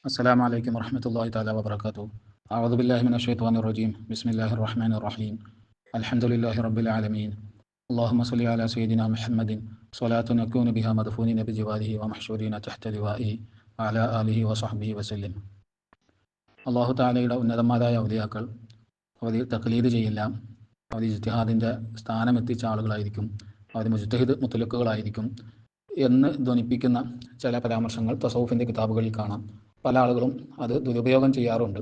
السلام عليكم ورحمة الله تعالى وبركاته. أعوذ بالله من الشيطان الرجيم. بسم الله الرحمن الرحيم. الحمد لله رب العالمين. اللهم صل على سيدنا محمد صلاة نكون بها مدفونين بجواره ومحشورين تحت لوائه وعلى آله وصحبه وسلم. അള്ളാഹു താലയുടെ ഉന്നതന്മാരായ ഔലിയാക്കൾ അവർ തഖ്ലീദ് ചെയ്യില്ല, അവർ ഇജ്തിഹാദിൻ്റെ സ്ഥാനം എത്തിച്ച ആളുകളായിരിക്കും, അവർ മുജ്തഹിദ് മുത്തലക്കുകളായിരിക്കും എന്ന് ധ്വനിപ്പിക്കുന്ന ചില പരാമർശങ്ങൾ തസൗഫിൻ്റെ കിതാബുകളിൽ കാണാം. പല ആളുകളും അത് ദുരുപയോഗം ചെയ്യാറുണ്ട്.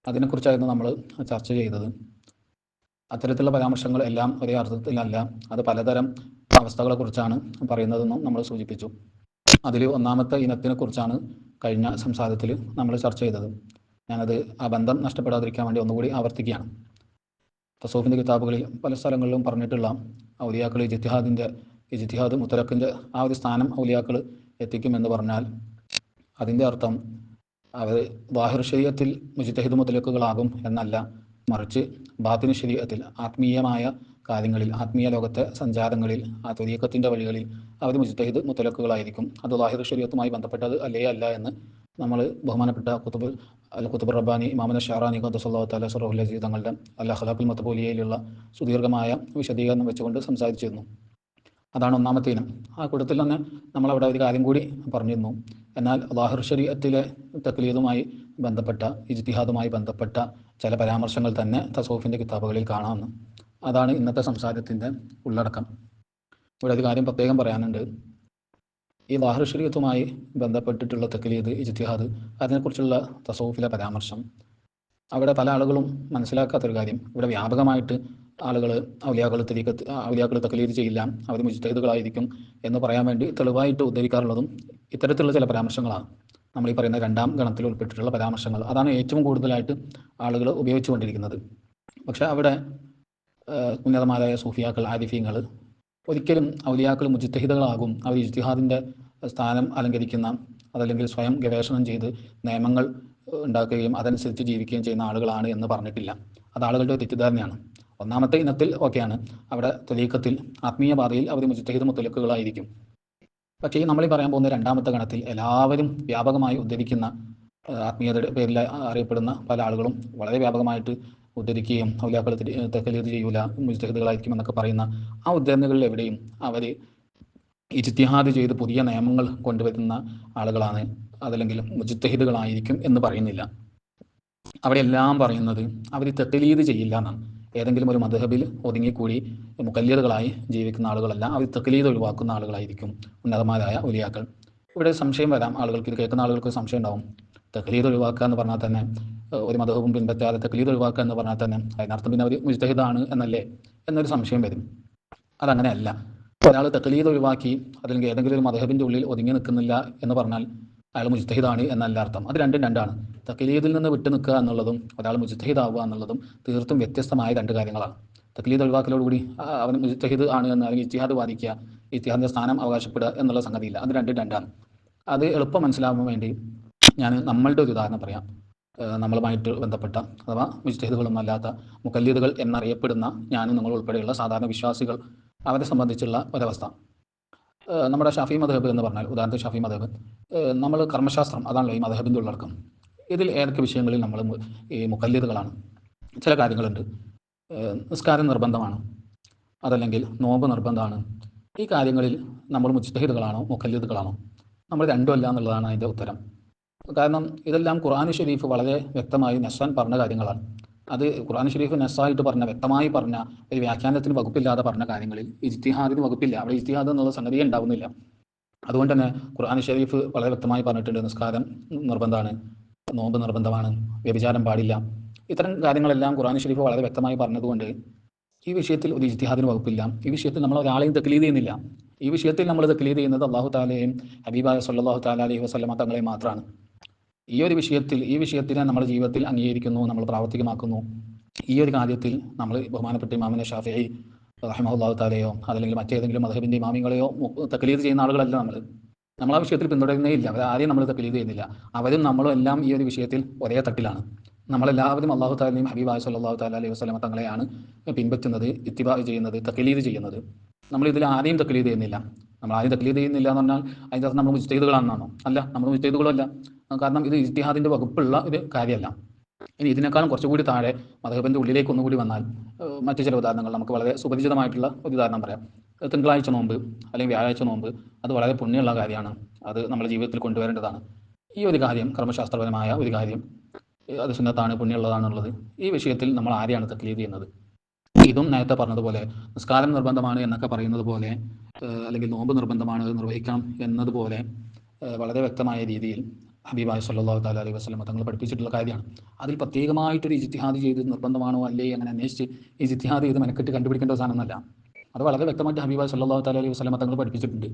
അതിനെക്കുറിച്ചായിരുന്നു നമ്മൾ ചർച്ച ചെയ്തത്. അത്തരത്തിലുള്ള പരാമർശങ്ങൾ എല്ലാം ഒരേ അർത്ഥത്തിലല്ല, അത് പലതരം അവസ്ഥകളെക്കുറിച്ചാണ് പറയുന്നതെന്നും നമ്മൾ സൂചിപ്പിച്ചു. അതിൽ ഒന്നാമത്തെ ഇനത്തിനെ കുറിച്ചാണ് കഴിഞ്ഞ സംസാരത്തിൽ നമ്മൾ ചർച്ച ചെയ്തത്. ഞാനത് ആ ബന്ധം നഷ്ടപ്പെടാതിരിക്കാൻ വേണ്ടി ഒന്നുകൂടി ആവർത്തിക്കുകയാണ്. തസൗഫിൻ്റെ കിതാബുകളിൽ പല സ്ഥലങ്ങളിലും പറഞ്ഞിട്ടുള്ള ഔലിയാക്കൾ ഇജ്തിഹാദ് മുത്തലക്കിൻ്റെ ആ ഒരു സ്ഥാനം ഔലിയാക്കൾ എത്തിക്കുമെന്ന് പറഞ്ഞാൽ അതിൻ്റെ അർത്ഥം അവർ ളാഹിർ ശരീഅത്തിൽ മുജ്തഹിദ് മുത്തലക്കുകളാകും എന്നല്ല, മറിച്ച് ബാത്തിൻ ശരീഅത്തിൽ ആത്മീയമായ കാര്യങ്ങളിൽ, ആത്മീയ ലോകത്തെ സഞ്ചാരങ്ങളിൽ, ആ ത്വരീഖത്തിൻ്റെ വഴികളിൽ അവർ മുജ്തഹിദ് മുത്തലക്കുകളായിരിക്കും. അത് ളാഹിർ ശരീഅത്തുമായി ബന്ധപ്പെട്ടത് അല്ല എന്ന് നമ്മൾ ബഹുമാനപ്പെട്ട ഖുതുബ് റബ്ബാനി ഇമാമുന ഷഅറാനി ഖദ്ദസല്ലാഹു തആല സിറഹുൽ അസീസ് തങ്ങളുടെ അൽ അഖ്ലാഖുൽ മത്ബൂലിയയിലുള്ള സുദീർഘമായ വിശദീകരണം വെച്ചുകൊണ്ട് സംസാരിച്ചിരുന്നു. അതാണ് ഒന്നാമത്തെ ഇനം. ആ കൂട്ടത്തിൽ തന്നെ നമ്മളവിടെ ഒരു കാര്യം കൂടി പറഞ്ഞിരുന്നു. എന്നാൽ ളാഹിർ ശരീഅത്തിലെ തഖ്ലീദുമായി ബന്ധപ്പെട്ട, ഇജ്തിഹാദുമായി ബന്ധപ്പെട്ട ചില പരാമർശങ്ങൾ തന്നെ തസൗഫിൻ്റെ കിതാബുകളിൽ കാണാമെന്ന്. അതാണ് ഇന്നത്തെ സംസാരത്തിൻ്റെ ഉള്ളടക്കം. ഇവിടെ ഒരു കാര്യം പ്രത്യേകം പറയാനുണ്ട്. ഈ ളാഹിർ ശരീഅത്തുമായി ബന്ധപ്പെട്ടിട്ടുള്ള തഖ്ലീദ്, ഇജ്തിഹാദ്, അതിനെക്കുറിച്ചുള്ള തസൗഫിലെ പരാമർശം അവിടെ പല ആളുകളും മനസ്സിലാക്കാത്തൊരു കാര്യം, ഇവിടെ വ്യാപകമായിട്ട് ആളുകൾ ഔലിയാക്കൾ തഖ്ലീദ് ചെയ്യില്ല, അവർ മുജ്തഹിദുകളായിരിക്കും എന്ന് പറയാൻ വേണ്ടി തെളിവായിട്ട് ഉദ്ധരിക്കാറുള്ളതും ഇത്തരത്തിലുള്ള ചില പരാമർശങ്ങളാണ്. നമ്മൾ ഈ പറയുന്ന രണ്ടാം ഗണത്തിൽ ഉൾപ്പെട്ടിട്ടുള്ള പരാമർശങ്ങൾ, അതാണ് ഏറ്റവും കൂടുതലായിട്ട് ആളുകൾ ഉപയോഗിച്ചുകൊണ്ടിരിക്കുന്നത്. പക്ഷേ അവിടെ ഉന്നതമാരായ സൂഫിയാക്കൾ, ആരിഫീങ്ങൾ ഒരിക്കലും ഔലിയാക്കൾ മുജ്തഹിദുകളാകും, അവർ ഇജ്തിഹാദിൻ്റെ സ്ഥാനം അലങ്കരിക്കുന്ന, അതല്ലെങ്കിൽ സ്വയം ഗവേഷണം ചെയ്ത് നിയമങ്ങൾ ഉണ്ടാക്കുകയും അതനുസരിച്ച് ജീവിക്കുകയും ചെയ്യുന്ന ആളുകളാണ് എന്ന് പറഞ്ഞിട്ടില്ല. അത് ആളുകളുടെ തെറ്റിദ്ധാരണയാണ്. ഒന്നാമത്തെ ഇനത്തിൽ ഓക്കെയാണ്, അവിടെ ത്വരീഖത്തിൽ ആത്മീയ പാതയിൽ അവർ മുജ്തഹിദ് മുത്തലക്കുകളായിരിക്കും. പക്ഷേ നമ്മൾ ഈ പറയാൻ പോകുന്ന രണ്ടാമത്തെ ഗണത്തിൽ എല്ലാവരും വ്യാപകമായി ഉദ്ധരിക്കുന്ന, ആത്മീയതയുടെ പേരിൽ അറിയപ്പെടുന്ന പല ആളുകളും വളരെ വ്യാപകമായിട്ട് ഉദ്ധരിക്കുകയും ഔലിയാക്കൾ തഖ്ലീദ് ചെയ്യൂല, മുജ്തഹിദുകളായിരിക്കും എന്നൊക്കെ പറയുന്ന ആ ഉദ്ധരണികളിൽ എവിടെയും അവർ ഇജ്തിഹാദ് ചെയ്ത് പുതിയ നിയമങ്ങൾ കൊണ്ടുവരുന്ന ആളുകളാണ്, അതല്ലെങ്കിൽ മുജ്തഹിദുകളായിരിക്കും എന്ന് പറയുന്നില്ല. അവിടെ എല്ലാം പറയുന്നത് അവർ തഖ്ലീദ് ചെയ്യില്ല എന്നാണ്. ഏതെങ്കിലും ഒരു മദ്ഹബിൽ ഒതുങ്ങിക്കൂടി മുഖല്ലിദുകളായി ജീവിക്കുന്ന ആളുകളല്ല, അവർ തഖ്ലീദ് ഒഴിവാക്കുന്ന ആളുകളായിരിക്കും ഉന്നതമാരായ ഔലിയാക്കൾ. ഇവിടെ സംശയം വരാം ആളുകൾക്ക്, ഇത് കേൾക്കുന്ന ആളുകൾക്ക് സംശയം ഉണ്ടാവും. തഖ്ലീദ് ഒഴിവാക്കുക എന്ന് പറഞ്ഞാൽ തന്നെ, ഒരു മദ്ഹബും പിൻപറ്റാതെ തഖ്ലീദ് ഒഴിവാക്കുക എന്ന് പറഞ്ഞാൽ തന്നെ അതിനർത്ഥം പിന്നെ അവർ മുജ്തഹിദാണ് എന്നല്ലേ എന്നൊരു സംശയം വരും. അതങ്ങനെയല്ല. ഒരാൾ തഖ്ലീദ് ഒഴിവാക്കി അല്ലെങ്കിൽ ഏതെങ്കിലും ഒരു മദ്ഹബിൻ്റെ ഉള്ളിൽ ഒതുങ്ങി നിൽക്കുന്നില്ല എന്ന് പറഞ്ഞാൽ അയാൾ മുജ്തഹിദാണ് എന്നല്ല അർത്ഥം. അത് രണ്ടും രണ്ടാണ്. തഖ്ലീദിൽ നിന്ന് വിട്ടു നിൽക്കുക എന്നുള്ളതും ഒരാൾ മുജ്തഹിദാവുക എന്നുള്ളതും തീർത്തും വ്യത്യസ്തമായ രണ്ട് കാര്യങ്ങളാണ്. തഖ്ലീദ് ഒഴിവാക്കലോടുകൂടി അവൻ മുജ്തഹിദ് ആണ് എന്ന്, അല്ലെങ്കിൽ ഇജ്തിഹാദ് വാദിക്കുക, ഇജ്തിഹാദിൻ്റെ സ്ഥാനം അവകാശപ്പെടുക എന്നുള്ള സംഗതിയില്ല. അത് രണ്ടും രണ്ടാണ്. അത് എളുപ്പം മനസ്സിലാവാൻ വേണ്ടി ഞാൻ നമ്മളുടെ ഒരു ഉദാഹരണം പറയാം. നമ്മളുമായിട്ട് ബന്ധപ്പെട്ട അഥവാ മുജ്തഹിദുകളൊന്നും അല്ലാത്ത മുഖല്ലിദുകൾ എന്നറിയപ്പെടുന്ന ഞാനും നിങ്ങൾ ഉൾപ്പെടെയുള്ള സാധാരണ വിശ്വാസികൾ, അവരെ സംബന്ധിച്ചുള്ള ഒരവസ്ഥ. നമ്മുടെ ഷാഫി മദ്ഹബ് എന്ന് പറഞ്ഞാൽ, ഉദാഹരണത്തിന് ഷാഫി മദ്ഹബ്, നമ്മൾ കർമ്മശാസ്ത്രം, അതാണല്ലോ ഈ മദ്ഹബിൻ്റെ ഉള്ളടക്കം. ഇതിൽ ഏതൊക്കെ വിഷയങ്ങളിൽ നമ്മൾ ഈ മുഖല്ലിദുകളാണ്. ചില കാര്യങ്ങളുണ്ട്. നിസ്കാരം നിർബന്ധമാണ്, അതല്ലെങ്കിൽ നോമ്പ് നിർബന്ധമാണ്. ഈ കാര്യങ്ങളിൽ നമ്മൾ മുജ്തഹിദുകളാണോ മുഖല്ലിദുകളാണോ? നമ്മൾ രണ്ടും അല്ല എന്നുള്ളതാണ് അതിൻ്റെ ഉത്തരം. കാരണം ഇതെല്ലാം ഖുർആൻ ഷരീഫ് വളരെ വ്യക്തമായി നസ്സാൻ പറഞ്ഞ കാര്യങ്ങളാണ്. അത് ഖുർആൻ ഷരീഫ് നസ്സായിട്ട് പറഞ്ഞ, വ്യക്തമായി പറഞ്ഞ, ഒരു വ്യാഖ്യാനത്തിന് വകുപ്പില്ലാതെ പറഞ്ഞ കാര്യങ്ങളിൽ ഇജ്തിഹാദിന് വകുപ്പില്ല. അവിടെ ഇജ്തിഹാദ് എന്നുള്ള സംഗതിയെ ഉണ്ടാവുന്നില്ല. അതുകൊണ്ട് തന്നെ ഖുർആൻ ഷരീഫ് വളരെ വ്യക്തമായി പറഞ്ഞിട്ടുണ്ട്, നിസ്കാരം നിർബന്ധമാണ്, നോമ്പ് നിർബന്ധമാണ്, വ്യഭിചാരം പാടില്ല. ഇത്തരം കാര്യങ്ങളെല്ലാം ഖുർആൻ ഷരീഫ് വളരെ വ്യക്തമായി പറഞ്ഞതുകൊണ്ട് ഈ വിഷയത്തിൽ ഒരു ഇജ്തിഹാദിന് വകുപ്പില്ല. ഈ വിഷയത്തിൽ നമ്മൾ ഒരാളെയും തഖ്ലീദ് ചെയ്യുന്നില്ല. ഈ വിഷയത്തിൽ നമ്മൾ തഖ്ലീദ് ചെയ്യുന്നത് അല്ലാഹു തആലയെയും ഹബീബായ സ്വല്ലല്ലാഹു തആല അലൈഹി വസല്ലമ തങ്ങളെയും മാത്രമാണ്. ഈ വിഷയത്തിനെ നമ്മുടെ ജീവിതത്തിൽ അംഗീകരിക്കുന്നു, നമ്മൾ പ്രാവർത്തികമാക്കുന്നു. ഈ ഒരു കാര്യത്തിൽ നമ്മൾ ബഹുമാനപ്പെട്ട ഇമാമിനെ ഷാഫിഈ റഹിമഹുല്ലാഹു തആലയോ അതല്ലെങ്കിൽ മറ്റേതെങ്കിലും മദ്ഹബിൻ്റെ ഇമാമിങ്ങളെയോ തഖ്ലീദ് ചെയ്യുന്ന ആളുകളല്ല. നമ്മൾ ആ വിഷയത്തിൽ പിന്തുടരുന്നേ ഇല്ല. ആരെയും നമ്മൾ തഖ്ലീദ് ചെയ്യുന്നില്ല. അവരും നമ്മളും എല്ലാം ഈ ഒരു വിഷയത്തിൽ ഒരേ തട്ടിലാണ്. നമ്മളെല്ലാവരും അല്ലാഹു തആലയും ഹബീബായ സ്വല്ലല്ലാഹു തആല അലൈഹി വസല്ലമ തങ്ങളെയാണ് പിൻപറ്റുന്നത്, ഇത്തിബാ ചെയ്യുന്നത്, തഖ്ലീദ് ചെയ്യുന്നത്. നമ്മൾ ഇതിൽ ആരെയും തഖ്ലീദ് ചെയ്യുന്നില്ല. നമ്മൾ ആരെയും തഖ്ലീദ് ചെയ്യുന്നില്ല എന്ന് പറഞ്ഞാൽ അതിൻ്റെ അർത്ഥം നമ്മൾ മുജ്തഹിദുകളാണെന്നാണോ? അല്ല, നമ്മൾ മുജ്തഹിദുകളല്ല. കാരണം ഇത് ഇജ്തിഹാദിൻ്റെ വകുപ്പുള്ള ഒരു കാര്യമല്ല. ഇനി ഇതിനേക്കാളും കുറച്ചുകൂടി താഴെ മദ്ഹബിൻ്റെ ഉള്ളിലേക്ക് ഒന്നുകൂടി വന്നാൽ മറ്റു ചില ഉദാഹരണങ്ങൾ നമുക്ക് വളരെ സുപരിചിതമായിട്ടുള്ള ഒരു ഉദാഹരണം പറയാം. തിങ്കളാഴ്ച നോമ്പ് അല്ലെങ്കിൽ വ്യാഴാഴ്ച നോമ്പ് അത് വളരെ പുണ്യമുള്ള കാര്യമാണ്. അത് നമ്മുടെ ജീവിതത്തിൽ കൊണ്ടുവരേണ്ടതാണ്. ഈ ഒരു കാര്യം കർമ്മശാസ്ത്രപരമായ ഒരു കാര്യം, അത് സുന്നത്താണ്, പുണ്യമുള്ളതാണുള്ളത്. ഈ വിഷയത്തിൽ നമ്മൾ ആരെയാണ് തക്ലീദ് ചെയ്യുന്നത്? ഇതും നേരത്തെ പറഞ്ഞതുപോലെ നിസ്കാരം നിർബന്ധമാണ് എന്നൊക്കെ പറയുന്നത് പോലെ, അല്ലെങ്കിൽ നോമ്പ് നിർബന്ധമാണ് അത് നിർവഹിക്കണം എന്നതുപോലെ വളരെ വ്യക്തമായ രീതിയിൽ ഹബീബായ സല്ലല്ലാഹു തആല അലൈഹി വസല്ലം തങ്ങൾ പഠിപ്പിച്ചിട്ടുള്ള കാര്യമാണ്. അതിൽ പ്രത്യേകമായിട്ടൊരു ഇജ്തിഹാദ് ചെയ്ത് നിർബന്ധമാണോ അല്ലേ അങ്ങനെ അന്വേഷിച്ച് ഇജ്തിഹാദ് ചെയ്ത് മെനക്കെട്ട് കണ്ടുപിടിക്കേണ്ട സാധനമൊന്നുമല്ല. അത് വളരെ വ്യക്തമായിട്ട് ഹബീബായ സല്ലല്ലാഹു തആല അലൈഹി വസല്ലം തങ്ങൾ പഠിപ്പിച്ചിട്ടുണ്ട്.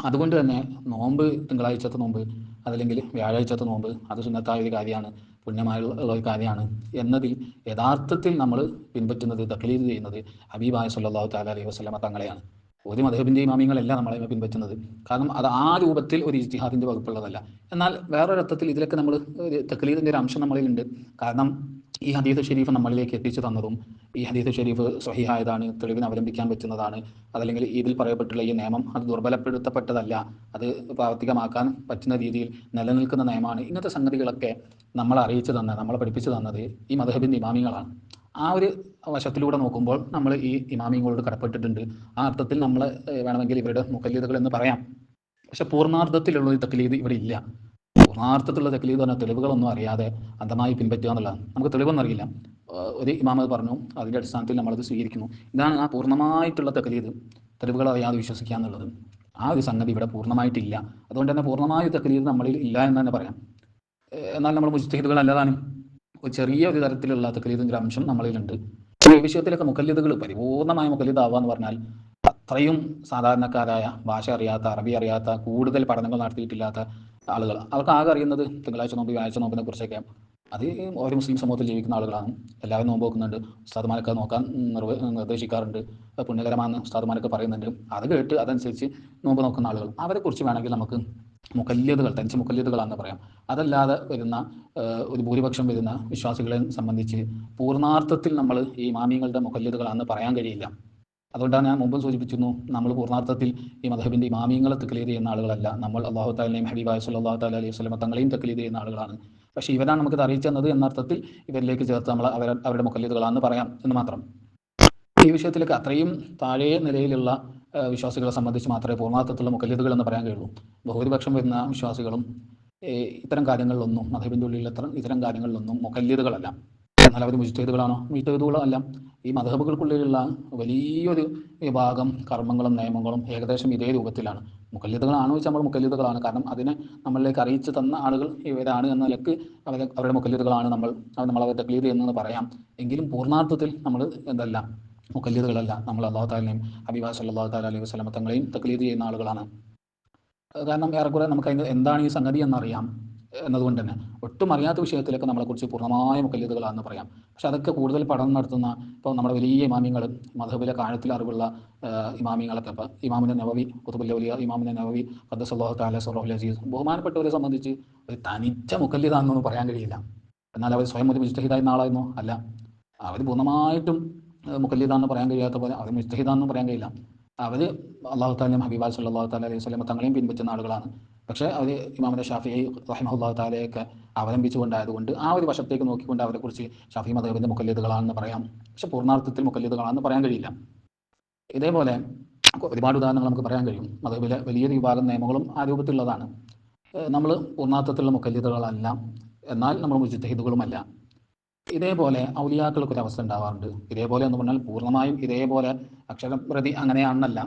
അതുകൊണ്ട് തന്നെ നോമ്പ്, തിങ്കളാഴ്ചത്തെ നോമ്പ് അതല്ലെങ്കിൽ വ്യാഴാഴ്ചത്തെ നോമ്പ് അത് സുന്നത്തായ ഒരു കാര്യമാണ്, പുണ്യമായുള്ള ഒരു കാര്യമാണ് എന്നതിൽ യഥാർത്ഥത്തിൽ നമ്മൾ പിൻപറ്റുന്നത്, തഖ്ലീദ് ചെയ്യുന്നത് ഹബീബായ സല്ലല്ലാഹു തആല അലൈഹി വസല്ലം തങ്ങളെയാണ്. ഒരു മദ്ഹബിൻ്റെ ഇമാമിങ്ങളല്ല നമ്മളെ പിൻപറ്റുന്നത്. കാരണം അത് ആ രൂപത്തിൽ ഒരു ഇജ്തിഹാദിൻ്റെ വകുപ്പുള്ളതല്ല. എന്നാൽ വേറൊരർത്ഥത്തിൽ ഇതിലൊക്കെ നമ്മൾ തഖ്ലീദിൻ്റെ ഒരു അംശം നമ്മളിലുണ്ട്. കാരണം ഈ ഹദീസ് ഷരീഫ് നമ്മളിലേക്ക് എത്തിച്ചു തന്നതും ഈ ഹദീസ് ഷരീഫ് സ്വഹീഹായതാണ്, തെളിവിന് അവലംബിക്കാൻ പറ്റുന്നതാണ്. അതല്ലെങ്കിൽ ഇതിൽ പറയപ്പെട്ടുള്ള ഈ നിയമം അത് ദുർബലപ്പെടുത്തപ്പെട്ടതല്ല, അത് പ്രാവർത്തികമാക്കാൻ പറ്റുന്ന രീതിയിൽ നിലനിൽക്കുന്ന നിയമമാണ്. ഇങ്ങനത്തെ സംഗതികളൊക്കെ നമ്മളെ അറിയിച്ചു തന്ന, നമ്മളെ പഠിപ്പിച്ചു തന്നത് ഈ മദ്ഹബിൻ്റെ ഇമാമിങ്ങളാണ്. ആ ഒരു വശത്തിലൂടെ നോക്കുമ്പോൾ നമ്മൾ ഈ ഇമാമിങ്ങളോട് കടപ്പെട്ടിട്ടുണ്ട്. ആ അർത്ഥത്തിൽ നമ്മൾ വേണമെങ്കിൽ ഇവരുടെ മുഖല്ലിദുകൾ എന്ന് പറയാം. പക്ഷെ പൂർണ്ണാർത്ഥത്തിലുള്ള ഒരു തഖ്ലീദ് ഇവിടെ ഇല്ല. പൂർണ്ണാർത്ഥത്തിലുള്ള തഖ്ലീദ് പറഞ്ഞാൽ തെളിവുകളൊന്നും അറിയാതെ അന്ധമായി പിൻപറ്റുക എന്നുള്ളതാണ്. നമുക്ക് തെളിവൊന്നും അറിയില്ല, ഒരു ഇമാം പറഞ്ഞു, അതിൻ്റെ അടിസ്ഥാനത്തിൽ നമ്മളത് സ്വീകരിക്കുന്നു. ഇതാണ് ആ പൂർണ്ണമായിട്ടുള്ള തഖ്ലീദ്, തെളിവുകൾ അറിയാതെ വിശ്വസിക്കുക എന്നുള്ളത്. ആ ഒരു സംഗതി ഇവിടെ പൂർണ്ണമായിട്ടില്ല. അതുകൊണ്ട് തന്നെ പൂർണ്ണമായ തഖ്ലീദ് നമ്മളിൽ ഇല്ല എന്ന് തന്നെ പറയാം. എന്നാൽ നമ്മൾ മുജ്തഹിദുകൾ അല്ലതാനും ചെറിയ ഒരു തരത്തിലുള്ള തഖ്ലീദിൻ്റെ അംശം നമ്മളിലുണ്ട്. ഈ വിഷയത്തിലൊക്കെ മുഖല്ലിദുകൾ പരിപൂർണമായ മുഖല്ലിദാവുക എന്ന് പറഞ്ഞാൽ അത്രയും സാധാരണക്കാരായ, ഭാഷ അറിയാത്ത, അറബി അറിയാത്ത, കൂടുതൽ പഠനങ്ങൾ നടത്തിയിട്ടില്ലാത്ത ആളുകൾ, അവർക്ക് ആകെ അറിയുന്നത് തിങ്കളാഴ്ച നോമ്പ്, വ്യാഴാഴ്ച നോമ്പിനെ കുറിച്ചൊക്കെ. അത് ഒരു മുസ്ലിം സമൂഹത്തിൽ ജീവിക്കുന്ന ആളുകളാണ്. എല്ലാവരും നോമ്പ് നോക്കുന്നുണ്ട്, ഉസ്താദുമാരൊക്കെ നോക്കാൻ നിർദ്ദേശിക്കാറുണ്ട്, പുണ്യകരമാണെന്ന് ഉസ്താദുമാരൊക്കെ പറയുന്നുണ്ട്. അത് കേട്ട് അതനുസരിച്ച് നോമ്പ് നോക്കുന്ന ആളുകൾ, അവരെ കുറിച്ച് വേണമെങ്കിൽ നമുക്ക് മുഖല്ലിദുകൾ, തനിച്ച് മുഖല്ലിദുകളാണെന്ന് പറയാം. അതല്ലാതെ വരുന്ന ഒരു ഭൂരിപക്ഷം വരുന്ന വിശ്വാസികളെ സംബന്ധിച്ച് പൂർണ്ണാർത്ഥത്തിൽ നമ്മൾ ഈ ഇമാമിങ്ങളുടെ മുഖല്ലിദുകളാണെന്ന് പറയാൻ കഴിയില്ല. അതുകൊണ്ടാണ് ഞാൻ മുമ്പും സൂചിപ്പിച്ചിരുന്നു, നമ്മൾ പൂർണ്ണാർത്ഥത്തിൽ ഈ മദ്ഹബിൻ്റെ ഇമാമിങ്ങളെ തഖ്ലീദ് ചെയ്യുന്ന ആളുകളല്ല. നമ്മൾ അല്ലാഹു തആലയും ഹബീബായ സല്ലല്ലാഹു തആല അലൈഹി വസല്ലം തങ്ങളെയും തഖ്ലീദ് ചെയ്യുന്ന ആളുകളാണ്. പക്ഷേ ഇവരാണ് നമുക്കത് അറിയിച്ചു തന്നത് എന്നർത്ഥത്തിൽ ഇവരിലേക്ക് ചേർത്ത് നമ്മൾ അവരുടെ മുഖല്ലിദുകളാണെന്ന് പറയാം എന്ന് മാത്രം. ഈ വിഷയത്തിലേക്ക് അത്രയും താഴെ നിലയിലുള്ള വിശ്വാസികളെ സംബന്ധിച്ച് മാത്രമേ പൂർണ്ണാർത്ഥത്തിലുള്ള മുഖല്ലിദുകൾ എന്ന് പറയാൻ കഴിയുള്ളൂ. ബഹുഭൂരിപക്ഷം വരുന്ന വിശ്വാസികളും ഇത്തരം കാര്യങ്ങളിലൊന്നും, മദ്ഹബിൻ്റെ ഉള്ളിൽ ഇത്തരം കാര്യങ്ങളിലൊന്നും മുഖല്ലിദുകളല്ല. എന്നാൽ അവർ മുജ്തഹിദുകളാണോ? മുജ്തഹിദുകളോ അല്ല. ഈ മദ്ഹബുകൾക്കുള്ളിലുള്ള വലിയൊരു വിഭാഗം കർമ്മങ്ങളും നിയമങ്ങളും ഏകദേശം ഇതേ രൂപത്തിലാണ്. മുഖല്ലിദുകളാണോ വെച്ചാൽ നമ്മൾ മുഖല്ലിദുകളാണ്. കാരണം അതിനെ നമ്മളിലേക്ക് അറിയിച്ചു തന്ന ആളുകൾ ഇവരാണ് എന്ന നിലക്ക് അവരുടെ മുഖല്ലിദുകളാണ് നമ്മളവരെ തഖ്ലീദ് ചെയ്യുന്നതെന്ന് പറയാം. എങ്കിലും പൂർണ്ണാർത്ഥത്തിൽ നമ്മൾ എന്തല്ല, മുഖല്ലിദുകളല്ല. നമ്മൾ അല്ലാഹു തആലയും ഹബീബായ സല്ലല്ലാഹു തആല അലൈഹി വസല്ലം തങ്ങളെയും തഖ്ലീദ് ചെയ്യുന്ന ആളുകളാണ്. കാരണം ഏറെക്കുറെ നമുക്ക് അതിന് എന്താണ് ഈ സംഗതി എന്നറിയാം എന്നതുകൊണ്ട് തന്നെ ഒട്ടും അറിയാത്ത വിഷയത്തിലൊക്കെ നമ്മളെക്കുറിച്ച് പൂർണ്ണമായ മുഖല്ലിദുകളാണെന്ന് പറയാം. പക്ഷെ അതൊക്കെ കൂടുതൽ പഠനം നടത്തുന്ന, ഇപ്പോൾ നമ്മുടെ വലിയ ഇമാമിങ്ങൾ, മദ്ഹബിലെ ആഴത്തിൽ അറിവുള്ള ഇമാമിങ്ങളൊക്കെ, ഇപ്പോൾ ഇമാമുന നവവി, ഖുതുബുൽ ഔലിയ ഇമാമുന നവവി ഖദ്ദസല്ലാഹു തആല സിർറഹുൽ അസീസ്, ബഹുമാനപ്പെട്ടവരെ സംബന്ധിച്ച് ഒരു തനിച്ച മുഖല്ലിദാണെന്നൊന്നും പറയാൻ കഴിയില്ല. എന്നാൽ അവർ സ്വയം ഒരു മുജ്തഹിദായിരുന്ന ആളായിരുന്നോ? അല്ല. അവർ പൂർണ്ണമായിട്ടും മുഖല്ലിദാന്ന് പറയാൻ കഴിയാത്ത പോലെ അവർ മുജ്തഹിദാന്നും പറയാൻ കഴിയില്ല. അവർ അല്ലാഹു തആലയും ഹബീബായ സല്ലല്ലാഹു തആല അലൈഹി വസല്ലം തങ്ങളെയും പിൻപറ്റുന്ന ആളുകളാണ്. പക്ഷേ അവർ ഇമാമുന ഷാഫിഈ റഹിമഹുല്ലാഹു തആലയൊക്കെ അവലംബിച്ചുകൊണ്ടായതുകൊണ്ട് ആ ഒരു വശത്തേക്ക് നോക്കിക്കൊണ്ട് അവരെക്കുറിച്ച് ഷാഫി മദ്ഹബിൻ്റെ മുഖല്ലിദുകളാണെന്ന് പറയാം. പക്ഷെ പൂർണ്ണാർത്ഥത്തിൽ മുഖല്ലിദുകളാണെന്ന് പറയാൻ കഴിയില്ല. ഇതേപോലെ ഒരുപാട് ഉദാഹരണങ്ങൾ നമുക്ക് പറയാൻ കഴിയും. മദ്ഹബിലെ വലിയൊരു വിഭാഗം നിയമങ്ങളും ആ രൂപത്തിലുള്ളതാണ്. നമ്മൾ പൂർണ്ണാർത്ഥത്തിലുള്ള മുഖല്ലിദുകളല്ല, എന്നാൽ നമ്മൾ മുജ്തഹിദുകളുമല്ല. ഇതേപോലെ ഔലിയാക്കൾക്ക് ഒരു അവസ്ഥ ഉണ്ടാവാറുണ്ട്. ഇതേപോലെ എന്ന് പറഞ്ഞാൽ പൂർണ്ണമായും ഇതേപോലെ അക്ഷരം പ്രതി അങ്ങനെയാണെന്നല്ല,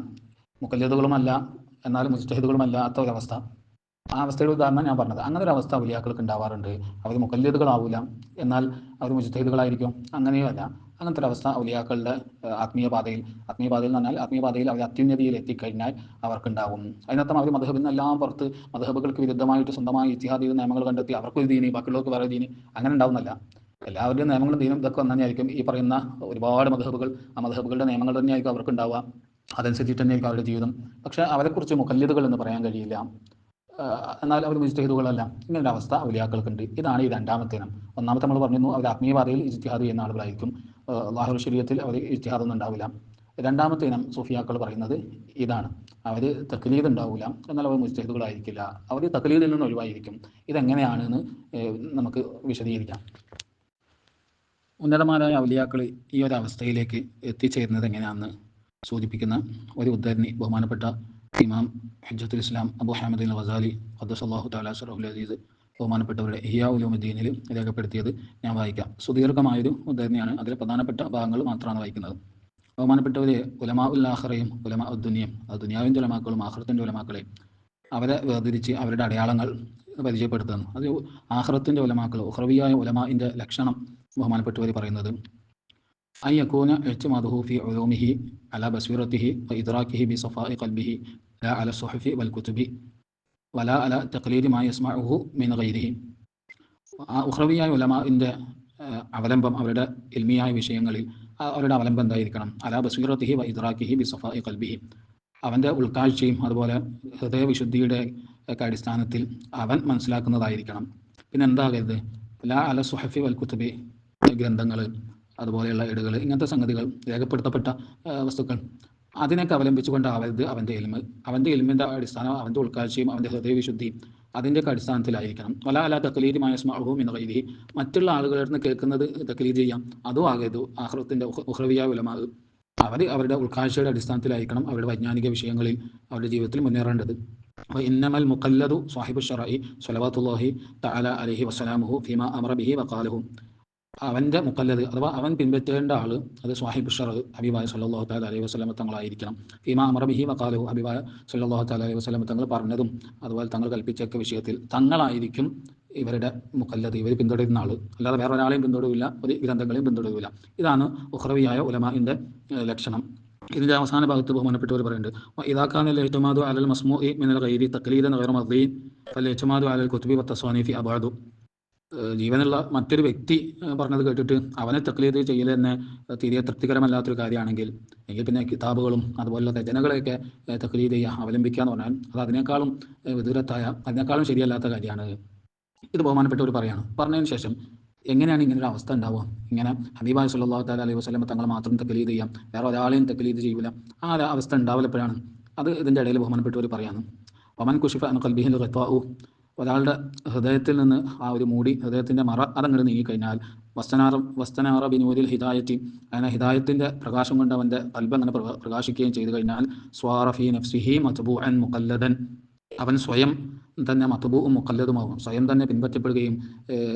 മുഖല്ലിദുകളുമല്ല എന്നാൽ മുജ്തഹിദുകളുമല്ലാത്ത ഒരവസ്ഥ. ആ അവസ്ഥയുടെ ഉദാഹരണം ഞാൻ പറഞ്ഞത്. അങ്ങനെ ഒരു അവസ്ഥ ഔലിയാക്കൾക്ക് ഉണ്ടാവാറുണ്ട്. അവർ മുഖല്ലിദുകളാവില്ല, എന്നാൽ അവർ മുജ്തഹിദുകളായിരിക്കും. അങ്ങനെയോ അല്ല. അങ്ങനത്തെ ഒരു അവസ്ഥ ഔലിയാക്കളുടെ ആത്മീയപാതയിൽ എന്ന് പറഞ്ഞാൽ ആത്മീയപാതയിൽ അവർ അത്യുന്നതിയിൽ എത്തിക്കഴിഞ്ഞാൽ അവർക്കുണ്ടാവും. അതിനർത്ഥം അവർ മദ്ഹബിനെല്ലാം പുറത്ത് മദ്ഹബുകൾക്ക് വിരുദ്ധമായിട്ട് സ്വന്തമായി ഇജ്തിഹാദ് ചെയ്ത് നിയമങ്ങൾ കണ്ടെത്തി അവർക്കൊരു ദീനി, ബാക്കിയുള്ളവർക്ക് വേറെ ദീനി, അങ്ങനെ ഉണ്ടാവുന്നല്ല. എല്ലാവരുടെയും നിയമങ്ങളും ദീനും ഇതൊക്കെ ഒന്ന് തന്നെയായിരിക്കും. ഈ പറയുന്ന ഒരുപാട് മദ്ഹബുകൾ, ആ മദ്ഹബുകളുടെ നിയമങ്ങൾ തന്നെയായിരിക്കും അവർക്ക് ഉണ്ടാവുക. അതനുസരിച്ചിട്ട് തന്നെയായിരിക്കും അവരുടെ ജീവിതം. പക്ഷേ അവരെക്കുറിച്ച് മുഖല്ലിദുകൾ എന്ന് പറയാൻ കഴിയില്ല, എന്നാൽ അവർ മുജ്തഹിദുകളല്ല. ഇങ്ങനൊരു അവസ്ഥ ഔലിയാക്കൾക്കുണ്ട്. ഇതാണ് ഈ രണ്ടാമത്തെ ഇനം. ഒന്നാമത്തെ നമ്മൾ പറഞ്ഞിരുന്നു, അവർ ആത്മീയപാതയിൽ ഇജ്തിഹാദ് ചെയ്യുന്ന ആളുകളായിരിക്കും. ലാഹുർ ശരീഅത്തിൽ അവർ ഇജ്തിഹാദൊന്നും ഉണ്ടാവില്ല. രണ്ടാമത്തെ ഇനം സൂഫിയാക്കൾ പറയുന്നത് ഇതാണ്. അവർ തക്ലീദ് ഉണ്ടാവില്ല, എന്നാൽ അവർ മുജ്തഹിദുകളായിരിക്കില്ല, അവർ തക്ലീദിൽ നിന്ന് ഒഴിവായിരിക്കും. ഇതെങ്ങനെയാണെന്ന് നമുക്ക് വിശദീകരിക്കാം. ഉന്നതമാരായ ഔലിയാക്കൾ ഈ ഒരു അവസ്ഥയിലേക്ക് എത്തിച്ചേരുന്നത് എങ്ങനെയാണെന്ന് സൂചിപ്പിക്കുന്ന ഒരു ഉദ്ധരണി ബഹുമാനപ്പെട്ട ഇമാം ഹുജ്ജത്തുൽ ഇസ്ലാം അബൂ ഹാമിദ് അൽ ഗസാലി ഖദ്ദസല്ലാഹു തആല സിറഹുൽ അസീസ് ബഹുമാനപ്പെട്ടവരുടെ ഇഹ്യാ ഉലൂമുദ്ദീനിൽ രേഖപ്പെടുത്തിയത് ഞാൻ വായിക്കാം. സുദീർഘമായൊരു ഉദ്ധരണിയാണ്, അതിലെ പ്രധാനപ്പെട്ട ഭാഗങ്ങൾ മാത്രമാണ് വായിക്കുന്നത്. ബഹുമാനപ്പെട്ടവർ ഉലമാ ഉൽ ആഖിറയും ഉലമാ ഉദ്ദുനിയും, ദുനിയാവിൻ്റെ ഉലമാക്കളും ആഖിറത്തിൻ്റെ ഉലമാക്കളെ അവരെ വേർതിരിച്ച് അവരുടെ അടയാളങ്ങൾ പരിചയപ്പെടുത്തുന്നു. അത് ആഖിറത്തിൻ്റെ ഉലമാക്കൾ ഉഖ്റവിയായ ഉലമാഇൻ്റെ ലക്ഷണം ബഹുമാനപ്പെട്ടവർ പറയുന്നത് അൻ യകൂന ഇഅ്തിമാദുഹു ഫി ഉലൂമിഹി അലാ ബസീറത്തിഹി വ ഇദ്റാകിഹി ബി സഫാഇ ഖൽബിഹി ലാ അല സുഹഫി വൽ കുതുബി വലാ അല തഖ്ലീദി മാ യസ്മഉഹു മിൻ ഗൈരിഹി. ഉഖ്റവിയായ ഉലമാഇൻ്റെ അവലംബം അവരുടെ ഇൽമിയായ വിഷയങ്ങളിൽ അവരുടെ അവലംബം എന്തായിരിക്കണം? അലാ ബസീറത്തിഹി വ ഇദ്റാകിഹി ബി സഫാഇ ഖൽബിഹി, അവൻ്റെ ഉൾക്കാഴ്ചയും അതുപോലെ ഹൃദയവിശുദ്ധിയുടെ അടിസ്ഥാനത്തിൽ അവൻ മനസ്സിലാക്കുന്നതായിരിക്കണം. പിന്നെ എന്താകരുത്? ലാ അല സുഹഫി വൽ കുതുബി, ഗ്രന്ഥങ്ങൾ അതുപോലെയുള്ള ഏടുകൾ, ഇങ്ങനത്തെ സംഗതികൾ, രേഖപ്പെടുത്തപ്പെട്ട വസ്തുക്കൾ, അതിനൊക്കെ അവലംബിച്ചുകൊണ്ടാവരുത് അവൻ്റെ ഇൽമിൻ്റെ അടിസ്ഥാനം അവൻ്റെ ഉൾക്കാഴ്ചയും അവൻ്റെ ഹൃദയവിശുദ്ധിയും അതിൻ്റെയൊക്കെ അടിസ്ഥാനത്തിലായിരിക്കണം. വല അല തഖ്ലീദി മാ യസ്മഉഹു മിൻ ഗൈരിഹി, മറ്റുള്ള ആളുകളിൽ നിന്ന് കേൾക്കുന്നത് തഖ്ലീദ് ചെയ്യാം, അതും ആകരുത്. ആഖിറത്തിൻ്റെ ഉഖ്റവിയായ ഉലമാ അവരുടെ ഉൾക്കാഴ്ചയുടെ അടിസ്ഥാനത്തിലായിരിക്കണം അവരുടെ വൈജ്ഞാനിക വിഷയങ്ങളിൽ അവരുടെ ജീവിതത്തിൽ മുന്നേറേണ്ടത്. ഇന്നമൽ മുഖല്ലദു സാഹിബു ശറഇ സ്വലവാത്തുല്ലാഹി തആല അലൈഹി വസലാമുഹു ഫീമാ അമറ ബിഹി വഖാലഹു, അവൻ്റെ മുഖല്ലത് അഥവാ അവൻ പിൻപറ്റേണ്ട ആൾ അത് സ്വാഹിബു ശറഅ് ഹബീബായ സല്ലല്ലാഹു തആല അലൈഹി വസല്ലമ തങ്ങളായിരിക്കണം. ഫീമാ അമറ ബിഹി വഖാലഹു, ഹബീബായ സല്ലല്ലാഹു തആല അലൈഹി വസല്ലമ തങ്ങൾ പറഞ്ഞതും അതുപോലെ തങ്ങൾ കൽപ്പിച്ചൊക്കെ വിഷയത്തിൽ തങ്ങളായിരിക്കും ഇവരുടെ മുഖല്ലത്, ഇവർ പിന്തുടരുന്ന ആൾ, അല്ലാതെ വേറെ ഒരാളെയും പിന്തുടരില്ല, ഒരു ഗ്രന്ഥങ്ങളെയും പിന്തുടരില്ല. ഇതാണ് ഉഖ്റവിയായ ഉലമാഇൻ്റെ ലക്ഷണം. ഇതിൻ്റെ അവസാന ഭാഗത്ത് ബഹുമാനപ്പെട്ടവർ പറയുന്നുണ്ട് ഇദാ കാന അൽ-ഇഅ്തിമാദു അലൽ മസ്മൂഇ മിനൽ ഗൈരി തഖ്ലീദൻ ഗൈറ മർദിൻ ഫൽ-ഇഅ്തിമാദു അലൽ കുതുബി വത്തസ്വാനീഫി അബ്അദു. ജീവനുള്ള മറ്റൊരു വ്യക്തി പറഞ്ഞത് കേട്ടിട്ട് അവനെ തഖ്ലീദ് ചെയ്യൽ തന്നെ തീരെ തൃപ്തികരമല്ലാത്തൊരു കാര്യമാണെങ്കിൽ എങ്കിൽ പിന്നെ കിതാബുകളും അതുപോലുള്ള രചനകളെയൊക്കെ തഖ്ലീദ് ചെയ്യുക, അവലംബിക്കുക എന്ന് പറഞ്ഞാൽ അത് അതിനേക്കാളും വിദൂരത്തായ, അതിനേക്കാളും ശരിയല്ലാത്ത കാര്യമാണ്. ഇത് ബഹുമാനപ്പെട്ടവർ പറയാണ്. പറഞ്ഞതിന് ശേഷം എങ്ങനെയാണ് ഇങ്ങനൊരു അവസ്ഥ ഉണ്ടാവുക? ഇങ്ങനെ ഹബീബായ സല്ലല്ലാഹു തആല അലൈഹി വസല്ലം തങ്ങൾ മാത്രം തഖ്ലീദ് ചെയ്യാം, വേറെ ഒരാളെയും തഖ്ലീദ് ചെയ്യില്ല, ആ ഒരു അവസ്ഥ ഉണ്ടാവലപ്പോഴാണ് അത് ഇതിൻ്റെ ഇടയിൽ ബഹുമാനപ്പെട്ടവർ പറയാണ്. വമൻ കുശിഫ അൻ ഖൽബിഹിൽ ഗിത്വാഉ, ഒരാളുടെ ഹൃദയത്തിൽ നിന്ന് ആ ഒരു മൂടി, ഹൃദയത്തിൻ്റെ മറ അതങ്ങോട്ട് നീങ്ങിക്കഴിഞ്ഞാൽ വസ്തനാറ ബിനൂരിൽ ഹിദായത്തി, അങ്ങനെ ഹിദായത്തിൻ്റെ പ്രകാശം കൊണ്ട് അവൻ്റെ ഖൽബ് അങ്ങനെ പ്രകാശിക്കുകയും ചെയ്തു കഴിഞ്ഞാൽ സ്വാറ ഫീ നഫ്സിഹി മത്ബൂഅൻ മുഖല്ലദൻ, അവൻ സ്വയം തന്നെ മത്ബൂഉം മുഖല്ലദുമാകും, സ്വയം തന്നെ പിൻപറ്റപ്പെടുകയും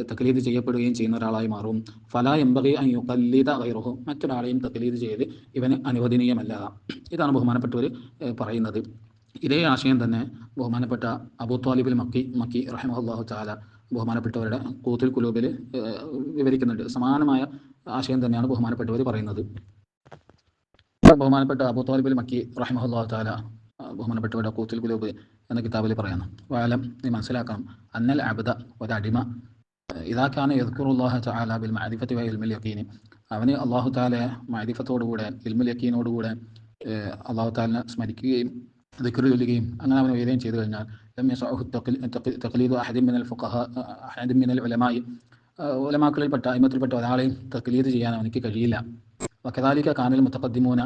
തഖ്ലീദ് ചെയ്യപ്പെടുകയും ചെയ്യുന്ന ഒരാളായി മാറും. ഫലാ യംബഗി അൻ യുഖല്ലിദ ഗൈറഹു, മറ്റൊരാളെയും തഖ്ലീദ് ചെയ്ത് ഇവന് അനുവദനീയമല്ല. ഇതാണ് ബഹുമാനപ്പെട്ടവർ പറയുന്നത്. ഇതേ ആശയം തന്നെ ബഹുമാനപ്പെട്ട അബൂ ത്വാലിബുൽ മക്കി റഹിമഹുല്ലാഹു തആല ബഹുമാനപ്പെട്ടവരുടെ ഖൂത്തുൽ ഖുലൂബിൽ വിവരിക്കുന്നുണ്ട്. സമാനമായ ആശയം തന്നെയാണ് ബഹുമാനപ്പെട്ടവർ പറയുന്നത്. ബഹുമാനപ്പെട്ട അബൂ ത്വാലിബുൽ മക്കി റഹിമഹുല്ലാഹു തആല ബഹുമാനപ്പെട്ടവരുടെ ഖൂത്തുൽ ഖുലൂബ് എന്ന കിതാബിൽ പറയുന്നു, വഅലം, നീ മനസ്സിലാക്കണം, അന്നൽ അബ്ദ, ഒരടിമ, ഇദാ കാന യദ്കുറുല്ലാഹ തആല ബിൽ മഅരിഫത്തി വ ഇൽമിൽ യഖീൻ, അവന് അല്ലാഹു തആലയെ മഅരിഫത്തോടുകൂടെ ഇൽമുൽ യഖീനോടുകൂടെ അല്ലാഹു തആലയെ സ്മരിക്കുകയും ദിക്ർ ചൊല്ലുകയും അങ്ങനെ അവൻ ഉയരുകയും ചെയ്തു കഴിഞ്ഞാൽ ലം യസഉഹു തഖ്ലീദു അഹദിൻ മിനൽ ഉലമാഇ, ഉലമാക്കളിൽപ്പെട്ട അയിമത്തിൽപ്പെട്ട ഒരാളെയും തഖ്ലീദ് ചെയ്യാൻ അവനിക്ക് കഴിയില്ല. വകദാലിക കാനൽ മുതഖദ്ദിമൂന,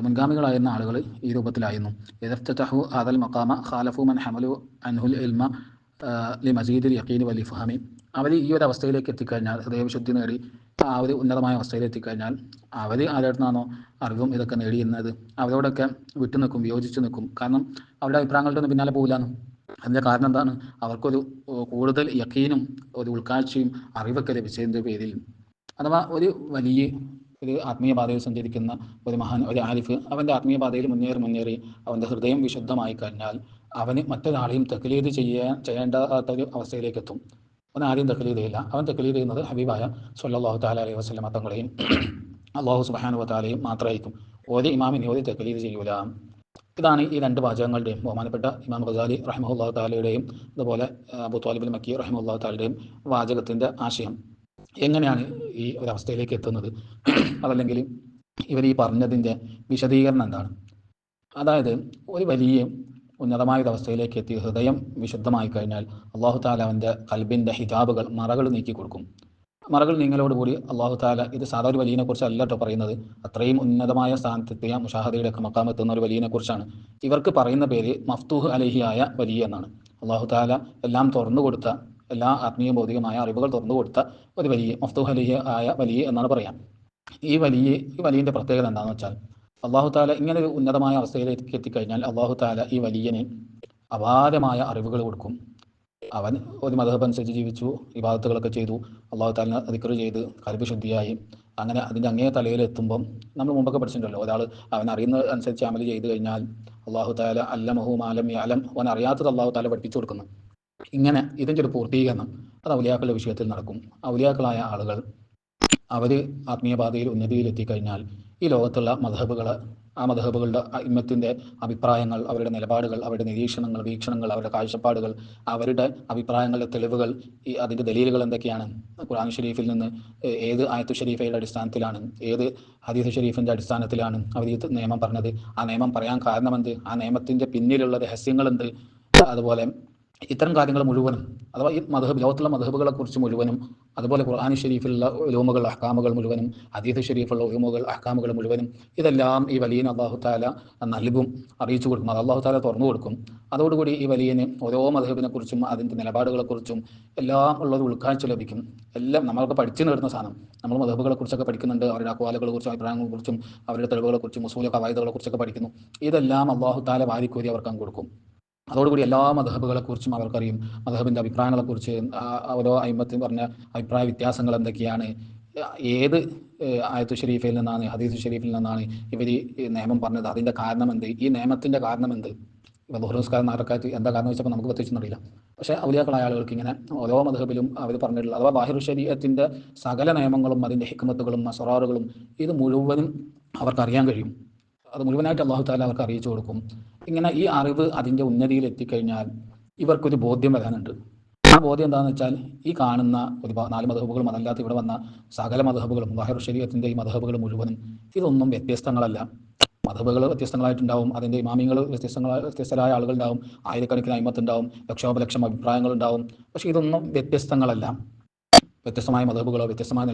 മുൻഗാമികളായിരുന്ന ആളുകൾ ഈ രൂപത്തിലായിരുന്നു. ഇദഫ്തഹു ഹാദൽ മഖാമ ഖാലഫു മൻ ഹമലു അൻഹുൽ ഇൽമ ലിമസീദിൽ യഖീൻ വൽ ഇഫ്ഹാമി, അവർ ഈ ഒരു അവസ്ഥയിലേക്ക് എത്തിക്കഴിഞ്ഞാൽ, ഹൃദയവിശുദ്ധി നേടി ആ ഒരു ഉന്നതമായ അവസ്ഥയിൽ എത്തിക്കഴിഞ്ഞാൽ അവർ ആരായിരുന്നാണോ അറിവും ഇതൊക്കെ നേടിയിരുന്നത് അവരോടൊക്കെ വിട്ടുനിൽക്കും, വിയോജിച്ച് നിൽക്കും. കാരണം അവരുടെ അഭിപ്രായങ്ങളുടെ ഒന്നും പിന്നാലെ പോകില്ലാന്ന്. അതിൻ്റെ കാരണം എന്താണ്? അവർക്കൊരു കൂടുതൽ യഖീനും ഒരു ഉൾക്കാഴ്ചയും അറിവൊക്കെ ലഭിച്ചതിൻ്റെ പേരിൽ, അഥവാ ഒരു ആത്മീയ പാതയിൽ സഞ്ചരിക്കുന്ന ഒരു മഹാൻ, ഒരു ആരിഫ്, അവൻ്റെ ആത്മീയ പാതയിൽ മുന്നേറി അവൻ്റെ ഹൃദയം വിശുദ്ധമായി കഴിഞ്ഞാൽ അവന് മറ്റൊരാളെയും തഖ്ലീദ് ചെയ്യേണ്ടാത്തൊരു അവസ്ഥയിലേക്ക് എത്തും. അവൻ ആരെയും തഖ്ലീദ് ചെയ്യില്ല. അവൻ തഖ്ലീദ് ചെയ്യുന്നത് ഹബീബായ സ്വല്ലല്ലാഹു തആല അലൈഹി വസല്ലമ തങ്ങളെയും അല്ലാഹു സുബ്ഹാനഹു വ തആലയും മാത്രമായിരിക്കും. ഒരു ഇമാമിനെ ഒരു തഖ്ലീദ് ചെയ്യൂല. ഇതാണ് ഈ രണ്ട് വാചകങ്ങളുടെയും, ബഹുമാനപ്പെട്ട ഇമാം ഗസാലി റഹിമഹുല്ലാഹു തആലയുടെയും അതുപോലെ അബൂ ത്വാലിബുൽ മക്കി റഹിമഹുല്ലാഹു തആലയുടെയും വാചകത്തിൻ്റെ ആശയം. എങ്ങനെയാണ് ഈ ഒരവസ്ഥയിലേക്ക് എത്തുന്നത്, അതല്ലെങ്കിൽ ഇവർ ഈ പറഞ്ഞതിൻ്റെ വിശദീകരണം എന്താണ്? അതായത് ഒരു വലിയ ഉന്നതമായ അവസ്ഥയിലേക്ക് എത്തി ഹൃദയം വിശുദ്ധമായി കഴിഞ്ഞാൽ അല്ലാഹു തആല അവൻ്റെ ഖൽബിൻ്റെ ഹിജാബുകൾ, മറകൾ നീക്കി കൊടുക്കും. മറകൾ നീങ്ങലോടുകൂടി അള്ളാഹു താല ഇത് സാധാ ഒരു വലിയനെ കുറിച്ച് അല്ല കേട്ടോ പറയുന്നത്, അത്രയും ഉന്നതമായ സ്ഥാനത്തെത്തിയ മുഷാഹദയുടെ ഒക്കെ മക്കാമെത്തുന്ന ഒരു വലിയനെ കുറിച്ചാണ്. ഇവർക്ക് പറയുന്ന പേര് മഫ്തൂഹ് അലഹിയായ വലിയ എന്നാണ്. അള്ളാഹു താല എല്ലാം തുറന്നു കൊടുത്ത, എല്ലാ ആത്മീയ ഭൗതികമായ അറിവുകൾ തുറന്നു കൊടുത്ത ഒരു വലിയ മഫ്തൂഹ് അലഹി ആയ വലിയ എന്നാണ് പറയാം. ഈ വലിയൻ്റെ പ്രത്യേകത എന്താണെന്ന് വെച്ചാൽ, അള്ളാഹു താല ഇങ്ങനെ ഒരു ഉന്നതമായ അവസ്ഥയിലേക്ക് എത്തിക്കഴിഞ്ഞാൽ അള്ളാഹു താല ഈ വലിയന് അപാരമായ അറിവുകൾ കൊടുക്കും. അവൻ ഒരു മദ്ഹബ് അനുസരിച്ച് ജീവിച്ചു, ഇബാദത്തുകളൊക്കെ ചെയ്തു, അള്ളാഹു താല ദിക്ർ ചെയ്ത് കൽബ് ശുദ്ധിയായി, അങ്ങനെ അതിൻ്റെ അങ്ങേ തലയിലെത്തുമ്പം നമ്മൾ മുമ്പൊക്കെ പഠിച്ചിട്ടുണ്ടല്ലോ, ഒരാൾ അവൻ അറിയുന്ന അനുസരിച്ച് അമൽ ചെയ്തു കഴിഞ്ഞാൽ അള്ളാഹു താല അല്ലമഹു മാലം യാലം, അവൻ അറിയാത്തത് അള്ളാഹു താല പഠിപ്പിച്ചു കൊടുക്കുന്നു. ഇങ്ങനെ ഇതിൻ്റെ ഒരു പൂർത്തീകരണം അത് ഔലിയാക്കളുടെ വിഷയത്തിൽ നടക്കും. ഔലിയാക്കളായ ആളുകൾ അവർ ആത്മീയപാതയിൽ ഉന്നതിയിൽ എത്തിക്കഴിഞ്ഞാൽ ഈ ലോകത്തുള്ള മദ്ഹബുകൾ, ആ മദ്ഹബുകളുടെ ഇമ്മത്തിൻ്റെ അഭിപ്രായങ്ങൾ, അവരുടെ നിലപാടുകൾ, അവരുടെ നിരീക്ഷണങ്ങൾ, വീക്ഷണങ്ങൾ, അവരുടെ കാഴ്ചപ്പാടുകൾ, അവരുടെ അഭിപ്രായങ്ങളുടെ തെളിവുകൾ, അതിൻ്റെ ദലീലുകൾ എന്തൊക്കെയാണ്, ഖുർആൻ ഷരീഫിൽ നിന്ന് ഏത് ആയത്തു ഷരീഫയുടെ അടിസ്ഥാനത്തിലാണ്, ഏത് ഹദീസ് ഷരീഫിൻ്റെ അടിസ്ഥാനത്തിലാണ് അവർ ഈ നിയമം പറഞ്ഞത്, ആ നിയമം പറയാൻ കാരണമെന്ത്, ആ നിയമത്തിൻ്റെ പിന്നിലുള്ള രഹസ്യങ്ങളെന്ത്, അതുപോലെ ഇത്തരം കാര്യങ്ങൾ മുഴുവനും, അഥവാ ഈ ലോകത്തുള്ള മദ്ഹബുകളെ കുറിച്ച് മുഴുവനും, അതുപോലെ ഖുർആൻ ഷരീഫിലുള്ള ഉലൂമുകൾ അഹ്കാമുകൾ മുഴുവനും, ഹദീസ് ഷരീഫുള്ള ഉലൂമുകൾ അഹ്കാമുകൾ മുഴുവനും, ഇതെല്ലാം ഈ വലിയന് അള്ളാഹു താല നൽകും, അറിയിച്ചു കൊടുക്കും, അത് അള്ളാഹു താല തുറന്നു കൊടുക്കും. അതോടുകൂടി ഈ വലിയന് ഓരോ മദ്ഹബിനെ കുറിച്ചും അതിൻ്റെ നിലപാടുകളെക്കുറിച്ചും എല്ലാം ഉള്ളൊരു ഉൾക്കാഴ്ച ലഭിക്കും. എല്ലാം നമ്മളൊക്കെ പഠിച്ചു നേടുന്ന സാധനം, നമ്മൾ മദ്ഹബുകളെ കുറിച്ചൊക്കെ പഠിക്കുന്നുണ്ട്, അവരുടെ അക്വാലുകളെ കുറിച്ചും അഭിപ്രായങ്ങളെ കുറിച്ചും അവരുടെ തെളിവുകളെ കുറിച്ചും ഉസൂൽ ഖവായിദുകളെ കുറിച്ചൊക്കെ പഠിക്കുന്നു. ഇതെല്ലാം അള്ളാഹു താല വാരിക്കോരി അവർക്ക് കൊടുക്കും. അതോടുകൂടി എല്ലാ മദ്ഹബുകളെക്കുറിച്ചും അവർക്കറിയും, മദ്ഹബിൻ്റെ അഭിപ്രായങ്ങളെക്കുറിച്ച്, ഓരോ അയിമത്തും പറഞ്ഞ അഭിപ്രായ വ്യത്യാസങ്ങൾ എന്തൊക്കെയാണ്, ഏത് ആയത്തു ഷരീഫിൽ നിന്നാണ്, ഹദീസ് ഷരീഫിൽ നിന്നാണ് ഇവർ നിയമം പറഞ്ഞത്, അതിൻ്റെ കാരണം എന്ത്, ഈ നിയമത്തിൻ്റെ കാരണം എന്ത്. ഇപ്പോൾ ദുഹ്ർ നിസ്കാരം നാരക്കാത്ത് എന്താ കാരണം വെച്ചപ്പോൾ നമുക്ക് പ്രത്യേകിച്ചൊന്നും അറിയില്ല. പക്ഷേ ഔലിയാക്കളായ ആളുകൾക്ക് ഇങ്ങനെ ഓരോ മദ്ഹബിലും അവർ പറഞ്ഞിട്ടുള്ള, അഥവാ ബാഹിറു ശരീഅത്തിൻ്റെ സകല നിയമങ്ങളും അതിൻ്റെ ഹിക്മത്തുകളും അസ്റാറുകളും ഇത് മുഴുവനും അവർക്കറിയാൻ കഴിയും. അത് മുഴുവനായിട്ട് അള്ളാഹു താല അവർക്ക് അറിയിച്ചു കൊടുക്കും. ഇങ്ങനെ ഈ അറിവ് അതിൻ്റെ ഉന്നതിയിൽ എത്തിക്കഴിഞ്ഞാൽ ഇവർക്കൊരു ബോധ്യം വരാനുണ്ട്. ആ ബോധ്യം എന്താണെന്ന് വെച്ചാൽ, ഈ കാണുന്ന ഒരു 4 മദ്ഹബുകളും അതല്ലാത്ത ഇവിടെ വന്ന സകല മദ്ഹബുകളും, ളാഹിറു ശരീഅത്തിൻ്റെ ഈ മദ്ഹബുകൾ മുഴുവനും ഇതൊന്നും വ്യത്യസ്തങ്ങളല്ല. മദ്ഹബുകൾ വ്യത്യസ്തങ്ങളായിട്ടുണ്ടാവും, അതിൻ്റെ ഇമാമിങ്ങൾ വ്യത്യസ്തരായ ആളുകളുണ്ടാവും, ആയിരക്കണക്കിന് അയിമത്തുണ്ടാവും, ലക്ഷോപലക്ഷം അഭിപ്രായങ്ങളുണ്ടാവും. പക്ഷേ ഇതൊന്നും വ്യത്യസ്തങ്ങളല്ല. വ്യത്യസ്തമായ മദ്ഹബുകളോ വ്യത്യസ്തമായ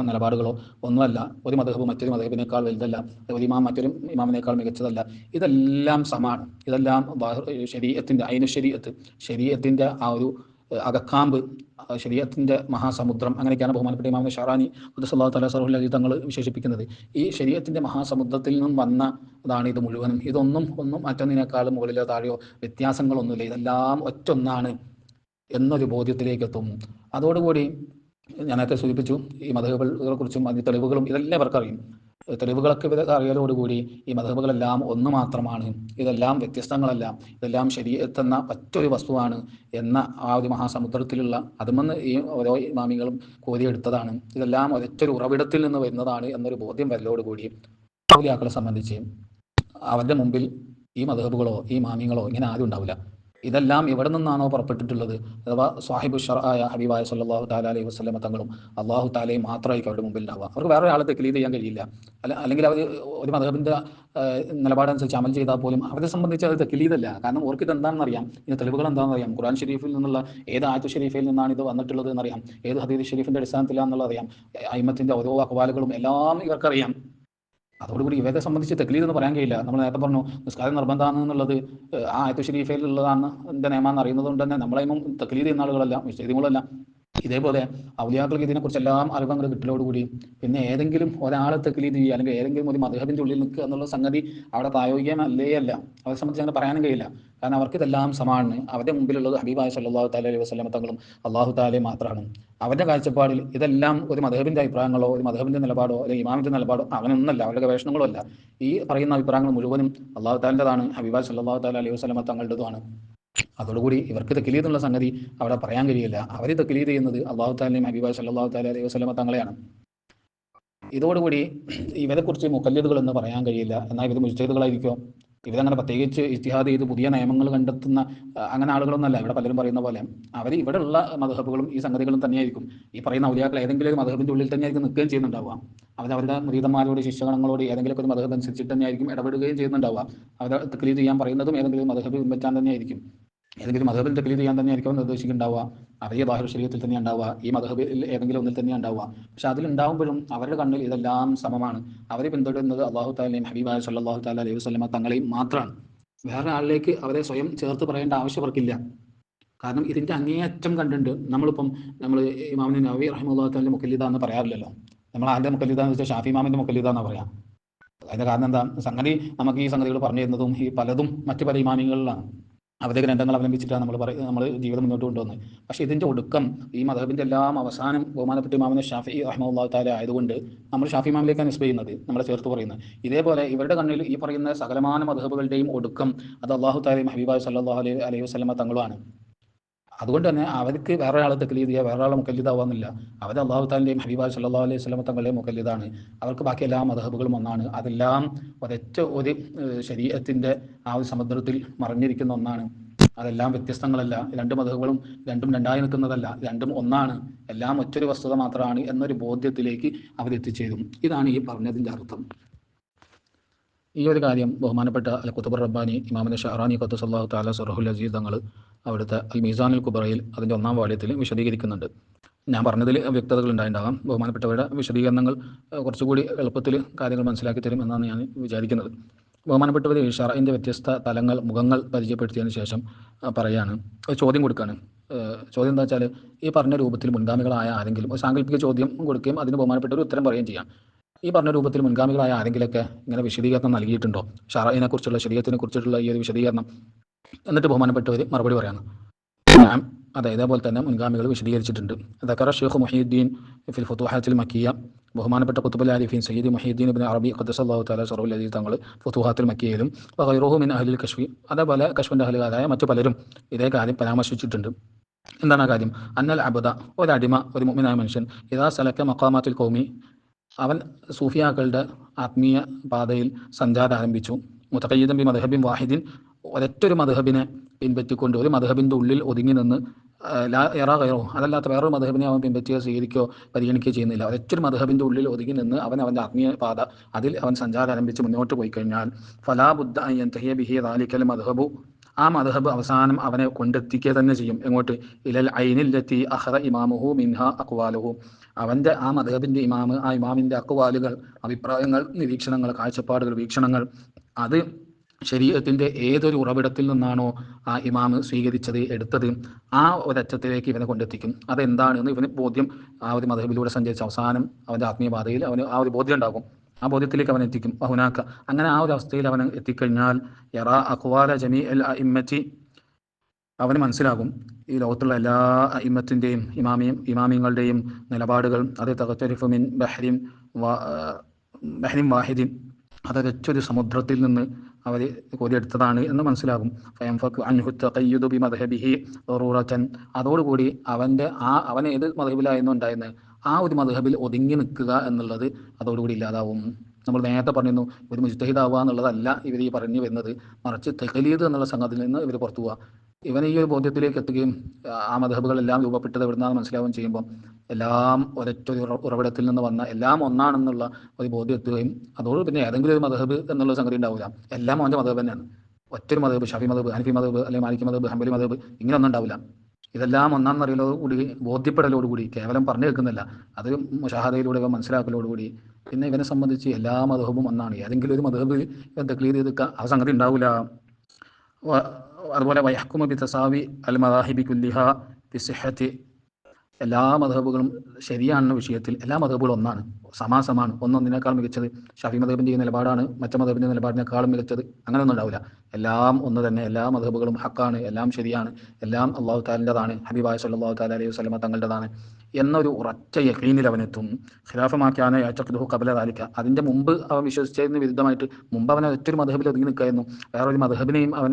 നിലപാടുകളോ ഒന്നുമല്ല. ഒരു മദ്ഹബ് മറ്റൊരു മദ്ഹബിനേക്കാൾ വലുതല്ല, ഒരു ഇമാം മറ്റൊരു ഇമാമിനേക്കാൾ മികച്ചതല്ല. ഇതെല്ലാം സമാണ്. ഇതെല്ലാം ശരീഅത്തിൻ്റെ ശരീഅത്തിൻ്റെ ആ ഒരു അകക്കാമ്പ്, ശരീഅത്തിൻ്റെ മഹാസമുദ്രം, അങ്ങനെയൊക്കെയാണ് ബഹുമാനപ്പെട്ട ഇമാം ഷറാനി ഖുദ്ദസല്ലാഹു തആല സറഹുൽ അസീസ് തങ്ങൾ വിശേഷിപ്പിക്കുന്നത്. ഈ ശരീഅത്തിൻ്റെ മഹാസമുദ്രത്തിൽ നിന്നും വന്നതാണ് ഇത് മുഴുവനും. ഇതൊന്നും മറ്റൊന്നിനേക്കാളും മുകളിലോ താഴെയോ വ്യത്യാസങ്ങളൊന്നുമില്ല, ഇതെല്ലാം ഒറ്റൊന്നാണ് എന്നൊരു ബോധ്യത്തിലേക്ക് എത്തും. അതോടുകൂടി ഞാൻ നേരത്തെ സൂചിപ്പിച്ചു, ഈ മദ്ഹബുകളെ കുറിച്ചും അതിൻ്റെ തെളിവുകളും ഇതെല്ലാം ഇവർക്കറിയും. തെളിവുകളൊക്കെ ഇവർ അറിയലോടുകൂടി ഈ മദ്ഹബുകളെല്ലാം ഒന്ന് മാത്രമാണ്, ഇതെല്ലാം വ്യത്യസ്തങ്ങളല്ല, ഇതെല്ലാം ശരീഅത്ത് എന്ന മറ്റൊരു വസ്തുവാണ് എന്ന ആ ഒരു മഹാസമുദ്രത്തിലുള്ള അതുമെന്ന് ഈ ഓരോ ഇമാമികളും കോരിയെടുത്തതാണ്, ഇതെല്ലാം ഒരൊറ്റൊരു ഉറവിടത്തിൽ നിന്ന് വരുന്നതാണ് എന്നൊരു ബോധ്യം വരലോടുകൂടി ഔലിയാക്കളെ സംബന്ധിച്ച് അവരുടെ മുമ്പിൽ ഈ മദ്ഹബുകളോ ഈ ഇമാമിങ്ങളോ ഇങ്ങനെ ആരും ഉണ്ടാവില്ല. ഇതെല്ലാം എവിടെ നിന്നാണോ പുറപ്പെട്ടിട്ടുള്ളത്, അഥവാ സാഹിബു ഷർആയ ഹബീബായ സല്ലല്ലാഹു തആല അലൈഹി വസല്ലമ തങ്ങളും അള്ളാഹു താലയും മാത്രമായിരിക്കും അവരുടെ മുമ്പിൽ ഉണ്ടാവുക. അവർക്ക് വേറെ ആളെ തക്ലീദ് ചെയ്യാൻ കഴിയില്ല. അല്ലെങ്കിൽ അവർ ഒരു മദ്ഹബിൻ്റെ നിലപാടനുസരിച്ച് അമൽ ചെയ്താൽ പോലും അവരെ സംബന്ധിച്ച് അത് തക്ലീദല്ല. കാരണം അവർക്ക് ഇത് എന്താണെന്ന് അറിയാം, ഇതിൻ്റെ തെളിവുകൾ എന്താണെന്ന് അറിയാം, ഖുർആൻ ഷരീഫിൽ നിന്നുള്ള ഏത് ആയത്തു ഷരീഫിൽ നിന്നാണ് ഇത് വന്നിട്ടുള്ളത് എന്നറിയാം, ഏത് ഹദീസ് ഷരീഫിൻ്റെ അടിസ്ഥാനത്തിലാണെന്നുള്ളത് അറിയാം, അയിമത്തിൻ്റെ ഓരോ അഖ്വാലുകളും എല്ലാം ഇവർക്കറിയാം. അതോടുകൂടി ഇവരെ സംബന്ധിച്ച് തക്ലീദ് എന്ന് പറയാൻ കഴിയില്ല. നമ്മൾ നേരത്തെ പറഞ്ഞു നിസ്കാരം നിർബന്ധമാണ് എന്നുള്ളത് ആ ആയത്തു ഷരീഫയിലുള്ളതാണ് എൻ്റെ നിയമാന്ന് അറിയുന്നത് കൊണ്ട് തന്നെ നമ്മളെയും തക്ലീദ് ചെയ്യുന്ന ആളുകളല്ല, മുജ്തഹിദുകളല്ല. ഇതേപോലെ ഔലിയാക്കൾക്ക് ഇതിനെക്കുറിച്ച് എല്ലാം അറിവങ്ങൾ കിട്ടലോടുകൂടി പിന്നെ ഏതെങ്കിലും ഒരാളെ തക്ലീദ് ചെയ്യുക, അല്ലെങ്കിൽ ഏതെങ്കിലും ഒരു മദ്ഹബിൻ്റെ ഉള്ളിൽ നിൽക്കുക എന്നുള്ള സംഗതി അവിടെ പ്രായോഗികമല്ലേ അല്ല. അവരെ സംബന്ധിച്ച് അങ്ങനെ പറയാനും കഴിയില്ല. കാരണം അവർക്ക് ഇതെല്ലാം സമാണ്. അവരുടെ മുമ്പിലുള്ളത് ഹബീബായ സല്ലല്ലാഹു തആല അലൈഹി വസല്ലമ തങ്ങളും അള്ളാഹു തആലയും മാത്രമാണ്. അവരുടെ കാഴ്ചപ്പാടിൽ ഇതെല്ലാം ഒരു മദ്ഹബിൻ്റെ അഭിപ്രായങ്ങളോ ഒരു മദ്ഹബിൻ്റെ നിലപാടോ അല്ലെങ്കിൽ ഇമാമിൻ്റെ നിലപാടോ അങ്ങനെയൊന്നല്ല, അവരുടെ ഗവേഷണങ്ങളോ അല്ല. ഈ പറയുന്ന അഭിപ്രായങ്ങൾ മുഴുവനും അള്ളാഹു തആലൻ്റെതാണ്, ഹബീബായ സല്ലല്ലാഹു തആല അലൈഹി വസല്ലമ തങ്ങളുടേതുമാണ്. അതോടുകൂടി ഇവർക്ക് തക്ലീദ് എന്നുള്ള സംഗതി അവിടെ പറയാൻ കഴിയില്ല. അവർ തക്ലീദ് ചെയ്യുന്നത് അള്ളാഹു തആലയും ഹബീബായ സല്ലല്ലാഹു തആല അലൈഹി വസല്ലമ തങ്ങളെയാണ്. ഇതോടുകൂടി ഇവരെക്കുറിച്ച് മുഖല്ലിദുകൾ എന്ന് പറയാൻ കഴിയില്ല. എന്നാൽ ഇവർ മുജ്തഹിദുകളായിരിക്കും. ഇവരങ്ങനെ പ്രത്യേകിച്ച് ഇജ്തിഹാദ് ചെയ്ത് പുതിയ നിയമങ്ങൾ കണ്ടെത്തുന്ന അങ്ങനെ ആളുകളൊന്നല്ല. ഇവിടെ പലരും പറയുന്ന പോലെ അവർ ഇവിടെ ഉള്ള മദ്ഹബുകളും ഈ സംഗതികളും തന്നെയായിരിക്കും. ഈ പറയുന്ന ഔലിയാക്കൾ ഏതെങ്കിലും ഒരു മദ്ഹബിൻ്റെ ഉള്ളിൽ തന്നെയായിരിക്കും നിൽക്കുകയും ചെയ്യുന്നുണ്ടാവുക. അവരവരുടെ മുരീദന്മാരോട് ശിഷ്യഗണങ്ങളോട് ഏതെങ്കിലും ഒരു മദ്ഹബ് അനുസരിച്ചിട്ട് തന്നെയായിരിക്കും ഇടപെടുകയും ചെയ്യുന്നുണ്ടാവുക. അവരെ തക്ലീദ് ചെയ്യാൻ പറയുന്നതും ഏതെങ്കിലും മദ്ഹബ് പിൻപറ്റാൻ തന്നെയായിരിക്കും. ഏതെങ്കിലും മദ്ഹബിൽ തഖ്ലീദ് ചെയ്യാൻ തന്നെയായിരിക്കും നിർദ്ദേശിക്കുന്നുണ്ടാവുക, അവരെ ബാഹിർ ശരീഅത്തിൽ തന്നെ ഉണ്ടാവുക, ഈ മദ്ഹബിൽ ഏതെങ്കിലും ഒന്നിൽ തന്നെ ഉണ്ടാവുക. പക്ഷെ അതിലുണ്ടാവുമ്പോഴും അവരുടെ കണ്ണിൽ ഇതെല്ലാം സമമാണ്. അവർ പിന്തുടരുന്നത് അള്ളാഹു തആലയും ഹബീബായ സല്ലല്ലാഹു തആല അലൈഹി വസല്ലമ തങ്ങളെയും മാത്രമാണ്. വേറെ ആളിലേക്ക് അവരെ സ്വയം ചേർത്ത് പറയേണ്ട ആവശ്യം അവർക്കില്ല. കാരണം ഇതിൻ്റെ അങ്ങേയറ്റം കണ്ടിട്ടുണ്ട്. നമ്മൾ ഇമാമിന് നവവി റഹിമഹുല്ലാഹു തആല മുഖല്ലിദ എന്ന് പറയാറില്ലല്ലോ. നമ്മൾ ആരുടെ മുഖല്ലിദ എന്ന് വെച്ചാൽ ഷാഫി ഇമാമിൻ്റെ മുഖല്ലിദ എന്നാണ് പറയാം. അതിൻ്റെ കാരണം എന്താ? സംഗതി നമുക്ക് ഈ സംഗതികൾ പറഞ്ഞു തരുന്നതും ഈ പലതും മറ്റു പല ഇമാമികളിലാണ്. അവരുടെ ഗ്രന്ഥങ്ങൾ അവലംബിച്ചിട്ടാണ് നമ്മൾ ജീവിതം മുന്നോട്ട് കൊണ്ടുവന്നത്. പക്ഷേ ഇതിൻ്റെ ഒടുക്കം ഈ മദ്ഹബിൻ്റെ എല്ലാം അവസാനം ബഹുമാനപ്പെട്ട ഇമാമിന് ഷാഫി റഹിമഹുല്ലാഹു തആല ആയതുകൊണ്ട് നമ്മൾ ഷാഫി ഇമാമിലേക്കാണ് നിസ്ബ ചെയ്യുന്നത്, നമ്മളെ ചേർത്ത് പറയുന്നത്. ഇതേപോലെ ഇവരുടെ കണ്ണിൽ ഈ പറയുന്ന സകലമാന മദ്ഹബുകളുടെയും ഒടുക്കം അത് അള്ളാഹു തആലയും ഹബീബായ സല്ലല്ലാഹു അലൈഹി വസല്ലമ തങ്ങളുമാണ്. അതുകൊണ്ട് തന്നെ അവർക്ക് വേറെ ആളെ തഖ്ലീദ് ചെയ്യുക, വേറെ ആളെ മുഖല്ലിദാവാന്നില്ല. അവർ അള്ളാഹു തആലയും ഹബീബായ സല്ലല്ലാഹു അലൈഹി വസല്ലമ തങ്ങളുടെയും മുഖല്ലിദാണ്. അവർക്ക് ബാക്കി എല്ലാ മദ്ഹബുകളും ഒന്നാണ്. അതെല്ലാം ഒരൊറ്റ ഒരു ശരീഅത്തിൻ്റെ ആ ഒരു സമുദ്രത്തിൽ മറിഞ്ഞിരിക്കുന്ന ഒന്നാണ്. അതെല്ലാം വ്യത്യസ്തങ്ങളല്ല. രണ്ട് മദ്ഹബുകളും രണ്ടും രണ്ടായി നിൽക്കുന്നതല്ല, രണ്ടും ഒന്നാണ്. എല്ലാം ഒറ്റൊരു വസ്തുത മാത്രമാണ് എന്നൊരു ബോധ്യത്തിലേക്ക് അവരെത്തിച്ചേരും. ഇതാണ് ഈ പറഞ്ഞതിൻ്റെ അർത്ഥം. ഈ ഒരു കാര്യം ബഹുമാനപ്പെട്ട അൽ ഖുതുബുർ റബ്ബാനി ഇമാമുൽ ഷഅറാനി ഖദ്ദസല്ലാഹു തആല സിർറുൽ അസീസ് തങ്ങൾ അവിടുത്തെ അൽ മീസാനുൽ കുബറയിൽ അതിൻ്റെ 1-ാം വാള്യത്തിൽ വിശദീകരിക്കുന്നുണ്ട്. ഞാൻ പറഞ്ഞതിൽ വ്യക്തതകൾ ഉണ്ടായിട്ടുണ്ടാകാം. ബഹുമാനപ്പെട്ടവരുടെ വിശദീകരണങ്ങൾ കുറച്ചുകൂടി എളുപ്പത്തിൽ കാര്യങ്ങൾ മനസ്സിലാക്കി തരും എന്നാണ് ഞാൻ വിചാരിക്കുന്നത്. ബഹുമാനപ്പെട്ടവർ ഷറഇൻ്റെ വ്യത്യസ്ത തലങ്ങൾ, മുഖങ്ങൾ പരിചയപ്പെടുത്തിയതിന് ശേഷം പറയാണ്, ഒരു ചോദ്യം കൊടുക്കുകയാണ്. ചോദ്യം എന്താ വെച്ചാൽ, ഈ പറഞ്ഞ രൂപത്തിൽ മുൻഗാമികളായ ആരെങ്കിലും ഒരു സാങ്കല്പിക ചോദ്യം കൊടുക്കുകയും അതിന് ബഹുമാനപ്പെട്ടവർ ഉത്തരം പറയുകയും ചെയ്യാം. ഈ പറഞ്ഞ രൂപത്തിൽ മുൻഗാമികളായ ആരെങ്കിലൊക്കെ ഇങ്ങനെ വിശദീകരണം നൽകിയിട്ടുണ്ടോ, ഷറഇനെ കുറിച്ചുള്ള ശരീഅത്തിനെ കുറിച്ചിട്ടുള്ള ഈ ഒരു വിശദീകരണം? എന്നിട്ട് ബഹുമാനപ്പെട്ടവർ മറുപടി പറയാണ്, അതെ, ഇതേപോലെ തന്നെ മുൻഗാമികൾ വിശദീകരിച്ചിട്ടുണ്ട്. ദക്കറ ഷെയ്ഖ് മുഹീദ്ദീൻ ഫിൽ ഫുതുഹാത്തിൽ മക്കിയ, ബഹുമാനപ്പെട്ട ഖുത്ബുൽ ആരിഫീൻ സയ്യിദ് മുഹീദ്ദീൻ ഇബ്നു അറബി ഖദ്ദസല്ലാഹു തആല സിർറുൽ അസീസ് തങ്ങൾ ഫുതുഹാത്തിൽ മക്കിയയിലും വഗൈറുഹു മിൻ അഹ്ലിൽ കശ്ഫി, അതേപോലെ കശ്ഫിൻ്റെ അഹ്ലുകാരായ മറ്റു പലരും ഇതേ കാര്യം പരാമർശിച്ചിട്ടുണ്ട്. എന്താണ് ആ കാര്യം? അന്നൽ അബ്ദ, ഒരടിമ, ഒരു മുഅ്മിനായ മനുഷ്യൻ, ഇദാ സലക മഖാമാത്തുൽ ഖൗമി, അവൻ സൂഫിയാക്കളുടെ ആത്മീയ പാതയിൽ സഞ്ചാരം ആരംഭിച്ചു, മുതഖയ്യിദൻ ബി മദ്ഹബിൻ വാഹിദിൻ, ഒരൊറ്റൊരു മദ്ഹബിനെ പിൻപറ്റിക്കൊണ്ട് ഒരു മദ്ഹബിൻ്റെ ഉള്ളിൽ ഒതുങ്ങി നിന്ന്, ലാ യറാ ഗൈറഹു, അതല്ലാത്ത വേറൊരു മദ്ഹബിനെ അവൻ പിൻപറ്റുകയോ സ്വീകരിക്കുകയോ പരിഗണിക്കുകയോ ചെയ്യുന്നില്ല. ഒരൊറ്റൊരു മദ്ഹബിൻ്റെ ഉള്ളിൽ ഒതുങ്ങി നിന്ന് അവൻ്റെ ആത്മീയ പാത അതിൽ അവൻ സഞ്ചാരം ആരംഭിച്ച് മുന്നോട്ട് പോയി കഴിഞ്ഞാൽ, ഫലാ ബുദ്ദ അൻ യൻതഹിയ ബിഹി ദാലിക്കൽ മദ്ഹബു, ആ മദ്ഹബ് അവസാനം അവനെ കൊണ്ടെത്തിക്കുക തന്നെ ചെയ്യും. എങ്ങോട്ട്? ഇലൽ ഐനില്ലത്തി അഖറ ഇമാമുഹു മിൻഹ അഖ്വാലുഹു, അവൻ്റെ ആ മദ്ഹബിൻ്റെ ഇമാമ്, ആ ഇമാമിൻ്റെ അഖ്വാലുകൾ, അഭിപ്രായങ്ങൾ, നിരീക്ഷണങ്ങൾ, കാഴ്ചപ്പാടുകൾ, വീക്ഷണങ്ങൾ, അത് ശരീഅത്തിൻ്റെ ഏതൊരു ഉറവിടത്തിൽ നിന്നാണോ ആ ഇമാമ് സ്വീകരിച്ചത്, എടുത്തത്, ആ ഒരറ്റത്തിലേക്ക് ഇവനെ കൊണ്ടെത്തിക്കും. അതെന്താണെന്ന് ഇവന് ബോധ്യം, ആ ഒരു മദ്ഹബിലൂടെ സഞ്ചരിച്ച അവസാനം അവൻ്റെ ആത്മീയപാതയിൽ അവന് ആ ഒരു ബോധ്യം ഉണ്ടാകും. ആ ബോധ്യത്തിലേക്ക് അവൻ എത്തിക്കും. വഹുനാക്ക, അങ്ങനെ ആ ഒരു അവസ്ഥയിൽ അവൻ എത്തിക്കഴിഞ്ഞാൽ, യറാ അഖ്വാല ജമീ അൽ അഇമ്മത്തി, അവന് മനസ്സിലാകും ഈ ലോകത്തുള്ള എല്ലാ ഇമ്മത്തിൻ്റെയും ഇമാമിങ്ങളുടെയും നിലപാടുകൾ, അത് തഖ്തരിഫു മിൻ ബഹ്രിൻ വാഹിദിൻ, അതൊരൊറ്റൊരു സമുദ്രത്തിൽ നിന്ന് അവർ കോരിയെടുത്തതാണ് എന്ന് മനസ്സിലാകും. ഫയൻഫകു അൻഹു തഖയ്യുദു ബി മദ്ഹബിഹി ദറൂറതൻ, അതോടുകൂടി അവൻ ഏത് മദ്ഹബിലായിരുന്നു ഉണ്ടായിരുന്നത്, ആ ഒരു മദ്ഹബിൽ ഒതുങ്ങി നിൽക്കുക എന്നുള്ളത് അതോടുകൂടി ഇല്ലാതാവും. നമ്മൾ നേരത്തെ പറഞ്ഞിരുന്നു, ഇവർ മുജ്തഹിദാവുക എന്നുള്ളതല്ല ഇവർ ഈ പറഞ്ഞു വരുന്നത്, മറിച്ച് തഖ്ലീദ് എന്നുള്ള സംഗതിയിൽ നിന്ന് ഇവർ പുറത്തു പോവുക. ഇവൻ ഈ ഒരു ബോധ്യത്തിലേക്ക് എത്തുകയും ആ മദ്ഹബുകളെല്ലാം രൂപപ്പെട്ടത് എവിടുന്നാണെന്ന് മനസ്സിലാവുകയും ചെയ്യുമ്പോൾ, എല്ലാം ഒരൊറ്റ ഉറവിടത്തിൽ നിന്ന് വന്ന എല്ലാം ഒന്നാണെന്നുള്ള ഒരു ബോധ്യം എത്തുകയും, അതോട് പിന്നെ ഏതെങ്കിലും ഒരു മദ്ഹബ് എന്നുള്ള സംഗതി ഉണ്ടാവില്ല. എല്ലാം അവൻ്റെ മദ്ഹബ് തന്നെയാണ്. ഒറ്റൊരു മദ്ഹബ്, ഷാഫി മദ്ഹബ്, ഹനഫി മദ്ഹബ്, അല്ലെങ്കിൽ മാലിക്കി മദ്ഹബ്, ഹംബലി മദ്ഹബ്, ഇങ്ങനെയൊന്നും ഉണ്ടാവില്ല. ഇതെല്ലാം ഒന്നാണെന്നറിയലോടുകൂടി, ബോധ്യപ്പെടലോടുകൂടി, കേവലം പറഞ്ഞു കേൾക്കുന്നില്ല, അത് മുശാഹദയിലൂടെ മനസ്സിലാക്കലോടുകൂടി പിന്നെ ഇവനെ സംബന്ധിച്ച് എല്ലാ മദ്ഹബും ഒന്നാണ്. ഏതെങ്കിലും ഒരു മദ്ഹബ് തഖ്ലീദ് ചെയ്തിക്കുക, ആ സംഗതി ഉണ്ടാവില്ല. അതുപോലെ വയഹ്കുമു ബി തസാവി അൽ മദാഹിബി കുല്ലിഹ ബി സിഹ്ഹത്തി, എല്ലാ മദ്ഹബുകളും ശരിയാണെന്ന വിഷയത്തിൽ എല്ലാ മദ്ഹബുകളും ഒന്നാണ്, സമാസമാണ്, ഒന്നൊന്നിനേക്കാൾ മികച്ചത് ഷാഫി മദ്ഹബിൻ്റെ ഈ നിലപാടാണ് മറ്റു മദ്ഹബിൻ്റെ നിലപാടിനേക്കാളും മികച്ചത്, അങ്ങനെയൊന്നും ഉണ്ടാവില്ല. എല്ലാം ഒന്ന് തന്നെ, എല്ലാ മദ്ഹബുകളും ഹക്കാണ്, എല്ലാം ശരിയാണ്, എല്ലാം അള്ളാഹു തആലൻ്റെതാണ്, ഹബീബായ സല്ലല്ലാഹു തആല അലൈഹി വസല്ലമ തങ്ങളുടേതാണ് എന്നൊരു ഉറച്ച യഖീനിൽ അവനെത്തും. ഖിലാഫമാക്കിയാണ് യഅ്തഖിദുഹു ഖബ്ല ദാലിക, അതിൻ്റെ മുമ്പ് അവൻ വിശ്വസിച്ചതിന് വിരുദ്ധമായിട്ട് മുമ്പ് അവൻ ഒറ്റൊരു മദ്ഹബിൽ ഒതുങ്ങി നിൽക്കായിരുന്നു, വേറൊരു മദ്ഹബിനെയും അവൻ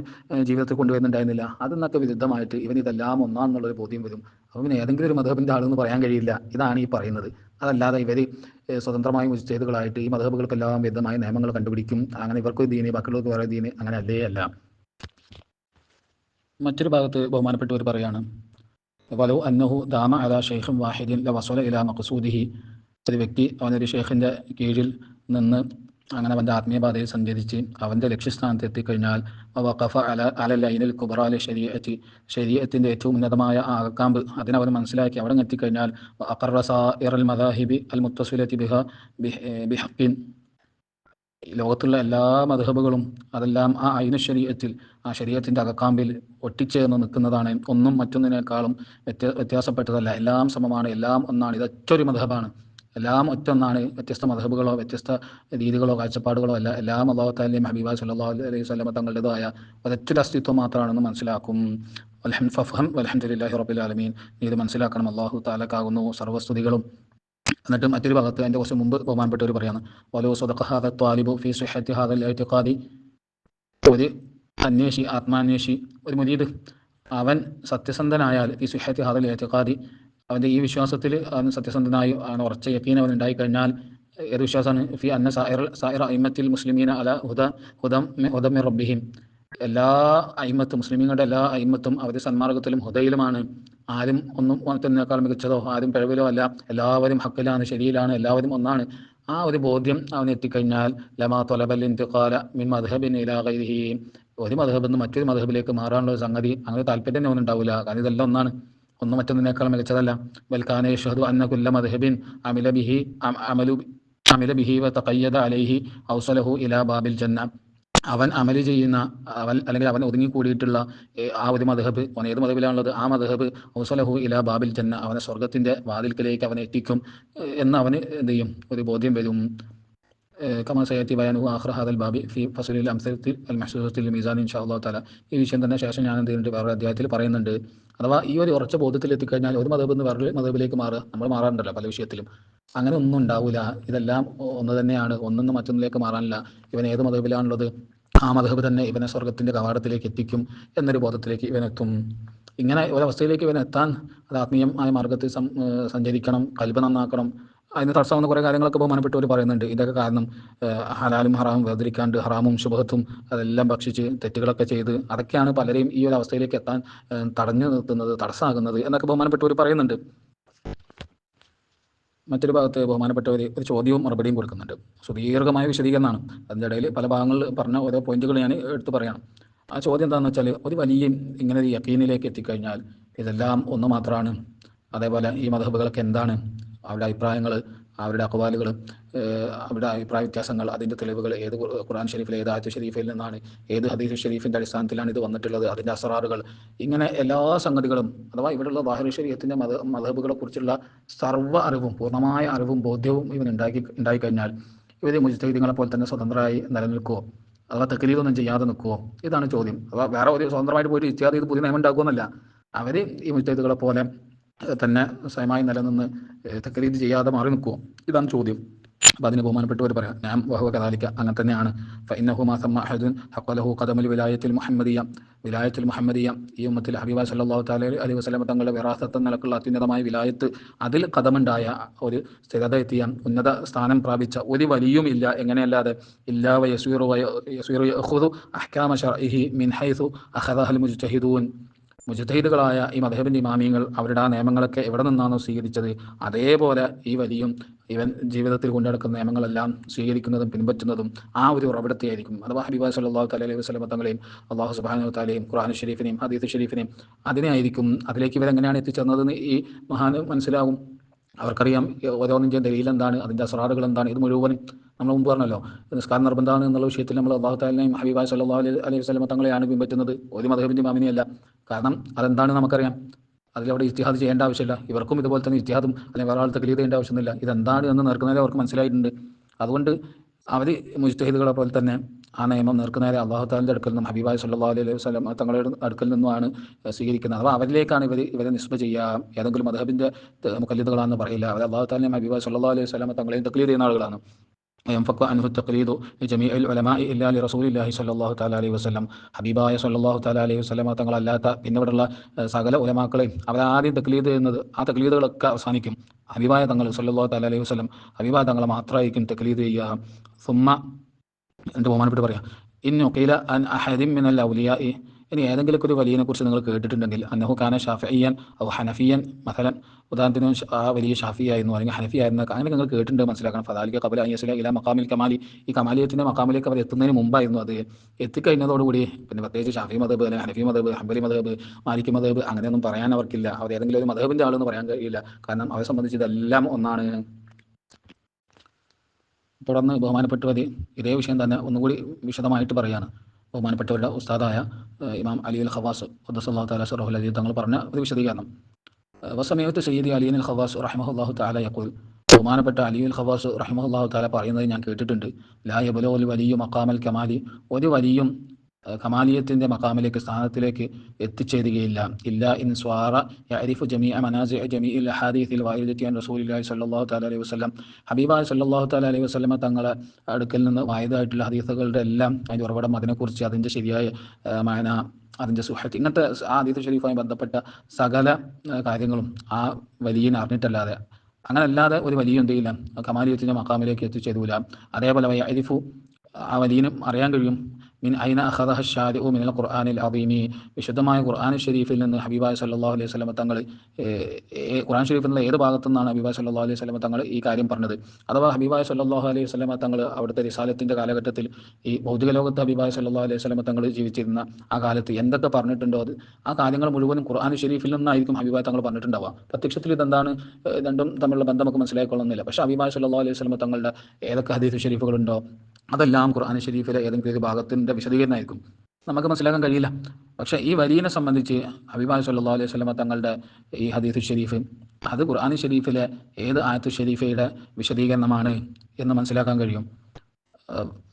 ജീവിതത്തിൽ കൊണ്ടുവരുന്നുണ്ടായിരുന്നില്ല. അതിനൊക്കെ വിരുദ്ധമായിട്ട് ഇവൻ ഇതെല്ലാം ഒന്നാണെന്നുള്ളൊരു ബോധ്യം വരും. അപ്പം പിന്നെ ഏതെങ്കിലും ഒരു മദ്ഹബിൻ്റെ ആളെന്ന് പറയാൻ കഴിയില്ല. ഇതാണ് ഈ പറയുന്നത്. അതല്ലാതെ ഇവർ സ്വതന്ത്രമായി മുജ്തഹിദുകളായിട്ട് ഈ മദ്ഹബുകൾക്കെല്ലാം വിരുദ്ധമായ നിയമങ്ങൾ കണ്ടുപിടിക്കും, അങ്ങനെ ഇവർക്കൊരു ദീന് ബാക്കിയുള്ളവർക്ക് വേറെ ദീന്, അങ്ങനെ അല്ലേ അല്ല. മറ്റൊരു ഭാഗത്ത് ബഹുമാനപ്പെട്ടവർ പറയാണ്, വലൗ അന്നഹു ദാമ അലാ ഷെയ്ഖിൻ വാഹിദിൻ ലവസല ഇലാ മഖ്സൂദിഹി, ഒരു വ്യക്തി അവനൊരു ഷെയ്ഖിൻ്റെ കീഴിൽ നിന്ന് അങ്ങനെ അവൻ്റെ ആത്മീയപാതയിൽ സഞ്ചരിച്ച് അവൻ്റെ ലക്ഷ്യസ്ഥാനത്ത് എത്തിക്കഴിഞ്ഞാൽ വഖഫ അല ലൈനിൽ കുബറാലെ ശരീഅത്തിൻ്റെ ഏറ്റവും ഉന്നതമായ ആ അകക്കാമ്പ് അതിനവൻ മനസ്സിലാക്കി അവിടെ എത്തിക്കഴിഞ്ഞാൽ അഖറ സായിറൽ മദാഹിബി അൽ മുത്തസിലത്തി ബിഹഖിൻ, ലോകത്തുള്ള എല്ലാ മദ്ഹബുകളും അതെല്ലാം ആ ഐന ശരീഅത്തിൽ, ആ ശരീഅത്തിൻ്റെ അകക്കാമ്പിൽ ഒട്ടിച്ചേർന്ന് നിൽക്കുന്നതാണ്. ഒന്നും മറ്റൊന്നിനേക്കാളും വ്യത്യാസപ്പെട്ടതല്ല. എല്ലാം സമമാണ്, എല്ലാം ഒന്നാണ്. ഇതൊറ്റൊരു മദ്ഹബാണ്. എല്ലാം ഒറ്റൊന്നാണ്. വ്യത്യസ്ത മദ്ഹബുകളോ വ്യത്യസ്ത രീതികളോ കാഴ്ചപ്പാടുകളോ അല്ല. എല്ലാം അല്ലാഹു തആലയും ഹബീബ സല്ലല്ലാഹു അലൈഹി വസല്ലമ തങ്ങളുടേതായ ഒരൊറ്റ അസ്തിത്വം മാത്രമാണെന്ന് മനസ്സിലാക്കും. ഫഫ്ഹം വൽഹംദുലില്ലാഹി റബ്ബിൽ ആലമീൻ. നീ ഇത് മനസ്സിലാക്കണം, അല്ലാഹു തആലക്കാകുന്നു സർവ്വസ്തുതികളും. എന്നിട്ട് മറ്റൊരു ഭാഗത്ത് അതിൻ്റെ കുറച്ച് മുമ്പ് ബഹുമാനപ്പെട്ടവർ പറയാണ്, വലോ സ്വദഖ ഹാദ ത്വാലിബു ഫീ സിഹ്ഹത്തി ഹാദൽ ഇഅ്തിഖാദി. ഒരു അന്വേഷി, ആത്മാന്വേഷി, ഒരു മുരീദ്, അവൻ സത്യസന്ധനായാൽ ഫീ സിഹ്ഹത്തി ഹാദൽ ഇഅ്തിഖാദി, അവൻ്റെ ഈ വിശ്വാസത്തിൽ അവൻ സത്യസന്ധനായി അവൻ ഉറച്ച യഖീൻ അവൻ ഉണ്ടായിക്കഴിഞ്ഞാൽ, ഏത് വിശ്വാസമാണ്? ഫി അന്ന സായിറ അയിമ്മത്തിൽ മുസ്ലിമീന അല ഹുദം മിർ റബ്ബിഹിം. എല്ലാ അയിമ്മത്തും, മുസ്ലിമീങ്ങളുടെ എല്ലാ അയിമ്മത്തും അവർ സന്മാർഗത്തിലും ഹുദയിലുമാണ്. ആരും ഒന്നും മറ്റൊന്നിനേക്കാൾ മികച്ചതോ ആരും പിഴവിലോ അല്ല. എല്ലാവരും ഹക്കിലാണ്, ശരിയിലാണ്, എല്ലാവരും ഒന്നാണ്. ആ ഒരു ബോധ്യം അവൻ എത്തിക്കഴിഞ്ഞാൽ ലമാ ത്വലബൽ ഇന്തിഖാല മിൻ മദ്ഹബിൻ ഇലാ ഗൈരിഹി, ഒരു മദ്ഹബിൽ നിന്ന് മറ്റൊരു മദ്ഹബിലേക്ക് മാറാനുള്ള ഒരു സംഗതി അങ്ങനെ താല്പര്യം അവൻ ഉണ്ടാവില്ല. കാരണം ഇതെല്ലാം ഒന്നാണ്, ഒന്നും മറ്റൊന്നിനേക്കാൾ മികച്ചതല്ല. ബൽക്കാന യഷ്ഹദു അന്ന കുല്ല മദ്ഹബിൻ അമില ബിഹി വ തഖയ്യദ അലൈഹി ഔസലഹു ഇലാ ബാബിൽ ജന്ന. അവൻ അമല് ചെയ്യുന്ന, അവൻ അല്ലെങ്കിൽ അവൻ ഒതുങ്ങിക്കൂടിയിട്ടുള്ള ആ ഒരു മദ്ഹബ്, അവൻ ഏത് മദ്ഹബിലാണുള്ളത്, ആ മദ്ഹബ് ഔസലഹു ഇലാ ബാബിൽ ജന്ന, അവനെ സ്വർഗത്തിൻ്റെ വാതിൽക്കലേക്ക് അവനെ എത്തിക്കും എന്ന് അവന് എന്ത് ചെയ്യും? ഒരു ബോധ്യം വരും. കമാ സയത്തി ബയാനുഹു ആഖിറ ഹാദൽ ബാബി ഫി ഫസ്ലിൽ അംസലത്തി അൽ മഹ്സൂസത്തിൽ മീസാൻ ഇൻഷാ അല്ലാഹു തആല. ഈ വിഷയം തന്നെ ശേഷം ഞാൻ എന്ത് ചെയ്യുന്നുണ്ട്, വേറെ അധ്യായത്തിൽ പറയുന്നുണ്ട്. അഥവാ ഈ ഒരു ഉറച്ച ബോധ്യത്തിൽ എത്തിക്കഴിഞ്ഞാൽ ഒരു മദ്ഹബിൽ നിന്ന് വേറെ മദ്ഹബിലേക്ക് മാറുക, നമ്മൾ മാറാറുണ്ടല്ലോ പല വിഷയത്തിലും, അങ്ങനെ ഒന്നും ഉണ്ടാവില്ല. ഇതെല്ലാം ഒന്ന് തന്നെയാണ്, ഒന്നൊന്നും മറ്റൊന്നിലേക്ക് മാറാനില്ല. ഇവൻ ഏത് മദ്ഹബിലാണുള്ളത്, ആ മദ്ഹബ് തന്നെ ഇവനെ സ്വർഗത്തിൻ്റെ കവാടത്തിലേക്ക് എത്തിക്കും എന്നൊരു ബോധത്തിലേക്ക് ഇവനെത്തും. ഇങ്ങനെ ഒരവസ്ഥയിലേക്ക് ഇവനെത്താൻ അത് ആത്മീയമായ മാർഗത്തിൽ സഞ്ചരിക്കണം, കൽബ് നന്നാക്കണം. അതിന് തടസ്സമാകുന്ന കുറേ കാര്യങ്ങളൊക്കെ ബഹുമാനപ്പെട്ടവർ പറയുന്നുണ്ട്. ഇതൊക്കെ കാരണം ഹലാലും ഹറാമും വേർതിരിക്കാണ്ട് ഹറാമും ശുബഹത്തും അതെല്ലാം ഭക്ഷിച്ച് തെറ്റുകളൊക്കെ ചെയ്ത് അതൊക്കെയാണ് പലരെയും ഈ ഒരു അവസ്ഥയിലേക്ക് എത്താൻ തടഞ്ഞു നിർത്തുന്നത്, തടസ്സമാകുന്നത് എന്നൊക്കെ ബഹുമാനപ്പെട്ടവർ പറയുന്നുണ്ട്. മറ്റൊരു ഭാഗത്ത് ബഹുമാനപ്പെട്ടവർ ഒരു ചോദ്യവും മറുപടിയും കൊടുക്കുന്നുണ്ട്. സുദീർഘമായ വിശദീകരണമാണ്. അതിൻ്റെ ഇടയിൽ പല ഭാഗങ്ങളിൽ പറഞ്ഞ ഓരോ പോയിന്റുകൾ ഞാൻ എടുത്ത് പറയണം. ആ ചോദ്യം എന്താണെന്ന് വെച്ചാൽ, ഒരു വലിയ ഇങ്ങനെ ഒരു യഖീനിലേക്ക് എത്തിക്കഴിഞ്ഞാൽ ഇതെല്ലാം ഒന്ന് മാത്രമാണ്, അതേപോലെ ഈ മദ്ഹബുകളൊക്കെ എന്താണ്, അവരുടെ അഭിപ്രായങ്ങൾ, അവരുടെ അഖ്വാലുകൾ, അവരുടെ അഭിപ്രായ വ്യത്യാസങ്ങൾ, അതിൻ്റെ തെളിവുകൾ, ഏത് ഖുർആൻ ഷരീഫിൽ, ഏത് ആയത്ത് ഷരീഫിൽ നിന്നാണ്, ഏത് ഹദീസ് ഷരീഫിൻ്റെ അടിസ്ഥാനത്തിലാണ് ഇത് വന്നിട്ടുള്ളത്, അതിൻ്റെ അസ്റാറുകൾ, ഇങ്ങനെ എല്ലാ സംഗതികളും, അഥവാ ഇവിടെയുള്ള ദാഹിർ ശരീഅത്തിൻ്റെ മദ്ഹബുകളെ കുറിച്ചുള്ള സർവ്വ അറിവും, പൂർണ്ണമായ അറിവും ബോധ്യവും ഇവൻ ഉണ്ടായിക്കഴിഞ്ഞാൽ ഇവർ മുജ്തഹിദീങ്ങളെ പോലെ തന്നെ സ്വതന്ത്രമായി നിലനിൽക്കുമോ, അഥവാ തഖ്ലീദൊന്നും ചെയ്യാതെ നിൽക്കുമോ? ഇതാണ് ചോദ്യം. അഥവാ വേറെ ഒരു സ്വതന്ത്രമായിട്ട് പോയിട്ട് ഇജ്തിഹാദ് ചെയ്ത് പുതിയ നിയമം ഉണ്ടാക്കുമെന്നല്ല, അവർ ഈ മുജ്തഹിദുകളെ പോലെ തന്നെ സ്വയമായി നിലനിന്ന് തഖ്ലീദ് ചെയ്യാതെ മാറി നിൽക്കുമോ? ഇതാണ് ചോദ്യം. അപ്പോൾ അതിന് ബഹുമാനപ്പെട്ടവർ പറയാം, ഞാൻ വഹുവ കദാലിക, അങ്ങനെ തന്നെയാണ്. ഫഇന്നഹു മാ സമ്മ അഹദുൻ ഹഖലഹു ഖദമുൽ വിലായത്തുൽ മുഹമ്മദിയ, ഈ ഉമ്മത്തിൽ ഹബീബ സല്ലല്ലാഹു തആല അലൈഹി വസല്ലം തങ്ങളുടെ വിറാസത്ത് നിലക്കുള്ള അത്യുന്നതമായ വിലായത്ത്, അതിൽ ഖദമുണ്ടായ, ഒരു സ്ഥിരത എത്തിയ, ഉന്നത സ്ഥാനം പ്രാപിച്ച ഒരു വലിയും ഇല്ല. എങ്ങനെയല്ലാതെ ഇല്ലാ വയസ്വീറു യഖുദു അഹ്കാമ ശർഇഹി മിൻ ഹൈസു അഖദഹൽ മുജ്തഹിദൂൻ. മുജ്തഹിദുകളായ ഈ മദ്ഹബിൻ്റെ ഇമാമിയങ്ങൾ അവരുടെ ആ നിയമങ്ങളൊക്കെ എവിടെ നിന്നാണോ സ്വീകരിച്ചത്, അതേപോലെ ഈ വലിയും ഇവൻ ജീവിതത്തിൽ കൊണ്ടുനടക്കുന്ന നിയമങ്ങളെല്ലാം സ്വീകരിക്കുന്നതും പിൻപറ്റുന്നതും ആ ഒരു ഉറവിടത്തെയായിരിക്കും. അഥവാ ഹബീബ സല്ലല്ലാഹു അലൈഹി വസല്ലം തങ്ങളെയും അല്ലാഹു സുബ്ഹാനഹു വ തആലയും ഖുർആൻ ഷരീഫിനെയും ഹദീസ് ഷരീഫിനെയും അതിനെയായിരിക്കും. അതിലേക്ക് ഇവരെങ്ങനെയാണ് എത്തിച്ചേർന്നതെന്ന് ഈ മഹാന് മനസ്സിലാകും. അവർക്കറിയാം ഓരോന്നിൻ്റെ ദലീൽ എന്താണ്, അതിൻ്റെ അസ്റാറുകൾ എന്താണ്. ഇത് മുഴുവനും നമ്മൾ മുമ്പ് പറഞ്ഞല്ലോ, നിസ്കാരം നിർബന്ധമാണ് എന്നുള്ള വിഷയത്തിൽ നമ്മൾ അല്ലാഹു തആലയും ഹബീബ സല്ലല്ലാഹു അലൈഹി വസല്ലം തങ്ങളെയാണ് പിൻപറ്റുന്നത്, ഒരു മദ്ഹബിൻ്റെ ഇമാമിനെയല്ല. കാരണം അതെന്താണ് നമുക്കറിയാം. അതിലവിടെ ഇജ്തിഹാദ് ചെയ്യേണ്ട ആവശ്യമില്ല. ഇവർക്കും ഇതുപോലെ തന്നെ ഇജ്തിഹാദും അല്ലെങ്കിൽ വേറെ ആൾ തഖ്ലീദ് ചെയ്യേണ്ട ആവശ്യമൊന്നുമില്ല. ഇതെന്താണ് എന്ന് നേർക്കുനേരെ അവർക്ക് മനസ്സിലായിട്ടുണ്ട്. അതുകൊണ്ട് അവർ മുജ്തഹിദുകളെ പോലെ തന്നെ ആ നിയമം നേർക്കുനേരെ അല്ലാഹു തആലയുടെ അടുക്കൽ നിന്നും ഹബീബായ സല്ലല്ലാഹു അലൈഹി വസല്ലം തങ്ങളുടെ അടുക്കൽ നിന്നുമാണ് സ്വീകരിക്കുന്നത്. അപ്പോൾ അവരിലേക്കാണ് ഇവരെ നിസ്ബ ചെയ്യുക. ഏതെങ്കിലും മദ്ഹബിൻ്റെ മുഖല്ലിദുകളാണെന്ന് പറയില്ല. അവർ അല്ലാഹു തആലയും ഹബീബായ സല്ലല്ലാഹു അലൈഹി വസല്ലം തങ്ങളെയും തഖ്ലീദ് ചെയ്യുന്ന ആളുകളാണ്. ينفك عنه التقليد لجميع العلماء إلا لرسول الله صلى الله تعالى عليه وسلم. ഹബീബായ സല്ലല്ലാഹു തആല അലൈഹി വസല്ലം തങ്ങളല്ലാത്ത പിന്നെ ഇവിടെയുള്ള സകല ഉലമാക്കളെയും അവരാദ്യം തഖ്ലീദ് ചെയ്യുന്നത്, ആ തഖ്ലീദുകളൊക്കെ അവസാനിക്കും. ഹബീബായ തങ്ങൾ സല്ലല്ലാഹു തആല അലൈഹി വസല്ലം, ഹബീബായ തങ്ങളെ മാത്രമായിരിക്കും തഖ്ലീദ് ചെയ്യുക. സുമ്മ, എൻ്റെ ബഹുമാനപ്പെട്ട് പറയാം, ഇന്നു ഖീല അൻ അഹദിൻ മിനൽ ഔലിയാഇ ഇനി ഏതെങ്കിലും ഒരു വലിയനെ കുറിച്ച് നിങ്ങൾ കേട്ടിട്ടുണ്ടെങ്കിൽ അന്നഹു കാന ഷാഫിയൻ ഔ ഹനഫിയൻ മസലൻ, ഉദാഹരണത്തിന് ആ വലിയ ഷാഫി ആയിരുന്നു അല്ലെങ്കിൽ ഹനഫി ആയിരുന്നു, അങ്ങനെ നിങ്ങൾ കേട്ടിട്ടുണ്ട് മനസ്സിലാക്കണം. ഫദാലിക ഖബല അൻ യസ്ല ഇലാ മഖാമിൽ കമാലി, ഈ കമാലിയത്തിൻ്റെ മഖാമിലേക്ക് അവർ എത്തുന്നതിന് മുമ്പായിരുന്നു അത്. എത്തിക്കഴിഞ്ഞതോടുകൂടി പിന്നെ പ്രത്യേകിച്ച് ഷാഫി മദബ് അല്ലെങ്കിൽ ഹനഫി മദബ്, ഹംബലി മദബ്, മാലിക് മദബ് അങ്ങനെയൊന്നും പറയാൻ അവർക്കില്ല. അവർ ഏതെങ്കിലും ഒരു മദബിൻ്റെ ആളെന്ന് പറയാൻ കഴിയില്ല. കാരണം അവരെ സംബന്ധിച്ച് ഇതെല്ലാം ഒന്നാണ്. തുടർന്ന് ബഹുമാനപ്പെട്ടവർ ഇതേ വിഷയം തന്നെ ഒന്നുകൂടി വിശദമായിട്ട് പറയുകയാണ്. ബഹുമാനപ്പെട്ടവരുടെ ഉസ്താദായ ഇമാം അലി അൽ ഖവാസ് ഖുദ്ദസല്ലാഹു തആല സിർറഹുൽ അസീസ് തങ്ങൾ പറഞ്ഞ ഒരു വിശദീകരണം. വസമയത്ത് സയ്യിദി അലി അൽ ഖവാസ് റഹിമഹുല്ലാഹു തആല യഖൂൽ, ബഹുമാനപ്പെട്ട അലി അൽ ഖവാസ് റഹിമഹുല്ലാഹു തആല പറയുന്നത് ഞാൻ കേട്ടിട്ടുണ്ട്. ലാ യബ്ലുഗുൽ വലിയ്യു മഖാമൽ കമാലി, ഒരു വലിയും കമാലിയത്തിൻ്റെ മഖാമിലേക്ക്, സ്ഥാനത്തിലേക്ക് എത്തിച്ചേരുകയില്ല. ഇല്ല ഇൻ സ്വാറ യഅരിഫു ജമീഅ മനാസിഅ ജമീഇൽ അഹാദീസിൽ വാരിദത്തി അൻ റസൂലില്ലാഹി സ്വല്ലല്ലാഹു തആല അലൈഹി വസല്ലം, ഹബീബായ സ്വല്ലല്ലാഹു തആല അലൈഹി വസല്ലമ തങ്ങളെ അടുക്കൽ നിന്ന് വായിദായിട്ടുള്ള ഹദീസുകളുടെ എല്ലാം അതിൻ്റെ ഉറവിടം, അതിനെക്കുറിച്ച് അതിൻ്റെ ശരിയായ മാന, അതിൻ്റെ സുഹത്ത്, ഇങ്ങനത്തെ ആ ഹദീസ് ഷരീഫുമായി ബന്ധപ്പെട്ട സകല കാര്യങ്ങളും ആ വലിയനെ അറിഞ്ഞിട്ടല്ലാതെ, അങ്ങനല്ലാതെ ഒരു വലിയ എന്ത് ചെയ്യില്ല കമാലിയത്തിൻ്റെ മഖാമിലേക്ക് എത്തിച്ചേരൂല. അതേപോലെ യഅരിഫു, ആ വലിയനും അറിയാൻ കഴിയും മിൻ ഐന അഖദഹ അശ്ശാരിഉ മിനൽ ഖുർആനിൽ അദീമി, വിശുദ്ധമായ ഖുർആൻ ഷരീഫിൽ നിന്ന് ഹബീബായ സല്ലല്ലാഹു അലൈഹി വസല്ലം തങ്ങൾ, ഖുർആൻ ഷരീഫിൽ നിന്ന് ഏത് ഭാഗത്തു നിന്നാണ് ഹബീബായ സല്ലല്ലാഹു അലൈഹി വസല്ലം തങ്ങൾ ഈ കാര്യം പറഞ്ഞത്. അഥവാ ഹബീബായ സല്ലല്ലാഹു അലൈഹി വസല്ലം തങ്ങൾ അവിടുത്തെ റിസാലത്തിൻ്റെ കാലഘട്ടത്തിൽ, ഈ ഭൗതിക ലോകത്ത് ഹബീബായ സല്ലല്ലാഹു അലൈഹി വസല്ലം തങ്ങൾ ജീവിച്ചിരുന്ന ആ കാലത്ത് എന്തൊക്കെ പറഞ്ഞിട്ടുണ്ടോ അത്, ആ കാര്യങ്ങൾ മുഴുവനും ഖുർആൻ ഷരീഫിൽ നിന്നായിരിക്കും ഹബീബായ തങ്ങൾ പറഞ്ഞിട്ടുണ്ടാവുക. പ്രത്യക്ഷത്തിൽ ഇതെന്താണ് രണ്ടും തമ്മിലുള്ള ബന്ധം നമുക്ക് മനസ്സിലായിക്കൊള്ളുന്നില്ല. പക്ഷേ ഹബീബായ സല്ലല്ലാഹു അലൈഹി വസല്ലം തങ്ങളുടെ ഏതൊക്കെ ഹദീസ് ഷരീഫുകളുണ്ടോ അതെല്ലാം ഖുർആൻ ഷരീഫിലെ ഏതെങ്കിലും ഒരു ഭാഗത്തിൻ്റെ വിശദീകരണമായിരിക്കും, നമുക്ക് മനസ്സിലാക്കാൻ കഴിയില്ല. പക്ഷേ ഈ വലിയനെ സംബന്ധിച്ച് ഹബീബായ സല്ലല്ലാഹു അലൈഹി വസല്ലം തങ്ങളുടെ ഈ ഹദീസ് ഷരീഫ് അത് ഖുർആൻ ഷരീഫിലെ ഏത് ആയത്ത് ഷരീഫയുടെ വിശദീകരണമാണ് എന്ന് മനസ്സിലാക്കാൻ കഴിയും.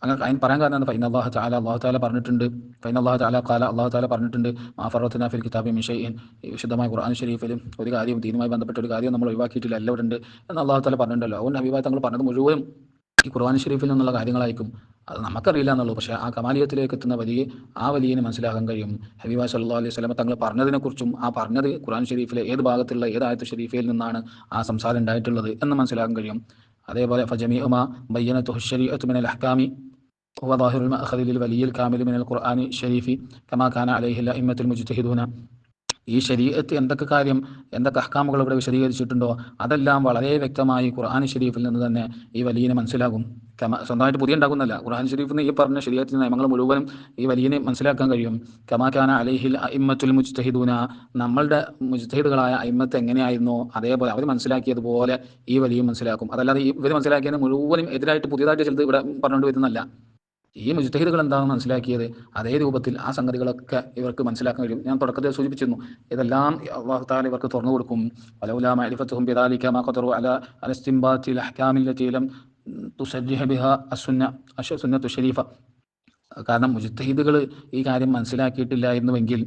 അങ്ങനെ അതിന് പറയാൻ കാരണം ഫൈന അല്ലാഹു തആല, അല്ലാഹു തആല പറഞ്ഞിട്ടുണ്ട്, ഫൈന അല്ലാഹു തആല ഖാല, അല്ലാഹു തആല പറഞ്ഞിട്ടുണ്ട്, മാ ഫറത്നാ ഫിൽ കിതാബി മിൻ ഷൈഇൻ, ഈ വിശുദ്ധമായ ഖുർആൻ ഷരീഫിലും ഒരു കാര്യം, ദീനുമായി ബന്ധപ്പെട്ട ഒരു കാര്യം നമ്മൾ ഒഴിവാക്കിയിട്ടില്ല, എല്ലാം ഉണ്ട് എന്ന് അല്ലാഹു തആല പറഞ്ഞിട്ടുണ്ടല്ലോ. അതുകൊണ്ട് ഹബീബായ തങ്ങൾ പറഞ്ഞത് മുഴുവനും ഈ ഖുർആൻ ഷരീഫിൽ നിന്നുള്ള കാര്യങ്ങളായിരിക്കും. അത് നമുക്കറിയില്ല എന്നുള്ളൂ. പക്ഷേ ആ കമാലിയത്തിലേക്ക് എത്തുന്ന ആ വലിയനെ മനസ്സിലാക്കാൻ കഴിയും. ഹബീബ സല്ലല്ലാഹു അലൈഹി വസല്ലം തങ്ങൾ പറഞ്ഞതിനെക്കുറിച്ചും, ആ പറഞ്ഞത് ഖുർആൻ ഷരീഫിലെ ഏത് ഭാഗത്തുള്ള ഏത് ആയത്ത് ഷരീഫിൽ നിന്നാണ് ആ സംസാരം ഉണ്ടായിട്ടുള്ളത് എന്ന് മനസ്സിലാക്കാൻ കഴിയും. അതേപോലെ ഫജമീഉ മാ ബയ്യനതുഹു ശരീഅത്തു മിനൽ അഹ്കാമി ഹുവ ളാഹിറുൽ മഅഖദി ലിൽ വലിയിൽ കാമിൽ മിനൽ ഖുർആനി ഷരീഫി കമാ കാന അലൈഹി അഇമ്മത്തുൽ മുജ്തഹിദൂന, ഈ ശരീഅത്ത് എന്തൊക്കെ കാര്യം, എന്തൊക്കെ അഹ്കാമുകൾ ഇവിടെ വിശദീകരിച്ചിട്ടുണ്ടോ അതെല്ലാം വളരെ വ്യക്തമായി ഖുർആൻ ഷരീഫിൽ നിന്ന് തന്നെ ഈ വലിയനെ മനസ്സിലാകും. സ്വന്തമായിട്ട് പുതിയ ഉണ്ടാകുന്നല്ല, ഖുർആൻ ഷരീഫിൽ നിന്ന് ഈ പറഞ്ഞ ശരീഅത്തിന്റെ നിയമങ്ങൾ മുഴുവനും ഈ വലിയനെ മനസ്സിലാക്കാൻ കഴിയും. കമാ കാന അലൈഹിൽ അഇമ്മത്തുൽ മുജ്തഹിദൂന, നമ്മളുടെ മുജ്തഹിദുകളായ അയിമ്മത്ത് എങ്ങനെയായിരുന്നോ അതേപോലെ അവർ മനസ്സിലാക്കിയതുപോലെ ഈ വലിയ മനസ്സിലാക്കും. അതല്ലാതെ ഇവർ മനസ്സിലാക്കിയതിന് മുഴുവനും എതിരായിട്ട് പുതിയതായിട്ട് ചിലത് ഇവിടെ പറഞ്ഞുകൊണ്ട് വരുന്നല്ല. ഈ മുജ്തഹിദുകൾ എന്താണെന്ന് മനസ്സിലാക്കിയത് അതേ രൂപത്തിൽ ആ സംഗതികളൊക്കെ ഇവർക്ക് മനസ്സിലാക്കാൻ കഴിയും. ഞാൻ തുടക്കത്തിൽ സൂചിപ്പിച്ചിരുന്നു, ഇതെല്ലാം അല്ലാഹു തആല ഇവർക്ക് തുറന്നു കൊടുക്കും. വലൗലാ മഅരിഫത്തുഹും ബിദാലിക മാ ഖദറു അലാ അൽഇസ്തിംബാത്തിൽ അഹ്കാമിൽ ലത്തി ലം തുസജ്ജിഹ ബിഹാ സുന്നത്തു ഷരീഫ. കാരണം മുജ്തഹിദുകൾ ഈ കാര്യം മനസ്സിലാക്കിയിട്ടില്ലായിരുന്നുവെങ്കിൽ,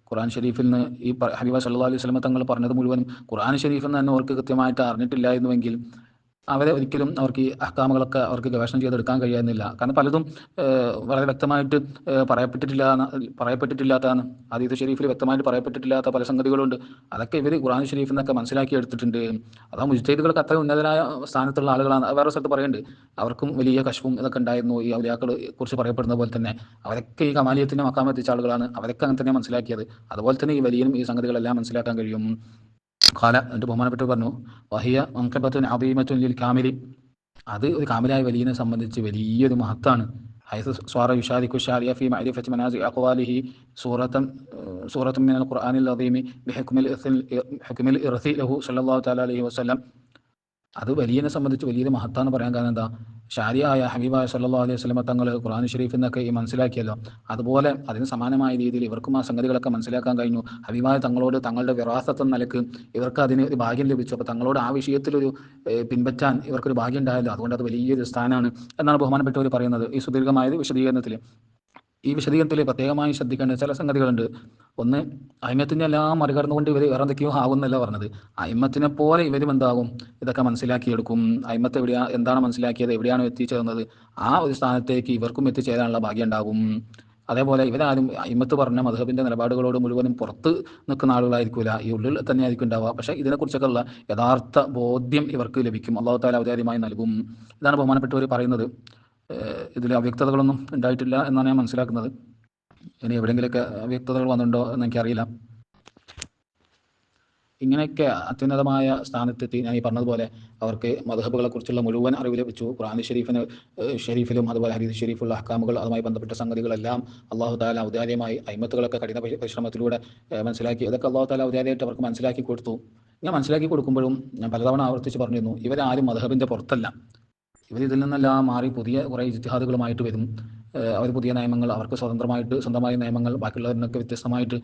ഖുർആൻ ഷരീഫിൽ നിന്ന് ഈ ഹബീബ സല്ലല്ലാഹു അലൈഹി വസല്ലം തങ്ങൾ പറഞ്ഞത് മുഴുവനും ഖുർആൻ ഷരീഫിൽ നിന്ന് തന്നെ അവർക്ക് കൃത്യമായിട്ട് അറിഞ്ഞിട്ടില്ലായിരുന്നുവെങ്കിൽ അവരെ ഒരിക്കലും അവർക്ക് ഈ അഹ്കാമുകളൊക്കെ അവർക്ക് ഗവേഷണം ചെയ്തെടുക്കാൻ കഴിയുന്നില്ല. കാരണം പലതും വളരെ വ്യക്തമായിട്ട് പറയപ്പെട്ടിട്ടില്ലാത്തതാണ്. ഹദീസ് ഷരീഫിൽ വ്യക്തമായിട്ട് പറയപ്പെട്ടിട്ടില്ലാത്ത പല സംഗതികളുണ്ട്. അതൊക്കെ ഇവർ ഖുർആൻ ഷരീഫിൽ നിന്നൊക്കെ മനസ്സിലാക്കി എടുത്തിട്ടുണ്ട്. അതാ മുജ്തഹിദുകൾക്ക് അത്ര ഉന്നതരായ സ്ഥാനത്തുള്ള ആളുകളാണ്. വേറെ സ്ഥലത്ത് പറയുന്നുണ്ട് അവർക്കും വലിയ കശ്ഫും ഇതൊക്കെ ഉണ്ടായിരുന്നു. ഈ ഔലിയാക്കളെ കുറിച്ച് പറയപ്പെടുന്ന പോലെ തന്നെ അവരൊക്കെ ഈ കമാലിയത്തിൻ്റെ മഖാം എത്തിച്ച ആളുകളാണ്. അവരൊക്കെ അങ്ങനെ തന്നെ മനസ്സിലാക്കിയത്. അതുപോലെ തന്നെ ഈ വലിയനും ഈ സംഗതികളെല്ലാം മനസ്സിലാക്കാൻ കഴിയും. ഖാല, എന്നിട്ട് ബഹുമാനപ്പെട്ടു പറഞ്ഞു, വഹിയ മൻഖബത്തുൻ അദീമത്തുൻ ലിൽ കാമിലി, അത് ഒരു കാമിലായ വലിയനെ സംബന്ധിച്ച് വലിയൊരു മഹത്താണ്. ഹൈസു സ്വാറ യുശാരിക്കു ശാരിയ ഫീ മഅരിഫത്തി മനാസി അഖ്വാലിഹി സൂറത്തുൻ മിനൽ ഖുർആനിൽ അദീമി ബിഹുക്മിൽ ഇർസി ലഹു സല്ലല്ലാഹു തആല അലൈഹി വസല്ലം. അത് വലിയനെ സംബന്ധിച്ച് വലിയൊരു മഹത്താന്ന് പറയാൻ കാരണം എന്താ, ഷാരിയായ ഹബീബായ സല്ലല്ലാഹു അലൈഹി വസല്ലം തങ്ങൾ ഖുർആൻ ഷരീഫിൽ നിന്നൊക്കെ ഈ മനസ്സിലാക്കിയല്ലോ. അതുപോലെ അതിന് സമാനമായ രീതിയിൽ ഇവർക്കും ആ സംഗതികളൊക്കെ മനസ്സിലാക്കാൻ കഴിഞ്ഞു. ഹബീബായ തങ്ങളോട് തങ്ങളുടെ വിറാസത്ത് എന്ന നിലക്ക് ഇവർക്ക് അതിന് ഒരു ഭാഗ്യം ലഭിച്ചു. അപ്പോൾ തങ്ങളോട് ആ വിഷയത്തിലൊരു പിൻപറ്റാൻ ഇവർക്കൊരു ഭാഗ്യം ഉണ്ടായല്ലോ. അതുകൊണ്ട് അത് വലിയൊരു സ്ഥാനമാണ് എന്നാണ് ബഹുമാനപ്പെട്ടവർ പറയുന്നത് ഈ സുദീർഘമായത് വിശദീകരണത്തിൽ. ഈ വിശദീകരണത്തിൽ പ്രത്യേകമായി ശ്രദ്ധിക്കേണ്ട ചില സംഗതികളുണ്ട്. ഒന്ന്, അയിമത്തിൻ്റെ എല്ലാം മറികടന്നുകൊണ്ട് ഇവർ വേറെ എന്തൊക്കെയോ ആകുന്നല്ല പറഞ്ഞത്. അയിമത്തിനെ പോലെ ഇവരും എന്താകും, ഇതൊക്കെ മനസ്സിലാക്കിയെടുക്കും. അയിമത്ത് എന്താണ് മനസ്സിലാക്കിയത്, എവിടെയാണ് എത്തിച്ചേർന്നത്, ആ ഒരു സ്ഥാനത്തേക്ക് ഇവർക്കും എത്തിച്ചേരാനുള്ള ഭാഗ്യം ഉണ്ടാകും. അതേപോലെ ഇവരാരും അയിമത്ത് പറഞ്ഞ മദ്ഹബിൻ്റെ നിലപാടുകളോട് മുഴുവനും പുറത്ത് നിൽക്കുന്ന ആളുകളായിരിക്കില്ല, ഈ ഉള്ളിൽ തന്നെ ആയിരിക്കും ഉണ്ടാവുക. പക്ഷേ ഇതിനെക്കുറിച്ചൊക്കെ ഉള്ള യഥാർത്ഥ ബോധ്യം ഇവർക്ക് ലഭിക്കും, അല്ലാഹു തആല ഔദാര്യമായി നൽകും. ഇതാണ് ബഹുമാനപ്പെട്ടവർ പറയുന്നത്. ഇതിൽ അവ്യക്തതകളൊന്നും ഉണ്ടായിട്ടില്ല എന്നാണ് ഞാൻ മനസ്സിലാക്കുന്നത്. ഇനി എവിടെയെങ്കിലുമൊക്കെ വ്യക്തതകൾ വന്നിട്ടുണ്ടോ എന്ന് എനിക്കറിയില്ല. ഇങ്ങനെയൊക്കെ അത്യുന്നതമായ സ്ഥാനത്തെത്തി ഞാൻ ഈ പറഞ്ഞതുപോലെ അവർക്ക് മദ്ഹബുകളെ കുറിച്ചുള്ള മുഴുവൻ അറിവ് ലഭിച്ചു. ഖുർആൻ ഷരീഫിലും അതുപോലെ ഹദീസ് ഷരീഫുള്ള അഹ്കാമുകൾ അതുമായി ബന്ധപ്പെട്ട സംഗതികളെല്ലാം അള്ളാഹു താല ഔദാര്യമായി അയിമത്തുകളൊക്കെ കഠിന പരിശ്രമത്തിലൂടെ മനസ്സിലാക്കി. ഇതൊക്കെ അള്ളാഹു താല ഔദാര്യമായിട്ട് അവർക്ക് മനസ്സിലാക്കി കൊടുത്തു. ഞാൻ മനസ്സിലാക്കി കൊടുക്കുമ്പോഴും ഞാൻ പലതവണ ആവർത്തിച്ച് പറഞ്ഞിരുന്നു, ഇവരാരും മദ്ഹബിൻ്റെ പുറത്തല്ല. ഇതിൽ നിന്നെല്ലാം മാറി പുതിയ കുറേ ഇജ്തിഹാദുകളുമായിട്ട് വരും. അവർ പുതിയ നിയമങ്ങൾ, അവർക്ക് സ്വന്തമായ നിയമങ്ങൾ, ബാക്കിയുള്ളവരിനൊക്കെ വ്യത്യസ്തമായിട്ട്,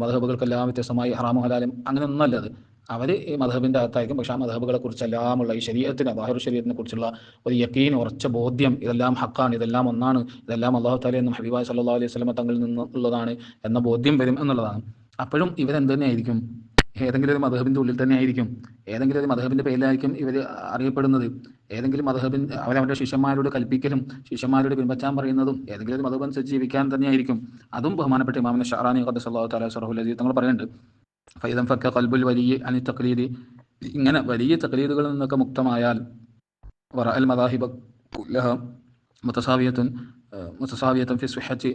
മദ്ഹബുകൾക്കെല്ലാം വ്യത്യസ്തമായി ഹറാമും ഹലാലും അങ്ങനെയൊന്നുമല്ല അത്. അവർ ഈ മദ്ഹബിൻ്റെ അകത്തായിരിക്കും. പക്ഷേ ആ മദ്ഹബുകളെ കുറിച്ചെല്ലാമുള്ള ഈ ശരീഅത്തിനെ, ദാഹിറു ശരീഅത്തിനെ കുറിച്ചുള്ള ഒരു യഖീൻ, ഉറച്ച ബോധ്യം, ഇതെല്ലാം ഹക്കാണ്, ഇതെല്ലാം ഒന്നാണ്, ഇതെല്ലാം അല്ലാഹു തആല എന്നും ഹബീബായ സല്ലല്ലാഹു അലൈഹി വസല്ലം തങ്ങളിൽ നിന്നുള്ളതാണ് എന്ന ബോധ്യം വരും എന്നുള്ളതാണ്. അപ്പോഴും ഇവരെന്ത് തന്നെയായിരിക്കും, ഏതെങ്കിലും ഒരു മദ്ഹബിൻ്റെ ഉള്ളിൽ തന്നെ ആയിരിക്കും, ഏതെങ്കിലും ഒരു മദ്ഹബിൻ്റെ പേരിലായിരിക്കും ഇവർ അറിയപ്പെടുന്നത്. ഏതെങ്കിലും അവരവരുടെ ശിഷ്യന്മാരോട് കൽപ്പിക്കലും ശിഷ്യന്മാരോട് പിൻപറ്റാൻ പറയുന്നതും ഏതെങ്കിലും ഒരു മദ്ഹബ് അനുസരിച്ച് ജീവിക്കാൻ തന്നെയായിരിക്കും. അതും ബഹുമാനപ്പെട്ട ഇമാം ഷഅറാനി ഖദ്ദസല്ലാഹു തആല സിറഹുൽ അസീസ് തങ്ങൾ പറയുന്നുണ്ട്, ഫൈദൻ ഫക്ക ഖൽബുൽ വലിയ്യി അനി തഖ്ലീദി, ഇങ്ങനെ വലിയ തഖ്ലീദുകളിൽ നിന്നൊക്കെ മുക്തമായാൽ, വറഅൽ മദാഹിബ കുല്ലഹ മുതസാവിയത്തുൻ ഫി സുഹ്ഹത്തി,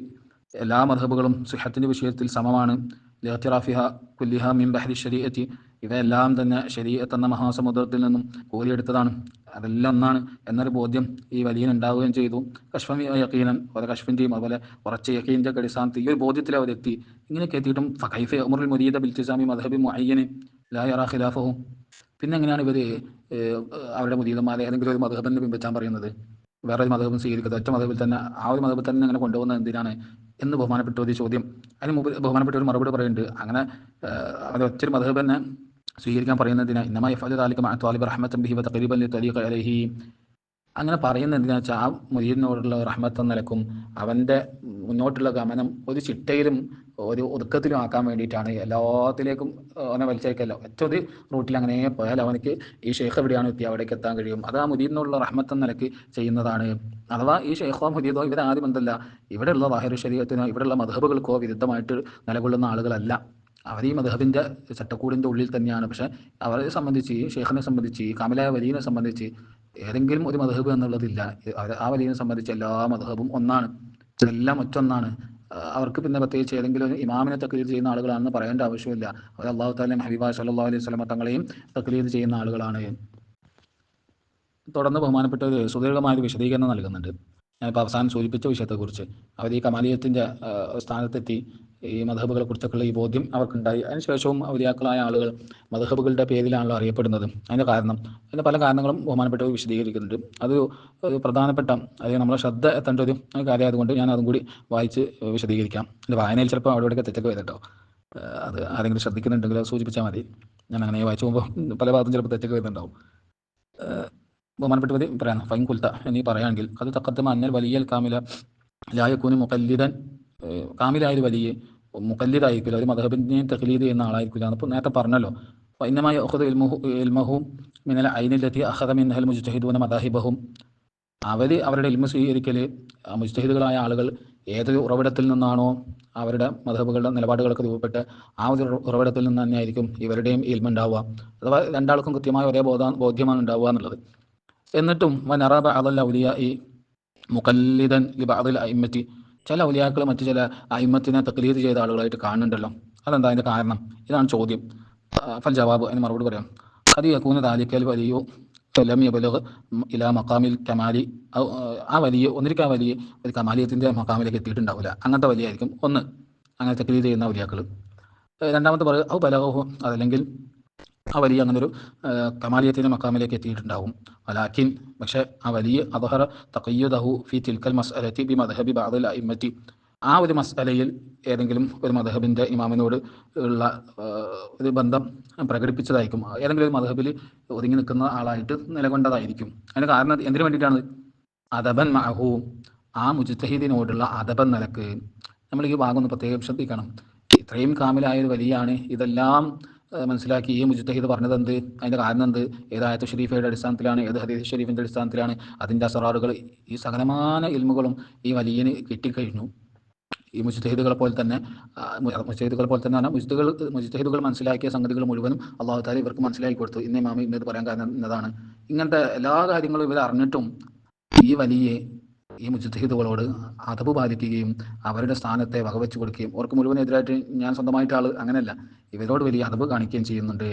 എല്ലാ മദ്ഹബുകളും സുഹ്ഹത്തിൻ്റെ വിഷയത്തിൽ സമമാണ്. ലിഅ്തിറാഫിഹ കുല്ലിഹ മിൻ ബഹ്രി ശരീഅത്തി, ഇവയെല്ലാം തന്നെ ശരീഅത്ത് എന്ന മഹാസമുദ്രത്തിൽ നിന്നും കോരിയെടുത്തതാണ്, അതെല്ലാം ഒന്നാണ് എന്നൊരു ബോധ്യം ഈ വലിയൻ ഉണ്ടാവുകയും ചെയ്തു. കശ്ഫൻ യഖീനൻ, ഓരോ കശ്ഫിൻ്റെയും അതുപോലെ ഉറച്ച യഖീൻ്റെ അടിസ്ഥാനത്തിൽ ഈ ഒരു ബോധ്യത്തിൽ അവരെത്തി. ഇങ്ങനെയൊക്കെ എത്തിയിട്ടും ഫകൈഫ യഅ്മുറുൽ മുരീദ ബിൽതിസാമി മദ്ഹബി മുഅയ്യനിൻ ലാ യറാ ഖിലാഫഹു, പിന്നെ എങ്ങനെയാണ് ഇവർ അവരുടെ മുരീദന്മാരെ ഏതെങ്കിലും ഒരു മദ്ഹബിനെ പിൻപറ്റാൻ പറയുന്നത്, വേറൊരു മതവും സ്വീകരിക്കുന്നത്, ഒറ്റ മതത്തിൽ തന്നെ ആ ഒരു മതത്തിൽ തന്നെ അങ്ങനെ കൊണ്ടുപോകുന്നത് എന്തിനാണ് എന്ന് ബഹുമാനപ്പെട്ട ഒരു ചോദ്യം. അതിന് മുമ്പ് ബഹുമാനപ്പെട്ട ഒരു മറുപടി പറയുന്നുണ്ട്, അങ്ങനെ അവർ ഒറ്റൊരു മതഹബ് തന്നെ സ്വീകരിക്കാൻ പറയുന്നതിന് ഇന്നമാ യഫ്അലു ദാലിക മഅ ത്വാലിബി റഹ്മത്തൻ ബിഹി വതഖരീബൻ ലിതരീഖ അലൈഹി, അങ്ങനെ പറയുന്നത് എന്തിനാ വെച്ചാൽ ആ മുരീദിനോടുള്ള റഹ്മത്ത് എന്ന നിലക്കും അവൻ്റെ മുന്നോട്ടുള്ള ഗമനം ഒരു ചിട്ടയിലും ഒരു ഒതുക്കത്തിലും ആക്കാൻ വേണ്ടിയിട്ടാണ്. എല്ലാത്തിലേക്കും അവനെ വലിച്ചേക്കല്ലോ, ഒറ്റ ഒരു റൂട്ടിൽ അങ്ങനെ പോയാൽ അവനക്ക് ഈ ഷെയ്ഖ് എവിടെയാണ് എത്തി അവിടേക്ക് എത്താൻ കഴിയും. അത് ആ മുരീദിനോടുള്ള റഹ്മത്ത് എന്ന നിലയ്ക്ക് ചെയ്യുന്നതാണ്. അഥവാ ഈ ഷെയ്ഖോ മുരീദോ ഇവരാദ്യം എന്തല്ല, ഇവിടെയുള്ള ദാഹിറു ശരീഅത്തിനോ ഇവിടെയുള്ള മദ്ഹബുകൾക്കോ വിരുദ്ധമായിട്ട് നിലകൊള്ളുന്ന ആളുകളല്ല. അവർ ഈ മദ്ഹബിൻ്റെ ചട്ടക്കൂടിൻ്റെ ഉള്ളിൽ തന്നെയാണ്. പക്ഷേ അവരെ സംബന്ധിച്ച്, ഈ ഷെയ്ഖിനെ സംബന്ധിച്ച്, ഈ കാമിലായ വലിയനെ സംബന്ധിച്ച് ഏതെങ്കിലും ഒരു മദ്ഹബ് എന്നുള്ളതില്ല. ആ വലിയനെ സംബന്ധിച്ച് എല്ലാ മദ്ഹബും ഒന്നാണ്, എല്ലാം ഒറ്റൊന്നാണ്. അവർക്ക് പിന്നെ പ്രത്യേകിച്ച് ഏതെങ്കിലും ഒരു ഇമാമിനെ തഖ്ലീദ് ചെയ്യുന്ന ആളുകളാണെന്ന് പറയേണ്ട ആവശ്യമില്ല. അവർ അല്ലാഹു തആലയും ഹബീബായ സല്ലല്ലാഹു അലൈഹി വസല്ലം തങ്ങളെയും തഖ്ലീദ് ചെയ്യുന്ന ആളുകളാണ്. തുടർന്ന് ബഹുമാനപ്പെട്ട ഒരു സുദീർഘമായ ഒരു വിശദീകരണം നൽകുന്നുണ്ട്. ഞാനിപ്പോൾ അവസാനം സൂചിപ്പിച്ച വിഷയത്തെക്കുറിച്ച്. അവർ ഈ കമാലിയത്തിൻ്റെ സ്ഥാനത്തെത്തി ഈ മദ്ഹബുകളെ കുറിച്ചൊക്കെയുള്ള ഈ ബോധ്യം അവർക്കുണ്ടായി. അതിനുശേഷവും ഔലിയാക്കളായ ആളുകൾ മദ്ഹബുകളുടെ പേരിലാണല്ലോ അറിയപ്പെടുന്നത്. അതിൻ്റെ പല കാരണങ്ങളും ബഹുമാനപ്പെട്ടവർ വിശദീകരിക്കുന്നുണ്ട്. അത് ഒരു പ്രധാനപ്പെട്ട, അതായത് നമ്മളെ ശ്രദ്ധ എത്തേണ്ട ഒരു കാര്യമായതുകൊണ്ട് ഞാൻ അതും കൂടി വായിച്ച് വിശദീകരിക്കാം. എൻ്റെ വായനയിൽ ചിലപ്പോൾ അവിടെ ഇവിടെയൊക്കെ തെറ്റൊക്കെ വരുന്നുണ്ടോ, അത് ആരെങ്കിലും ശ്രദ്ധിക്കുന്നുണ്ടെങ്കിൽ അത് സൂചിപ്പിച്ചാൽ മതി. ഞാൻ അങ്ങനെ വായിച്ചു പോകുമ്പോൾ പല ഭാഗത്തും ചിലപ്പോൾ തെറ്റൊക്കെ വരുന്നുണ്ടാവും. ബഹുമാനപ്പെട്ടവർ പറയാം, ഫൈൻ കുൽത്ത എന്നീ പറയുകയാണെങ്കിൽ അത് തഖദ്ദമ അന്നൽ വലിയൽ കാമില ലാ യകൂനു മുഖല്ലിദൻ, കാമിലായ ഒരു വലിയ മുഖല്ലിദായിരിക്കില്ല, ഒരു മദ്ഹബിനെയും തഖ്ലീദ് ചെയ്യുന്ന ആളായിരിക്കില്ല. അപ്പോൾ നേരത്തെ പറഞ്ഞല്ലോ, ഫഇന്നമാ യഅഖുദു ഇൽമഹു മിനൽ ഐനി അല്ലതി അഖദ മിൻഹൽ മുജ്തഹിദൂന മദാഹിബഹും, അവരുടെ ഇൽമ സ്വീകരിക്കൽ മുജ്തഹിദുകളായ ആളുകൾ ഏതൊരു ഉറവിടത്തിൽ നിന്നാണോ അവരുടെ മദ്ഹബുകളുടെ നിലപാടുകളൊക്കെ രൂപപ്പെട്ട് ആ ഒരു ഉറവിടത്തിൽ നിന്ന് തന്നെയായിരിക്കും ഇവരുടെയും ഇൽമ ഉണ്ടാവുക. അഥവാ രണ്ടാൾക്കും കൃത്യമായ ഒരേ ബോധ്യമാണ് ഉണ്ടാവുക എന്നുള്ളത്. എന്നിട്ടും വനറബ അദൽ ഔലിയാഇ മുഖല്ലിദൻ ലിബഅദിൽ അഇമ്മത്തി, ചില ഔലിയാക്കൾ മറ്റു ചില അയിമ്മത്തിനെ തഖ്ലീദ് ചെയ്ത ആളുകളായിട്ട് കാണുന്നുണ്ടല്ലോ. അതെന്താ അതിൻ്റെ കാരണം? ഇതാണ് ചോദ്യം. ഫൽ ജവാബ്, അതിന് മറുപടി പറയാം. ഖദ് യകൂന ദാലികൽ വലിയു ലം യബ്ലഗ് ഇലാ മഖാമിൽ കമാലി, ആ വലിയ ഒന്നിരിക്കും ആ വലിയ ഒരു കമാലിയത്തിൻ്റെ മഖാമിലേക്ക് എത്തിയിട്ടുണ്ടാവില്ല. അങ്ങനത്തെ വലിയ ആയിരിക്കും ഒന്ന്, അങ്ങനെ തഖ്ലീദ് ചെയ്യുന്ന ഔലിയാക്കൾ. രണ്ടാമത്തെ പറയുക ഔ ബലഗഹു, അതല്ലെങ്കിൽ ആ വലിയ അങ്ങനൊരു കമാലിയത്തിൻ്റെ മക്കാമിലേക്ക് എത്തിയിട്ടുണ്ടാവും. വലാക്കിൻ, പക്ഷേ ആ വലിയ അദ്ഹറ തഖയ്യുദഹു ഫി തിൽക്കൽ മസ്അലതി ബി മദ്ഹബി ബഅദിൽ അഇമ്മത്തി, ആ ഒരു മസ്അലയിൽ ഏതെങ്കിലും ഒരു മദ്ഹബിൻ്റെ ഇമാമിനോട് ഉള്ള ഒരു ബന്ധം പ്രകടിപ്പിച്ചതായിരിക്കും. ഏതെങ്കിലും ഒരു മദ്ഹബിൽ ഒതുങ്ങി നിൽക്കുന്ന ആളായിട്ട് നിലകൊണ്ടതായിരിക്കും. അതിന് കാരണം എന്തിനു വേണ്ടിയിട്ടാണ്? അദബൻ മഅഹു, ആ മുജ്തഹിദിനോടുള്ള അദബൻ നിലക്ക്. നമ്മൾ ഈ ഭാഗം ഒന്ന് പ്രത്യേകം ശ്രദ്ധിക്കണം. ഇത്രയും കാമിലായൊരു വലിയാണ്, ഇതെല്ലാം മനസ്സിലാക്കി ഈ മുജ്തഹിദ് പറഞ്ഞത് എന്ത്, അതിൻ്റെ കാരണം എന്ത്, ഏത് ആയത്ത് ഷരീഫയുടെ അടിസ്ഥാനത്തിലാണ്, ഏത് ഹദീസ് ഷരീഫിൻ്റെ അടിസ്ഥാനത്തിലാണ്, അതിൻ്റെ അസറാറുകൾ, ഈ സകലമാന ഇൽമുകളും ഈ വലിയന് കിട്ടിക്കഴിഞ്ഞു. ഈ മുജ്തഹിദുകളെ പോലെ തന്നെ പറഞ്ഞാൽ മുജ്തഹിദുകൾ മനസ്സിലാക്കിയ സംഗതികൾ മുഴുവനും അല്ലാഹു തആല ഇവർക്ക് മനസ്സിലാക്കി കൊടുത്തു. ഇന്ന ഇമാമ ഇന്നത് പറയാൻ കാരണം എന്നതാണ്. ഇങ്ങനത്തെ എല്ലാ കാര്യങ്ങളും ഇവർ അറിഞ്ഞിട്ടും ഈ വലിയ ഈ മുജ്തഹിദുകളോട് അദബ് പാലിക്കുകയും അവരുടെ സ്ഥാനത്തെ വകവെച്ച് കൊടുക്കുകയും അവർക്ക് മുഴുവനെതിരായിട്ട് ഞാൻ സ്വന്തമായിട്ട് ആൾ അങ്ങനെയല്ല, ഇവരോട് വലിയ അദബ് കാണിക്കുകയും ചെയ്യുന്നുണ്ട്.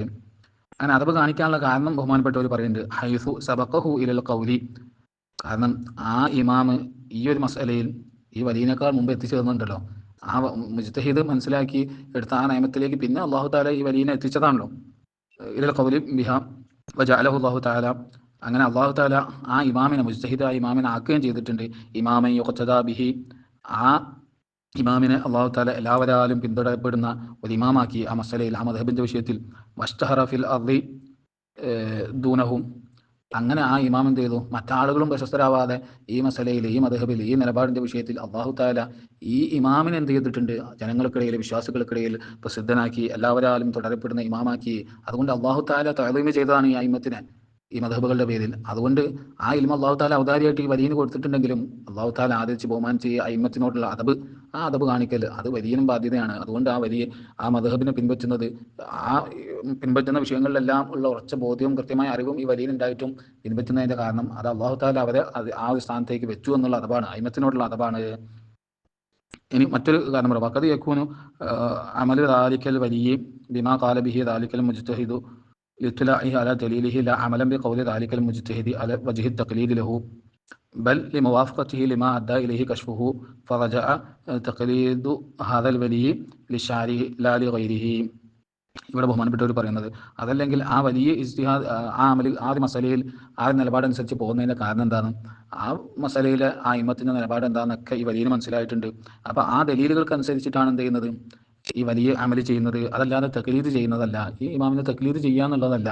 അങ്ങനെ അദബ് കാണിക്കാനുള്ള കാരണം ബഹുമാനപ്പെട്ടവർ പറയുന്നുണ്ട്, ഹൈസു സബഖഹു ഇലൽ ഖൗലി, കാരണം ആ ഇമാമ് ഈ ഒരു മസലയിൽ ഈ വലിയനേക്കാൾ മുമ്പ് എത്തിച്ചേർന്നുണ്ടല്ലോ. ആ മുജ്തഹിദ് മനസ്സിലാക്കി എടുത്ത ആ നിയമത്തിലേക്ക് പിന്നെ അള്ളാഹു താല ഈ വലിയനെ എത്തിച്ചതാണല്ലോ. ഇലൽ ഖൗലി ബിഹ വജഅലഹു അല്ലാഹു തആല, അങ്ങനെ അള്ളാഹു താല ആ ഇമാമിനെ, മുജ്തഹിദ് ആ ഇമാമിനെ ആക്കുകയും ചെയ്തിട്ടുണ്ട്. ഇമാമൻ യുഖ്തദാ ബിഹി, ആ ഇമാമിനെ അള്ളാഹു താല എല്ലാവരാലും പിന്തുടരപ്പെടുന്ന ഒരു ഇമാമാക്കി ആ മസലയിൽ, ആ മദ്ഹബിന്റെ വിഷയത്തിൽ. വഷ്തഹറ ഫിൽ അർളി ദൂനഹും, അങ്ങനെ ആ ഇമാം എന്ത് ചെയ്തു, മറ്റാളുകളും പ്രശസ്തരാവാതെ ഈ മസലയിൽ, ഈ മദ്ഹബിൽ, ഈ നിലപാടിന്റെ വിഷയത്തിൽ അള്ളാഹു താല ഈ ഇമാമിനെ എന്ത് ചെയ്തിട്ടുണ്ട്, ജനങ്ങൾക്കിടയിൽ, വിശ്വാസികൾക്കിടയിൽ പ്രസിദ്ധനാക്കി, എല്ലാവരാലും തുടരപ്പെടുന്ന ഇമാമാക്കി. അതുകൊണ്ട് അള്ളാഹു താല തഅ്ളീം ചെയ്തതാണ് ഈ അയിമത്തിനെ ഈ മദ്ഹബുകളുടെ പേരിൽ. അതുകൊണ്ട് ആ ഇൽമ അള്ളാഹു താല ഔദാരിയായിട്ട് ഈ വലിയന് കൊടുത്തിട്ടുണ്ടെങ്കിലും അള്ളാഹു താല ആദരിച്ച് ബഹുമാനിച്ച് ഈ അയിമത്തിനോടുള്ള അദബ്, ആ അദബ് കാണിക്കൽ അത് വലിയനും ബാധ്യതയാണ്. അതുകൊണ്ട് ആ വലിയ ആ മദ്ഹബിനെ പിൻപറ്റുന്നത്, ആ പിൻപറ്റുന്ന വിഷയങ്ങളിലെല്ലാം ഉള്ള ഉറച്ച ബോധ്യവും കൃത്യമായ അറിവും ഈ വലിയനുണ്ടായിട്ടും പിൻപറ്റുന്നതിന്റെ കാരണം അത് അള്ളാഹു താല അവരെ ആ ഒരു സ്ഥാനത്തേക്ക് വെച്ചു എന്നുള്ള അദബാണ്, അയിമത്തിനോടുള്ള അദബാണ്. ഇനി മറ്റൊരു കാരണം പറയാം, വഖദ് യകൂനു അമലു ദാലിക്കൽ വലിയ ബിമാ ഖാല ബിഹി ദാലിക്കൽ മുജ്തഹിദു ലിത്ലാഇഹി അലാ ദലീലിഹി ലാ അമലൻ ബിഖൗലി ദാലിക്കൽ മുജ്തഹിദി അലാ വജ്ഹി തഖ്ലീദി ലഹു ബൽ ലിമുവാഫഖതിഹി ലിമാ അദ്ദാ ഇലൈഹി കശ്ഫുഹു ഫറജഅ തഖ്ലീദു ഹാദൽ വലിയ ലിശാരി ലാ ലിഗൈരിഹി. ഇവിടെ ബഹുമാനപ്പെട്ടവർ പറയുന്നത്, അതല്ലെങ്കിൽ ആ വലിയ ഇജ്തിഹാദ്, ആ അമല്, ആ ഒരു മസലയിൽ ആ ഒരു നിലപാടനുസരിച്ച് പോകുന്നതിൻ്റെ കാരണം എന്താണ്, ആ മസലയിലെ ആ ഇമ്മത്തിൻ്റെ നിലപാട് എന്താണെന്നൊക്കെ ഈ വലിയന് മനസ്സിലായിട്ടുണ്ട്. അപ്പോൾ ആ ദലീലുകൾക്ക് അനുസരിച്ചിട്ടാണ് എന്ത് ചെയ്യുന്നത്, ഈ വലിയ അമല് ചെയ്യുന്നത്. അതല്ലാതെ തക്ലീദ് ചെയ്യുന്നതല്ല, ഈ ഇമാമിനെ തക്ലീദ് ചെയ്യാന്നുള്ളതല്ല.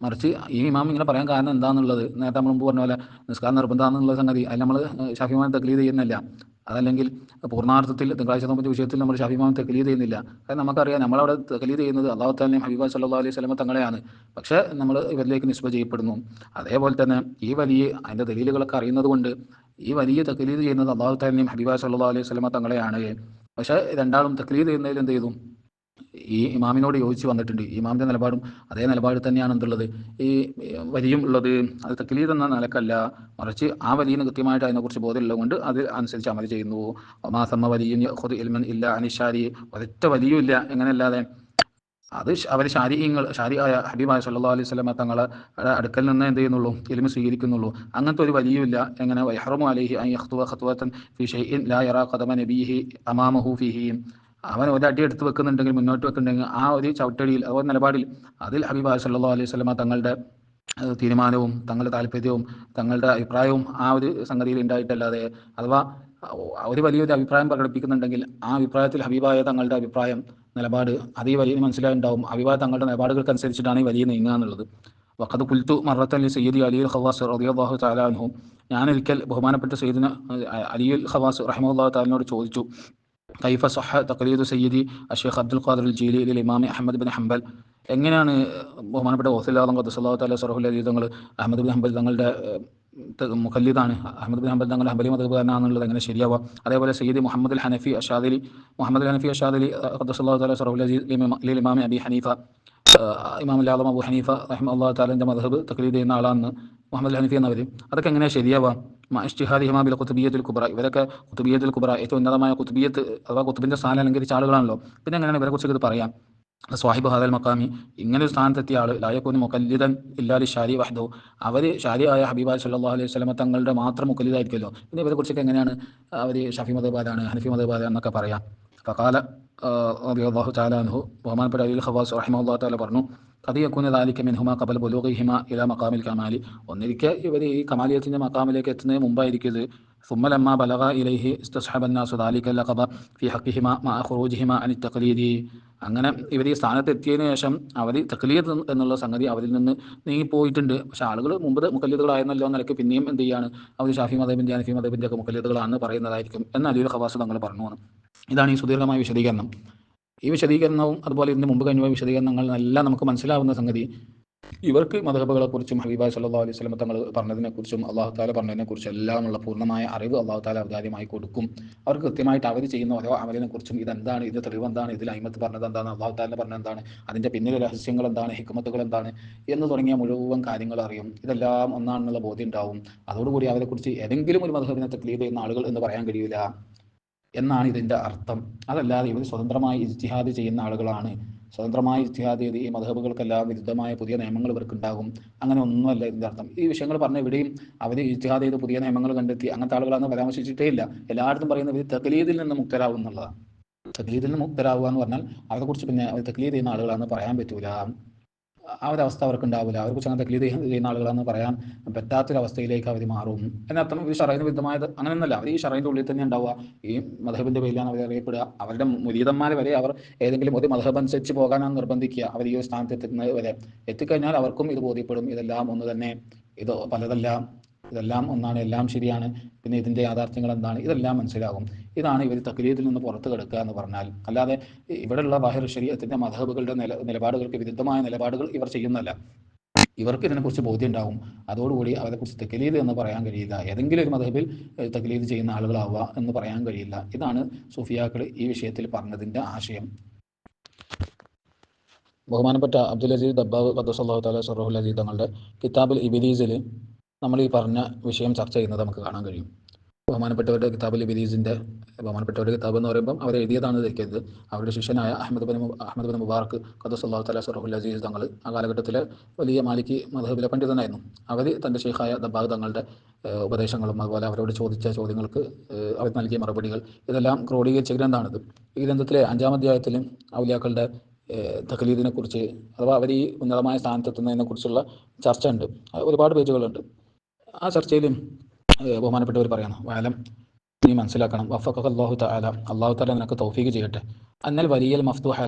മറിച്ച് ഈ ഇമാം ഇങ്ങനെ പറയാൻ കാരണം എന്താണെന്നുള്ളത്, നേരത്തെ നമ്മൾ മുമ്പ് പറഞ്ഞ പോലെ നിസ്കാരം നിർബന്ധമാണെന്നുള്ള സംഗതി അതിൽ നമ്മൾ ഷാഫി ഇമാമിനെ തക്ലീദ് ചെയ്യുന്നില്ല. അതല്ലെങ്കിൽ പൂർണ്ണാർത്ഥത്തിൽ തിങ്കളാഴ്ച നോമ്പിന്റെ വിഷയത്തിൽ നമ്മൾ ഷാഫി ഇമാമിനെ തക്ലീദ് ചെയ്യുന്നില്ല. കാരണം നമുക്കറിയാം നമ്മളവിടെ തക്ലീദ് ചെയ്യുന്നത് അല്ലാഹു തആലയും ഹബീബ സല്ലല്ലാഹു അലൈഹി വസല്ലമ തങ്ങളെയാണ്. പക്ഷേ നമ്മൾ ഇവരിലേക്ക് നിസ്ബ ചെയ്യപ്പെടുന്നു. അതേപോലെ തന്നെ ഈ വലിയ അതിൻ്റെ ദലീലുകളൊക്കെ അറിയുന്നത് കൊണ്ട് ഈ വലിയ തക്ലീദ് ചെയ്യുന്നത് അല്ലാഹു തആലയും ഹബീബ സല്ലല്ലാഹു അലൈഹി വസല്ലമ തങ്ങളെയാണ്. പക്ഷേ രണ്ടാളും തക്ലീദ് ചെയ്യുന്നതിൽ എന്ത് ചെയ്തു, ഈ ഇമാമിനോട് യോജിച്ച് വന്നിട്ടുണ്ട്. ഇമാമിന്റെ നിലപാടും അതേ നിലപാട് തന്നെയാണ് എന്തുള്ളത്, ഈ വലിയും ഉള്ളത്. അത് തക്ലീദ് എന്ന നിലക്കല്ല, മറിച്ച് ആ വലിയന് കൃത്യമായിട്ട് അതിനെക്കുറിച്ച് ബോധമുള്ളത് കൊണ്ട് അത് അനുസരിച്ച് അമൽ ചെയ്യുന്നു. ഒമാസമ്മ വലിയ ഇല്ല അനിഷാരി, ഒരൊറ്റ വലിയും ഇല്ല, എങ്ങനെയല്ലാതെ അത് അവർ ഷാരിയായ ഹബീബായ സല്ലല്ലാഹു അലൈഹി വസല്ലമ തങ്ങളെ അടുക്കൽ നിന്ന് എന്ത് ചെയ്യുന്നുള്ളൂ, ഇൽമ സ്വീകരിക്കുന്നുള്ളൂ. അങ്ങനത്തെ ഒരു വലിയുമില്ല. എങ്ങനെ വയഹ്റമു അലൈഹി അൻ യഖ്തുവ ഖത്വതൻ ഫീ ഷൈഇൻ ലാ യറാ ഖദമ നബിയിഹി അമാമഹു ഫീഹി, അവൻ ഒരടി എടുത്ത് വെക്കുന്നുണ്ടെങ്കിൽ, മുന്നോട്ട് വെക്കുന്നുണ്ടെങ്കിൽ ആ ഒരു ചവിട്ടടിയിൽ, ആ ഒരു നിലപാടിൽ അതിൽ ഹബീബായ സല്ലല്ലാഹു അലൈഹി വസല്ലമ തങ്ങളുടെ തീരുമാനവും തങ്ങളുടെ താല്പര്യവും തങ്ങളുടെ അഭിപ്രായവും ആ ഒരു സംഗതിയിൽ ഉണ്ടായിട്ടല്ലാതെ, അഥവാ ഒരു വലിയൊരു അഭിപ്രായം പ്രകടിപ്പിക്കുന്നുണ്ടെങ്കിൽ ആ അഭിപ്രായത്തിൽ ഹബീബായ തങ്ങളുടെ അഭിപ്രായം, നിലപാട് അത് ഈ വലിയ മനസ്സിലായിട്ടുണ്ടാവും. ഹബീബായ തങ്ങളുടെ നിലപാടുകൾക്ക് അനുസരിച്ചിട്ടാണ് ഈ വലിയ നീങ്ങുക എന്നുള്ളത്. വഖദ് ഖുൽതു മറത്തൻ ലി സയ്യിദി അലിയുൽ ഖവാസ് റളിയല്ലാഹു തആല അൻഹു, ഞാനൊരിക്കൽ ബഹുമാനപ്പെട്ട സയ്യിദിന അലിയുൽ ഖവാസ് റഹിമഹുല്ലാഹു തആലയോട് ചോദിച്ചു, കൈഫ സഹ തഖ്ലീദു സയ്യിദി അഷ്ശൈഖ് അബ്ദുൽ ഖാദിർ അൽ ജീലി ലിൽ ഇമാം അഹ്മദ് ബിൻ ഹംബൽ, എങ്ങനെയാണ് ബഹുമാനപ്പെട്ട ഗൗസുൽ ഖദ്ദസല്ലാഹു തആല സറഹുൽ അലി തങ്ങൾ അഹ്മദ് ബിൻ ഹംബൽ തങ്ങളുടെ മുഖല്ലിദാണ്, അഹ്മദ് ബിൻ ഹംബൽ തങ്ങൾ ഹംബലി മദ്ഹബുകാരനാണെന്നുള്ളത് എങ്ങനെ ശരിയാവുക? അതേപോലെ സയ്യിദ് മുഹമ്മദ് അൽ ഹനഫി അഷാദിലി ഖദ്ദസല്ലാഹു തആല സറഹുൽ അലി ലിൽ ഇമാം അബി ഹനീഫ, ഇമാം അൽ ആദം അബൂ ഹനീഫ റഹിമഹുല്ലാഹു തആലയുടെ മദ്ഹബ് തഖ്ലീദ് ചെയ്യുന്ന ആളാണെന്ന് മുഹമ്മദ് അൽ ഹനഫി എന്നവർ, അതൊക്കെ എങ്ങനെയാണ് ശരിയാവുക? ഇജ്തിഹാദിഹിമാ ബിൽ ഖുതുബിയ്യത്തുൽ കുബ്ര, ഇവരൊക്കെ ഖുതുബിയ്യത്തുൽ കുബ്ര, ഏറ്റവും ഉന്നതമായ ഖുതുബിയ്യത്ത് അഥവാ ഖുതുബിന്റെ സ്ഥാനം അലങ്കരിച്ച ആളുകളാണല്ലോ. പിന്നെ എങ്ങനെയാണ് ഇവരെ കുറിച്ച് ഇത് പറയാം? സ്വാഹിബ് ഹാദൽ മക്കാമി, ഇങ്ങനെ ഒരു സ്ഥാനത്തെത്തിയ ആൾ ലായക്കൂന് മുഖല്ലിദൻ ഇല്ലാലി ഷാരി വഹ്ദു, അവർ ഷാരിയായ ഹബീബായ സല്ലല്ലാഹു അലൈഹി വസല്ലമ തങ്ങളുടെ മാത്രം മുഖല്ലിദായിരിക്കുമല്ലോ. പിന്നെ ഇവരെ കുറിച്ചൊക്കെ എങ്ങനെയാണ് അവർ ഷഫി മദ്ഹബാണ്, ഹനഫി മദ്ഹബാണ് എന്നൊക്കെ പറയാം? ഫഖാല റളിയല്ലാഹു തആല അൻഹു, ബഹുമാനപ്പെട്ട അലിയുൽ ഖവാസ് റഹിമഹുല്ലാഹു തആല പറഞ്ഞു, ഖദ് യകൂന ദാലിക മിൻഹുമാ ഖബല ബുലൂഗിഹിമാ ഇലാ മഖാമിൽ കമാലി, ഒന്നിരിക്കെ ഇവർ ഈ കമാലിയത്തിന്റെ മഖാമിലേക്ക് എത്തുന്നതിന് മുമ്പായിരിക്കും ഇത്. ثم لما بلغ إليه استصحب الناس ذلك اللقب في حقهما مع خروجهما عن التقليد, അങ്ങനെ ഇവർ ഈ സ്ഥാനത്ത് എത്തിയതിനു ശേഷം അവർ തഖ്ലീദ് എന്നുള്ള സംഗതി അവരിൽ നിന്ന് നീങ്ങിപ്പോയിട്ടുണ്ട്. പക്ഷേ ആളുകൾ മുമ്പ് മുഖല്ലിദുകളായിരുന്നല്ലോ നിലയ്ക്ക് പിന്നെയും എന്ത് ചെയ്യാണ്, അവർ ഷാഫി മദ്ഹബിന്റെ ഹനഫി മദ്ഹബിന്റെ ഒക്കെ മുഖല്ലിദുകളാണെന്ന് പറയുന്നതായിരിക്കും എന്ന് അലിയുൽ ഖവാസ് തങ്ങൾ പറഞ്ഞു. ഇതാണ് ഈ സുദീർഘമായ വിശദീകരണം. ഈ വിശദീകരണവും അതുപോലെ ഇതിന് മുമ്പ് കഴിഞ്ഞ വിശദീകരണങ്ങളെല്ലാം നമുക്ക് മനസ്സിലാവുന്ന സംഗതി, ഇവർക്ക് മദ്ഹബുകളെക്കുറിച്ചും ഹബീബായ് സല്ലല്ലാഹു അലൈഹി വസല്ലം തങ്ങൾ പറഞ്ഞതിനെക്കുറിച്ചും അള്ളാഹു താല പറഞ്ഞതിനെക്കുറിച്ചും എല്ലാമുള്ള പൂർണ്ണമായ അറിവ് അള്ളാഹു താല ഔദാര്യമായി കൊടുക്കും. അവർക്ക് കൃത്യമായിട്ട് അവർ ചെയ്യുന്ന ഓരോ അമലിനെക്കുറിച്ചും ഇതെന്താണ്, ഇത് തെളിവ് എന്താണ്, ഇതിൽ അയിമത്ത് പറഞ്ഞത് എന്താണ്, അള്ളാഹു താല പറഞ്ഞത് എന്താണ്, അതിൻ്റെ പിന്നിലെ രഹസ്യങ്ങൾ എന്താണ്, ഹിക്മത്തുകൾ എന്താണ് എന്ന് തുടങ്ങിയ മുഴുവൻ കാര്യങ്ങൾ അറിയും. ഇതെല്ലാം ഒന്നാണെന്നുള്ള ബോധ്യം ഉണ്ടാവും. അതോടുകൂടി അവരെക്കുറിച്ച് ഏതെങ്കിലും ഒരു മദ്ഹബിനെ തക്ലീദ് ചെയ്യുന്ന ആളുകൾ എന്ന് പറയാൻ കഴിയില്ല എന്നാണ് ഇതിൻ്റെ അർത്ഥം. അതല്ലാതെ ഇവർ സ്വതന്ത്രമായി ഇജ്തിഹാദ് ചെയ്യുന്ന ആളുകളാണ്. സ്വതന്ത്രമായി ഇജ്തിഹാദ് ചെയ്ത് ഈ മദ്ഹബുകൾക്കെല്ലാം വിരുദ്ധമായ പുതിയ നിയമങ്ങൾ ഇവർക്കുണ്ടാകും. അങ്ങനെ ഒന്നുമല്ല ഇതിൻ്റെ അർത്ഥം. ഈ വിഷയങ്ങൾ പറഞ്ഞ ഇവിടെയും അവർ ഇജ്തിഹാദ് ചെയ്ത് പുതിയ നിയമങ്ങൾ കണ്ടെത്തി അങ്ങനത്തെ ആളുകളാണെന്ന് പരാമർശിച്ചിട്ടേ ഇല്ല. എല്ലായിടത്തും പറയുന്നത് ഇവർ തഖ്ലീദിൽ നിന്ന് മുക്തരാകും എന്നുള്ളതാണ്. തഖ്ലീദിൽ നിന്ന് മുക്തരാകുക എന്ന് പറഞ്ഞാൽ അവരെക്കുറിച്ച് പിന്നെ അവർ തഖ്ലീദ് ചെയ്യുന്ന ആളുകളാണെന്ന് പറയാൻ പറ്റൂല. ആ ഒരു അവസ്ഥ അവർക്ക് ഉണ്ടാവില്ല. അവരെക്കുറിച്ച് അങ്ങനെ തഖ്ലീദ് ചെയ്യുന്ന ആളുകളാണെന്ന് പറയാൻ പറ്റാത്തൊരവസ്ഥയിലേക്ക് അവർ മാറും. എന്നർത്ഥം ഇത് ഷറൈന് വിരുദ്ധമായത് അങ്ങനെയൊന്നുമല്ല. അവർ ഈ ഷറൈൻ്റെ ഉള്ളിൽ തന്നെ ഉണ്ടാവുക. ഈ മദ്ഹബിൻ്റെ പേരിലാണ് അവർ അറിയപ്പെടുക. അവരുടെ മുരീദന്മാരെ വരെ അവർ ഏതെങ്കിലും ഒരു മദ്ഹബ് അനുസരിച്ച് പോകാനാണ് നിർബന്ധിക്കുക. അവർ ഈ ഒരു സ്ഥാനത്ത് എത്തുന്നത് വരെ എത്തിക്കഴിഞ്ഞാൽ അവർക്കും ഇത് ബോധ്യപ്പെടും, ഇതെല്ലാം ഒന്ന് തന്നെ, ഇത് പലതല്ല, ഇതെല്ലാം ഒന്നാണ്, എല്ലാം ശരിയാണ്, പിന്നെ ഇതിൻ്റെ യാഥാർത്ഥ്യങ്ങൾ എന്താണ്, ഇതെല്ലാം മനസ്സിലാകും. ഇതാണ് ഇവർ തഖ്ലീദിൽ നിന്ന് പുറത്ത് കിടക്കുക എന്ന് പറഞ്ഞാൽ. അല്ലാതെ ഇവിടെയുള്ള ബാഹിർ ശരീഅത്തിൻ്റെ മദ്ഹബുകളുടെ നിലപാടുകൾക്ക് വിരുദ്ധമായ നിലപാടുകൾ ഇവർ ചെയ്യുന്നതല്ല. ഇവർക്ക് ഇതിനെക്കുറിച്ച് ബോധ്യം ഉണ്ടാവും. അതോടുകൂടി അവരെക്കുറിച്ച് തഖ്ലീദ് എന്ന് പറയാൻ കഴിയില്ല. ഏതെങ്കിലും ഒരു മദ്ഹബിൽ തഖ്ലീദ് ചെയ്യുന്ന ആളുകളാവുക എന്ന് പറയാൻ കഴിയില്ല. ഇതാണ് സൂഫിയാക്കൾ ഈ വിഷയത്തിൽ പറഞ്ഞതിൻ്റെ ആശയം. ബഹുമാനപ്പെട്ട അബ്ദുൽ അസീസ് ദബ്ബാഗ് ഖദ്ദസല്ലാഹു തആല സിർറഹുൽ അസീസ് തങ്ങളുടെ കിതാബുൽ ഇബ്ലീസിൽ നമ്മൾ ഈ പറഞ്ഞ വിഷയം ചർച്ച ചെയ്യുന്നത് നമുക്ക് കാണാൻ കഴിയും. ബഹുമാനപ്പെട്ടവരുടെ കിതാബുൽ ഇബ്ലീസിൻ്റെ ബഹുമാനപ്പെട്ടവരുടെ കിതാബ് എന്ന് പറയുമ്പം അവർ എഴുതിയതാണ് ധരിക്കരുത്. അവരുടെ ശിഷ്യനായ അഹമ്മദ് ബിൻ മുബാറക്ക് ഖദ്ദസല്ലാഹു തആല സിർറഹുൽ അസീസ് തങ്ങൾ ആ കാലഘട്ടത്തിലെ വലിയ മാലിക്കി മദ്ഹബിലെ പണ്ഡിതനായിരുന്നു. അവർ തൻ്റെ ഷെയ്ഖായ ദബ്ബാഗ് തങ്ങളുടെ ഉപദേശങ്ങളും അതുപോലെ അവരോട് ചോദിച്ച ചോദ്യങ്ങൾക്ക് അവർ നൽകിയ മറുപടികൾ ഇതെല്ലാം ക്രോഡീകരിച്ച ഗ്രന്ഥമാണിത്. ഈ ഗ്രന്ഥത്തിലെ 5-ാം അധ്യായത്തിൽ ഔലിയാക്കളുടെ തഖ്ലീദിനെ കുറിച്ച് അഥവാ അവർ ഈ ഉന്നതമായ സ്ഥാനത്തെത്തുന്നതിനെ കുറിച്ചുള്ള ചർച്ച ഉണ്ട്. ഒരുപാട് പേജുകളുണ്ട്. ആ ചർച്ചയിലും ബഹുമാനപ്പെട്ടവർ പറയണം, വാലം നീ മനസ്സിലാക്കണം, വഫഖക അല്ലാഹു തആല, അല്ലാഹു തആല നിനക്ക് തൗഫീഖ് ചെയ്യട്ടെ, അന്നൽ വലിയൽ മഫ്തൂഹ്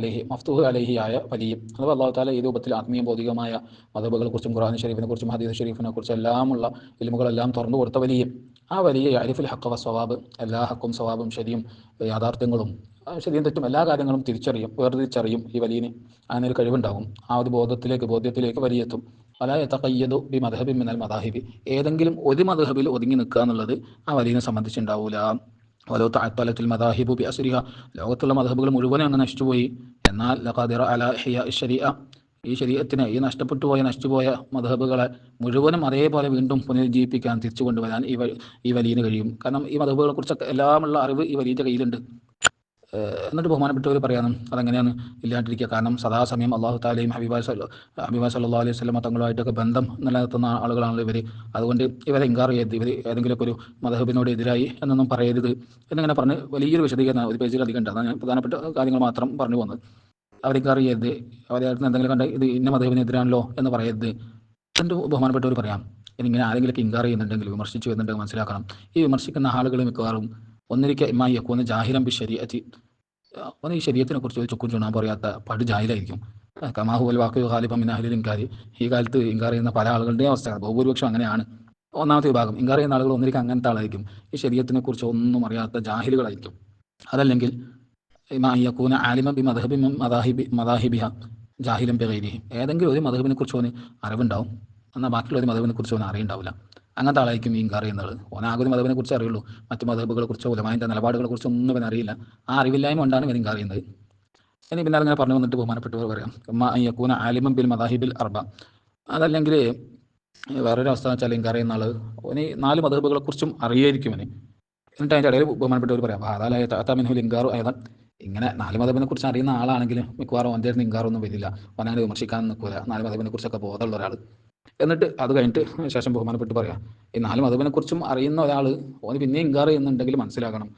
അലൈഹി ആയ വലിയ അഥവാ അല്ലാഹു തആല ഈ രൂപത്തിൽ ആത്മീയ ഭൗതികമായ മദ്ഹബുകളെ കുറിച്ചും ഖുർആൻ ഷരീഫിനെ കുറിച്ചും ഹദീസ് ഷരീഫിനെ കുറിച്ചും എല്ലാമുള്ള ഇൽമുകളെല്ലാം തുറന്നു കൊടുത്ത വലിയ ആ വലിയ യഅരിഫുൽ ഹഖ് വസ്സവാബ്, എല്ലാ ഹക്കും സവാബും ശരിയും യാഥാർത്ഥ്യങ്ങളും ശരിയും തെറ്റും എല്ലാ കാര്യങ്ങളും വേർതിരിച്ചറിയും. ഈ വലിയന് അങ്ങനെ ഒരു കഴിവുണ്ടാകും. ആ ഒരു ബോധ്യത്തിലേക്ക് വലിയെത്തും. വലാ യതഖയ്യദു ബി മദ്ഹബിൻ മിനൽ മദാഹിബി, ഏതെങ്കിലും ഒരു മദ്ഹബിൽ ഒതുങ്ങി നിൽക്കുക എന്നുള്ളത് ആ വലിയനെ സംബന്ധിച്ചുണ്ടാവൂല. വലോ തഅത്തലത്തുൽ മദാഹിബു ബി അസ്രിഹ, ലോകത്തുള്ള മദ്ഹബുകൾ മുഴുവനും അങ്ങ് നശിച്ചുപോയി. എന്നാൽ ലഖാദിറ അലാ ഇഹ്യാ ശരീഅ, ഈ ശരീഅത്തിനെ, ഈ നശിച്ചുപോയ മദ്ഹബുകളെ മുഴുവനും അതേപോലെ വീണ്ടും പുനരുജ്ജീവിപ്പിക്കാൻ, തിരിച്ചു കൊണ്ടുവരാൻ ഈ വലിയന് കഴിയും. കാരണം ഈ മദ്ഹബുകളെ കുറിച്ചൊക്കെ എല്ലാമുള്ള അറിവ് ഈ വലിയൻ്റെ കയ്യിലുണ്ട്. എന്നിട്ട് ബഹുമാനപ്പെട്ടവർ പറയാനും അതെങ്ങനെയാണ് ഇല്ലാണ്ടിരിക്കുക. കാരണം സദാസമയം അള്ളാഹു താലയും ഹബീബായ് സല്ലല്ലാഹു അലൈഹി വസല്ലം തങ്ങളുമായിട്ടൊക്കെ ബന്ധം നിലനിർത്തുന്ന ആളുകളാണല്ലോ ഇവർ. അതുകൊണ്ട് ഇവരെ ഇൻകാർ ചെയ്യരുത്, ഇവർ ഏതെങ്കിലുമൊക്കെ ഒരു മദ്ഹബിനോട് എതിരായി എന്നൊന്നും പറയരുത് എന്നിങ്ങനെ പറഞ്ഞ് വലിയൊരു വിശദീകരണം ഒരു പേജിലധികം ഉണ്ട്. അതാണ് ഞാൻ പ്രധാനപ്പെട്ട കാര്യങ്ങൾ മാത്രം പറഞ്ഞു പോകുന്നത്. അവർ ഇൻകാർ ചെയ്യരുത്, അവരെ എന്തെങ്കിലും കണ്ട് ഇത് ഇന്ന മദ്ഹബിനെതിരാണല്ലോ എന്ന് പറയരുത്. എന്നിട്ട് ബഹുമാനപ്പെട്ടവർ പറയാം, ഇങ്ങനെ ആരെങ്കിലുമൊക്കെ ഇൻകാർ ചെയ്യുന്നുണ്ടെങ്കിൽ, വിമർശിച്ചു വരുന്നുണ്ടെങ്കിൽ മനസ്സിലാക്കണം, ഈ വിമർശിക്കുന്ന ആളുകൾ മിക്കവാറും ഒന്നിരിക്കെ ഇമ്മായി യക്കൂന ജാഹിറൻ ബി ശരീഅത്തി, അവന് ഈ ശരീരത്തിനെ കുറിച്ച് ഒരു ചുക്കും ചുണ്ണാൻ പറയാത്ത പട് ജാഹിലായിരിക്കും. കമാഹുൽ വാഖിഉ ഖാലിബൻ മിൻ അഹ്ലിൽ ഇൻകാരി, ഈ കാലത്ത് ഇൻകാർ ചെയ്യുന്ന പല ആളുകളുടെയും അവസ്ഥ ബഹുഭൂരിപക്ഷം അങ്ങനെയാണ്. ഒന്നാമത്തെ വിഭാഗം ഇൻകാർ ചെയ്യുന്ന ആളുകൾ ഒന്നിരിക്കും അങ്ങനത്തെ ആളായിരിക്കും, ഈ ശരീരത്തിനെ കുറിച്ച് ഒന്നും അറിയാത്ത ജാഹിലുകളായിരിക്കും. അതല്ലെങ്കിൽ ഇമ്മായി യക്കൂന ആലിമൻ ബി മദാഹിബിഹ ജാഹിലൻ ബി ഗൈരിഹി, ഏതെങ്കിലും ഒരു മദ്ഹബിനെ കുറിച്ച് ഓന് അറിവുണ്ടാവും, എന്നാൽ ബാക്കിയുള്ള ഒരു മദ്ഹബിനെ കുറിച്ച് ഓന് അറിയുണ്ടാവില്ല. അങ്ങനത്തെ ആളായിരിക്കും ഈ ഇൻകാർ ചെയ്യുന്നത്. ഓനാകെ ഒരു മദ്ഹബിനെ കുറിച്ച് അറിയുള്ളൂ, മറ്റ് മദ്ഹബുകളെ കുറിച്ചോ ഉലമാൻ്റെ നിലപാടുകളെ കുറിച്ചോ ഒന്നും ഇവൻ അറിയില്ല. ആ അറിവില്ലായ്മ കൊണ്ടാണ് ഇവൻ ഇൻകാർ ചെയ്യുന്നത്. ഇനി പിന്നെ അങ്ങനെ പറഞ്ഞു വന്നിട്ട് ബഹുമാനപ്പെട്ടവർ പറയാം, യക്കൂന ആലിമൻ ബിൽ മദാഹിബിൽ അർബ, അതല്ലെങ്കിൽ വേറൊരു അവസ്ഥ എന്ന് വെച്ചാൽ ഇൻകാർ ചെയ്യുന്ന ആൾ ഓന് 4 മദ്ഹബുകളെ കുറിച്ചും അറിയായിരിക്കും അവന്. എന്നിട്ട് അതിൻ്റെ ഇടയിൽ ബഹുമാനപ്പെട്ടവർ പറയാം, അതാലായ താത്താമിൻഹുൽ ഇൻകാറു ഏതാ, ഇങ്ങനെ 4 മദ്ഹബിനെ കുറിച്ച് അറിയുന്ന ആളാണെങ്കിൽ മിക്കവാറും അവൻ്റെ അടുത്ത് ഇൻകാറൊന്നും വരില്ല, അവനങ്ങനെ വിമർശിക്കാൻ നിൽക്കില്ല, 4 മദ്ഹബിനെ കുറിച്ചൊക്കെ ബോധമുള്ള ഒരാൾ. എന്നിട്ട് അത് കഴിഞ്ഞിട്ട് ശേഷം ബഹുമാനപ്പെട്ട് പറയാം, ഈ 4 മദ്ഹബിനെ കുറിച്ചും അറിയുന്ന ഒരാൾ ഓന് പിന്നെ ഇൻകാർ ചെയ്യുന്നുണ്ടെങ്കിൽ മനസ്സിലാക്കണം,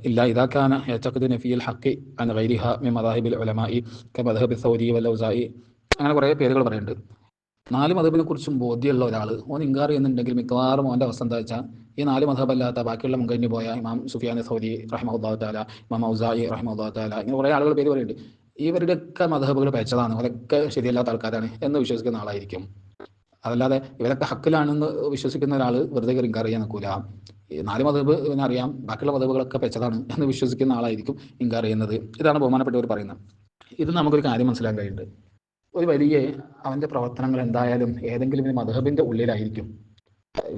ഇല്ല ഇതാക്കാന യഅ്തഖിദു ഫീൽ ഹഖ് അൻ ഗൈരിഹ മിൻ മദാഹിബിൽ ഉലമാഇ കമദ്ഹബി സൗരി വൽ ഔസാഇ, അങ്ങനെ കുറേ പേരുകൾ പറയുന്നുണ്ട്. 4 മദ്ഹബിനെ കുറിച്ചും ബോധ്യമുള്ള ഒരാൾ ഓൻ ഇൻകാർ ചെയ്യുന്നുണ്ടെങ്കിൽ മിക്കവാറും അവൻ്റെ അവസ്ഥ എന്താ വെച്ചാൽ, ഈ 4 മദ്ഹബല്ലാത്ത ബാക്കിയുള്ള മുൻകഴിഞ്ഞു പോയ ഇമാം സുഫിയാൻ സൗരി റഹിമഹുല്ലാഹു തആല, ഇമാം ഔസാഇ റഹിമഹുല്ലാഹു തആല, ഇങ്ങനെ കുറേ ആളുകൾ പേര് പറയുന്നുണ്ട്. ഇവരുടെയൊക്കെ മദ്ഹബുകൾ പേച്ചതാണ്, അവരൊക്കെ ശരിയല്ലാത്ത ആൾക്കാരാണ് എന്ന് വിശ്വസിക്കുന്ന ആളായിരിക്കും. അതല്ലാതെ ഇവരൊക്കെ ഹക്കിലാണെന്ന് വിശ്വസിക്കുന്ന ഒരാൾ വെറുതെ ഇൻകാർ ചെയ്യാൻ നിൽക്കൂല. ഈ 4 മദ്ഹബ് ഇവനറിയാം, ബാക്കിയുള്ള മദ്ഹബുകളൊക്കെ പെച്ചതാണ് എന്ന് വിശ്വസിക്കുന്ന ആളായിരിക്കും ഇൻകാർ ചെയ്യുന്നത്. ഇതാണ് ബഹുമാനപ്പെട്ടവർ പറയുന്നത്. ഇത് നമുക്കൊരു കാര്യം മനസ്സിലാക്കാൻ കഴിയുന്നുണ്ട്. ഒരു വലിയ അവൻ്റെ പ്രവർത്തനങ്ങൾ എന്തായാലും ഏതെങ്കിലും ഒരു മദ്ഹബിൻ്റെ ഉള്ളിലായിരിക്കും.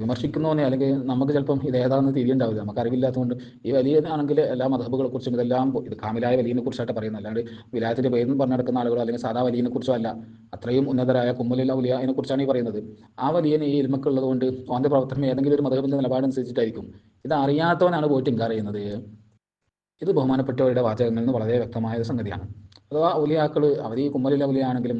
വിമർശിക്കുന്നവനെ അല്ലെങ്കിൽ നമുക്ക് ചിലപ്പം ഇത് ഏതാണെന്ന് തിരിയുണ്ടാവില്ല, നമുക്ക് അറിവില്ലാത്തതുകൊണ്ട്. ഈ വലിയനാണെങ്കിൽ എല്ലാ മദ്ഹബുകളെ കുറിച്ചും ഇതെല്ലാം ഇത് കാമിലായ വലിയനെ കുറിച്ചായിട്ട് പറയുന്നത്, അല്ലാണ്ട് വിലായത്തിൻ്റെ പേരും പറഞ്ഞു നടക്കുന്ന ആളുകളോ അല്ലെങ്കിൽ സാധാ വലിയനെ കുറിച്ചോ അല്ല. അത്രയും ഉന്നതരായ കുമ്മുലുള്ള വലിയ അതിനെ കുറിച്ചാണ് ഈ പറയുന്നത്. ആ വലിയന് ഈ ഇൽമൊക്കെ ഉള്ളതുകൊണ്ട് അവൻ്റെ പ്രവർത്തനം ഏതെങ്കിലും ഒരു മദ്ഹബിൻ്റെ നിലപാടനുസരിച്ചിട്ടായിരിക്കും. ഇത് അറിയാത്തവനാണ് പോയിട്ട് ഇൻകാർ ചെയ്യുന്നത്. ഇത് ബഹുമാനപ്പെട്ടവരുടെ വാചകങ്ങളിൽ നിന്ന് വളരെ വ്യക്തമായ ഒരു സംഗതിയാണ്. അഥവാ ഔലിയാക്കൾ അവർ ഈ കുമ്മലിലെ വലിയാണെങ്കിലും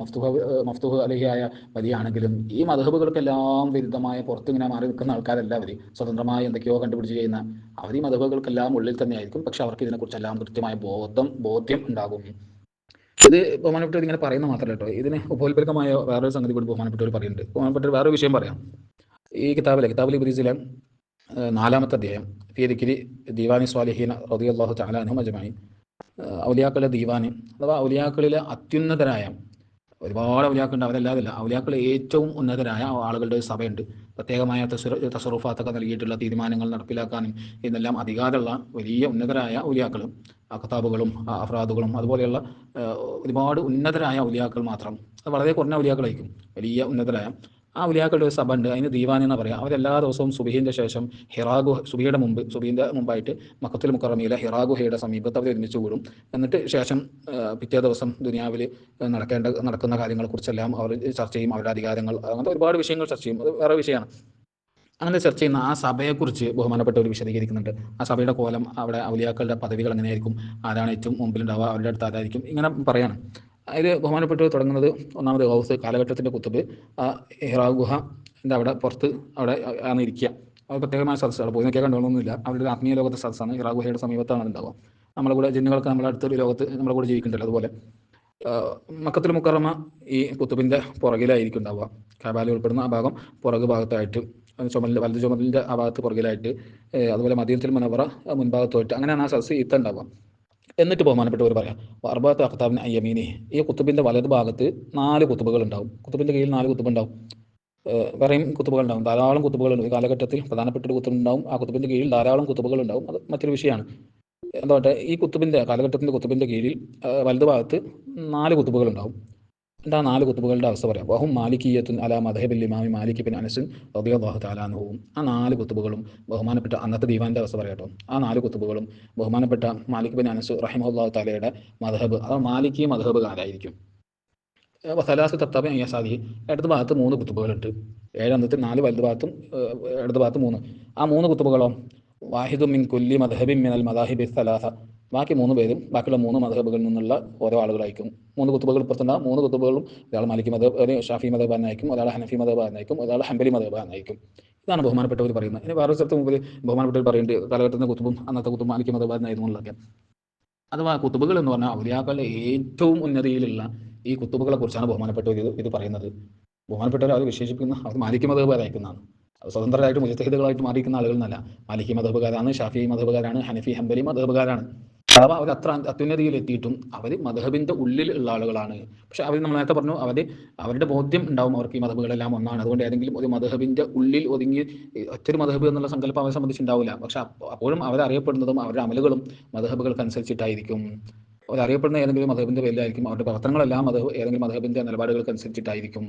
മഫ്തുഹ് അലഹിയായ വലിയാണെങ്കിലും ഈ മദ്ഹബുകൾക്കെല്ലാം വിരുദ്ധമായ പുറത്ത് ഇങ്ങനെ മാറി നിൽക്കുന്ന ആൾക്കാരല്ല. അവർ സ്വതന്ത്രമായി എന്തൊക്കെയോ കണ്ടുപിടിച്ച് ചെയ്യുന്ന അവർ ഈ മദ്ഹബുകൾക്കെല്ലാം ഉള്ളിൽ തന്നെയായിരിക്കും. പക്ഷെ അവർക്ക് ഇതിനെക്കുറിച്ചെല്ലാം കൃത്യമായ ബോധ്യം ഉണ്ടാകും. ഇത് ബഹുമാനപ്പെട്ടവർ ഇങ്ങനെ പറയുന്ന മാത്രമല്ല കേട്ടോ, ഇതിന് ഉപോത്പലകമായ വേറൊരു സംഗതി കൂടി ബഹുമാനപ്പെട്ടവർ പറയുന്നുണ്ട്. ബഹുമാനപ്പെട്ടവർ വേറൊരു വിഷയം പറയാം. ഈ കിതാബുൽ ഇബ്രീസിലെ 4-ാമത്തെ അധ്യായം ഫീ ദിക്രി ദീവാനി സ്വാലിഹീന റളിയല്ലാഹു തആല അൻഹും അജ്മഈൻ, ഔലിയാക്കളുടെ ദീവാന് അഥവാ ഔലിയാക്കളിലെ അത്യുന്നതരായ ഒരുപാട് ഔലിയാക്കളുണ്ട്, അവരല്ലാതില്ല, ഔലിയാക്കൾ ഏറ്റവും ഉന്നതരായ ആളുകളുടെ ഒരു സഭയുണ്ട്. പ്രത്യേകമായ തസറുഫാത്തൊക്കെ നൽകിയിട്ടുള്ള തീരുമാനങ്ങൾ നടപ്പിലാക്കാനും ഇതെല്ലാം അധികാരമുള്ള വലിയ ഉന്നതരായ ഔലിയാക്കളും അഖതാബുകളും അഫ്രാദുകളും അതുപോലെയുള്ള ഒരുപാട് ഉന്നതരായ ഔലിയാക്കൾ മാത്രം, അത് വളരെ കുറഞ്ഞ ഔലിയാക്കളായിരിക്കും. വലിയ ഉന്നതരായ ആ ഔലിയാക്കളുടെ ഒരു സഭ ഉണ്ട്, അതിന് ദീവാൻ എന്ന് പറയാം. അവരെല്ലാ ദിവസവും സുബഹിൻ്റെ ശേഷം സുബിയുടെ മുമ്പായിട്ട് മക്കത്തുൽ മുക്കറമയിലെ ഹിറാ ഗുഹയുടെ സമീപത്ത് അവർ ഒരുമിച്ച് കൂടും. എന്നിട്ട് ശേഷം പിറ്റേ ദിവസം ദുനിയാവിൽ നടക്കുന്ന കാര്യങ്ങളെക്കുറിച്ചെല്ലാം അവർ ചർച്ച ചെയ്യും. അവരുടെ അധികാരങ്ങൾ, അങ്ങനത്തെ ഒരുപാട് വിഷയങ്ങൾ ചർച്ച ചെയ്യും. അത് വേറെ വിഷയമാണ്. അങ്ങനെ ചർച്ച ചെയ്യുന്ന ആ സഭയെക്കുറിച്ച് ബഹുമാനപ്പെട്ടവർ വിശദീകരിക്കുന്നുണ്ട്. ആ സഭയുടെ കോലം, അവിടെ ഔലിയാക്കളുടെ പദവികൾ എങ്ങനെയായിരിക്കും, ആരാണ് ഏറ്റവും മുമ്പിലുണ്ടാവുക, അവരുടെ അടുത്ത് ആരായിരിക്കും, ഇങ്ങനെ പറയാണ്. അതിൽ ബഹുമാനപ്പെട്ടവർ തുടങ്ങുന്നത് ഒന്നാമത് ഗൗസ് കാലഘട്ടത്തിൻ്റെ കുത്തുബ് ഹിറാ ഗുഹൻ്റെ അവിടെ പുറത്ത് അവിടെ ആണ് ഇരിക്കുക. അത് പ്രത്യേകമായ സദസ്സാണ്, പോയി നോക്കിയാൽ കണ്ടുകൊണ്ടൊന്നുമില്ല. അവരുടെ ആത്മീയ ലോകത്തെ സദസ്സാണ്. ഹിറാ ഗുഹയുടെ സമീപത്താണ് ഉണ്ടാവുക. നമ്മളെ കൂടെ ജിന്നുകൾക്ക് നമ്മുടെ അടുത്തൊരു ലോകത്ത് നമ്മുടെ കൂടെ ജീവിക്കുന്നുണ്ടല്ലോ, അതുപോലെ മക്കത്തുൽ മുക്കറമ ഈ കുത്തുബിൻ്റെ പുറകിലായിരിക്കും ഉണ്ടാവുക. കഅബയിൽ ഉൾപ്പെടുന്ന ആ ഭാഗം പുറകു ഭാഗത്തായിട്ട്, വലത് ചുമലിൻ്റെ ആ ഭാഗത്ത് പുറകിലായിട്ട്, അതുപോലെ മദീനത്തുൽ മുനവ്വറ മുൻഭാഗത്തുമായിട്ട്, അങ്ങനെയാണ് ആ സദസ്സ് ഉണ്ടാവുക. എന്നിട്ട് ബഹുമാനപ്പെട്ടവർ പറയാം അർബഅത്ത് അഖ്താബിൻ അൻ യമീനി, ഈ കുത്തുബിൻ്റെ വലത് ഭാഗത്ത് 4 കുത്തുബുകൾ ഉണ്ടാവും. കുത്തുബിൻ്റെ കീഴിൽ 4 കുത്തുബ് ഉണ്ടാവും. വേറെയും കുത്തുബുകൾ ഉണ്ടാവും, ധാരാളം കുത്തുബുകളുണ്ട്. ഈ കാലഘട്ടത്തിൽ പ്രധാനപ്പെട്ട ഒരു കുത്തുബ് ഉണ്ടാവും. ആ കുത്തുബിൻ്റെ കീഴിൽ ധാരാളം കുത്തുബുകൾ ഉണ്ടാവും. അത് മറ്റൊരു വിഷയമാണ്. എന്താട്ടെ, ഈ കാലഘട്ടത്തിൻ്റെ കുത്തുബിൻ്റെ കീഴിൽ വലത് ഭാഗത്ത് 4 കുത്തുബുകൾ ഉണ്ടാവും. എന്നിട്ട് ആ 4 കുത്തുബുകളുടെ അവസ്ഥ പറയാം. വഹും മാലിക്കിയ്യത്തുൻ അലാ മദ്ഹബിൽ ഇമാമി മാലിക് ബിൻ അനസ് റളിയല്ലാഹു തആല അൻഹു. ആ 4 കുത്തുബുകളും ബഹുമാനപ്പെട്ട അന്നത്തെ ദീവാൻ്റെ അവസ്ഥ പറയാട്ടോ. ആ 4 കുത്തുബുകളും ബഹുമാനപ്പെട്ട മാലിക് ബിൻ അനസ് റഹിമഹുല്ലാഹു തആലയുടെ മദ്ഹബ്, അത് മാലിക്കി മദ്ഹബുകാരായിരിക്കും. സലാസ് തത്താബ് അയ്യസാദി, ഇടത് ഭാഗത്ത് 3 കുത്തുബുകളുണ്ട്. 7 അന്നത്തിൽ 4 വലത് ഭാഗത്തും ഇടത് ഭാഗത്ത് 3. ആ 3 കുത്തുബുകളോ വാഹിദു മിൻ കുല്ലി മദ്ഹബിൻ മിനൽ മദാഹിബി സലാസ, ബാക്കി 3 പേരും ബാക്കിയുള്ള 3 മദ്ഹബുകളിൽ നിന്നുള്ള ഓരോ ആളുകളായിരിക്കും. 3 കുത്തുബുകൾ ഇപ്പുറത്തുണ്ടാകും. 3 കുത്തുബുകളും ഒരാൾ മാലിക്കി മദ്ഹബ്, ഷാഫി മദ്ഹബാനായിരിക്കും, ഒരാൾ ഹനഫി മദ്ഹബാനായിരിക്കും, ഒരാൾ ഹംബലി മദ്ഹബാനായിരിക്കും. ഇതാണ് ബഹുമാനപ്പെട്ടവർ പറയുന്നത്. ഇനി വേറൊരു സ്ഥലത്ത് മുമ്പിൽ ബഹുമാനപ്പെട്ടവർ പറയുന്നുണ്ട് കാലഘട്ടത്തിൻ്റെ കുത്തുബും അന്നത്തെ കുത്തുബ് മാലിക്കി മദ്ഹബാനായിരുന്നു എന്നുള്ളതൊക്കെ. അഥവാ കുത്തുബുകൾ എന്ന് പറഞ്ഞാൽ ഔലിയാക്കളുടെ ഏറ്റവും ഉന്നതിയിലുള്ള ഈ കുത്തുബുകളെ കുറിച്ചാണ് ബഹുമാനപ്പെട്ടവർ ഇത് പറയുന്നത്. ബഹുമാനപ്പെട്ടവർ അവർ വിശേഷിപ്പിക്കുന്ന അവർ മാലിക്കി മദ്ഹബുകാരായിരിക്കുന്നതാണ്. സ്വതന്ത്രരായിട്ട് മുജ്തഹിദുകളായിട്ട് മാറിയിരിക്കുന്ന ആളുകൾ എന്നല്ല. മാലിക്കി മദ്ഹബുകാരാണ്, ഷാഫി മദ്ഹബുകാരാണ്, ഹനഫി ഹംബലി മദ്ഹബുകാരാണ്. അഥവാ അവർ അത്ര അത്യുന്നതിയിൽ എത്തിയിട്ടും അവർ മദ്ഹബിൻ്റെ ഉള്ളിൽ ഉള്ള ആളുകളാണ്. പക്ഷെ അവർ, നമ്മൾ നേരത്തെ പറഞ്ഞു, അവരുടെ ബോധ്യം ഉണ്ടാവും അവർക്ക് ഈ മദ്ഹബുകളെല്ലാം ഒന്നാണ്. അതുകൊണ്ട് ഏതെങ്കിലും ഒരു മദ്ഹബിൻ്റെ ഉള്ളിൽ ഒതുങ്ങി ഒറ്റൊരു മദ്ഹബ് എന്നുള്ള സങ്കല്പം അവരെ സംബന്ധിച്ചുണ്ടാവില്ല. പക്ഷെ അപ്പോഴും അവരറിയപ്പെടുന്നതും അവരുടെ അമലുകളും മദ്ഹബുകൾക്ക് അനുസരിച്ചിട്ടായിരിക്കും. അവരറിയപ്പെടുന്ന ഏതെങ്കിലും മദ്ഹബിൻ്റെ പേരിലായിരിക്കും. അവരുടെ പ്രവർത്തനങ്ങളെല്ലാം ഏതെങ്കിലും മദ്ഹബിൻ്റെ നിലപാടുകൾക്ക് അനുസരിച്ചിട്ടായിരിക്കും.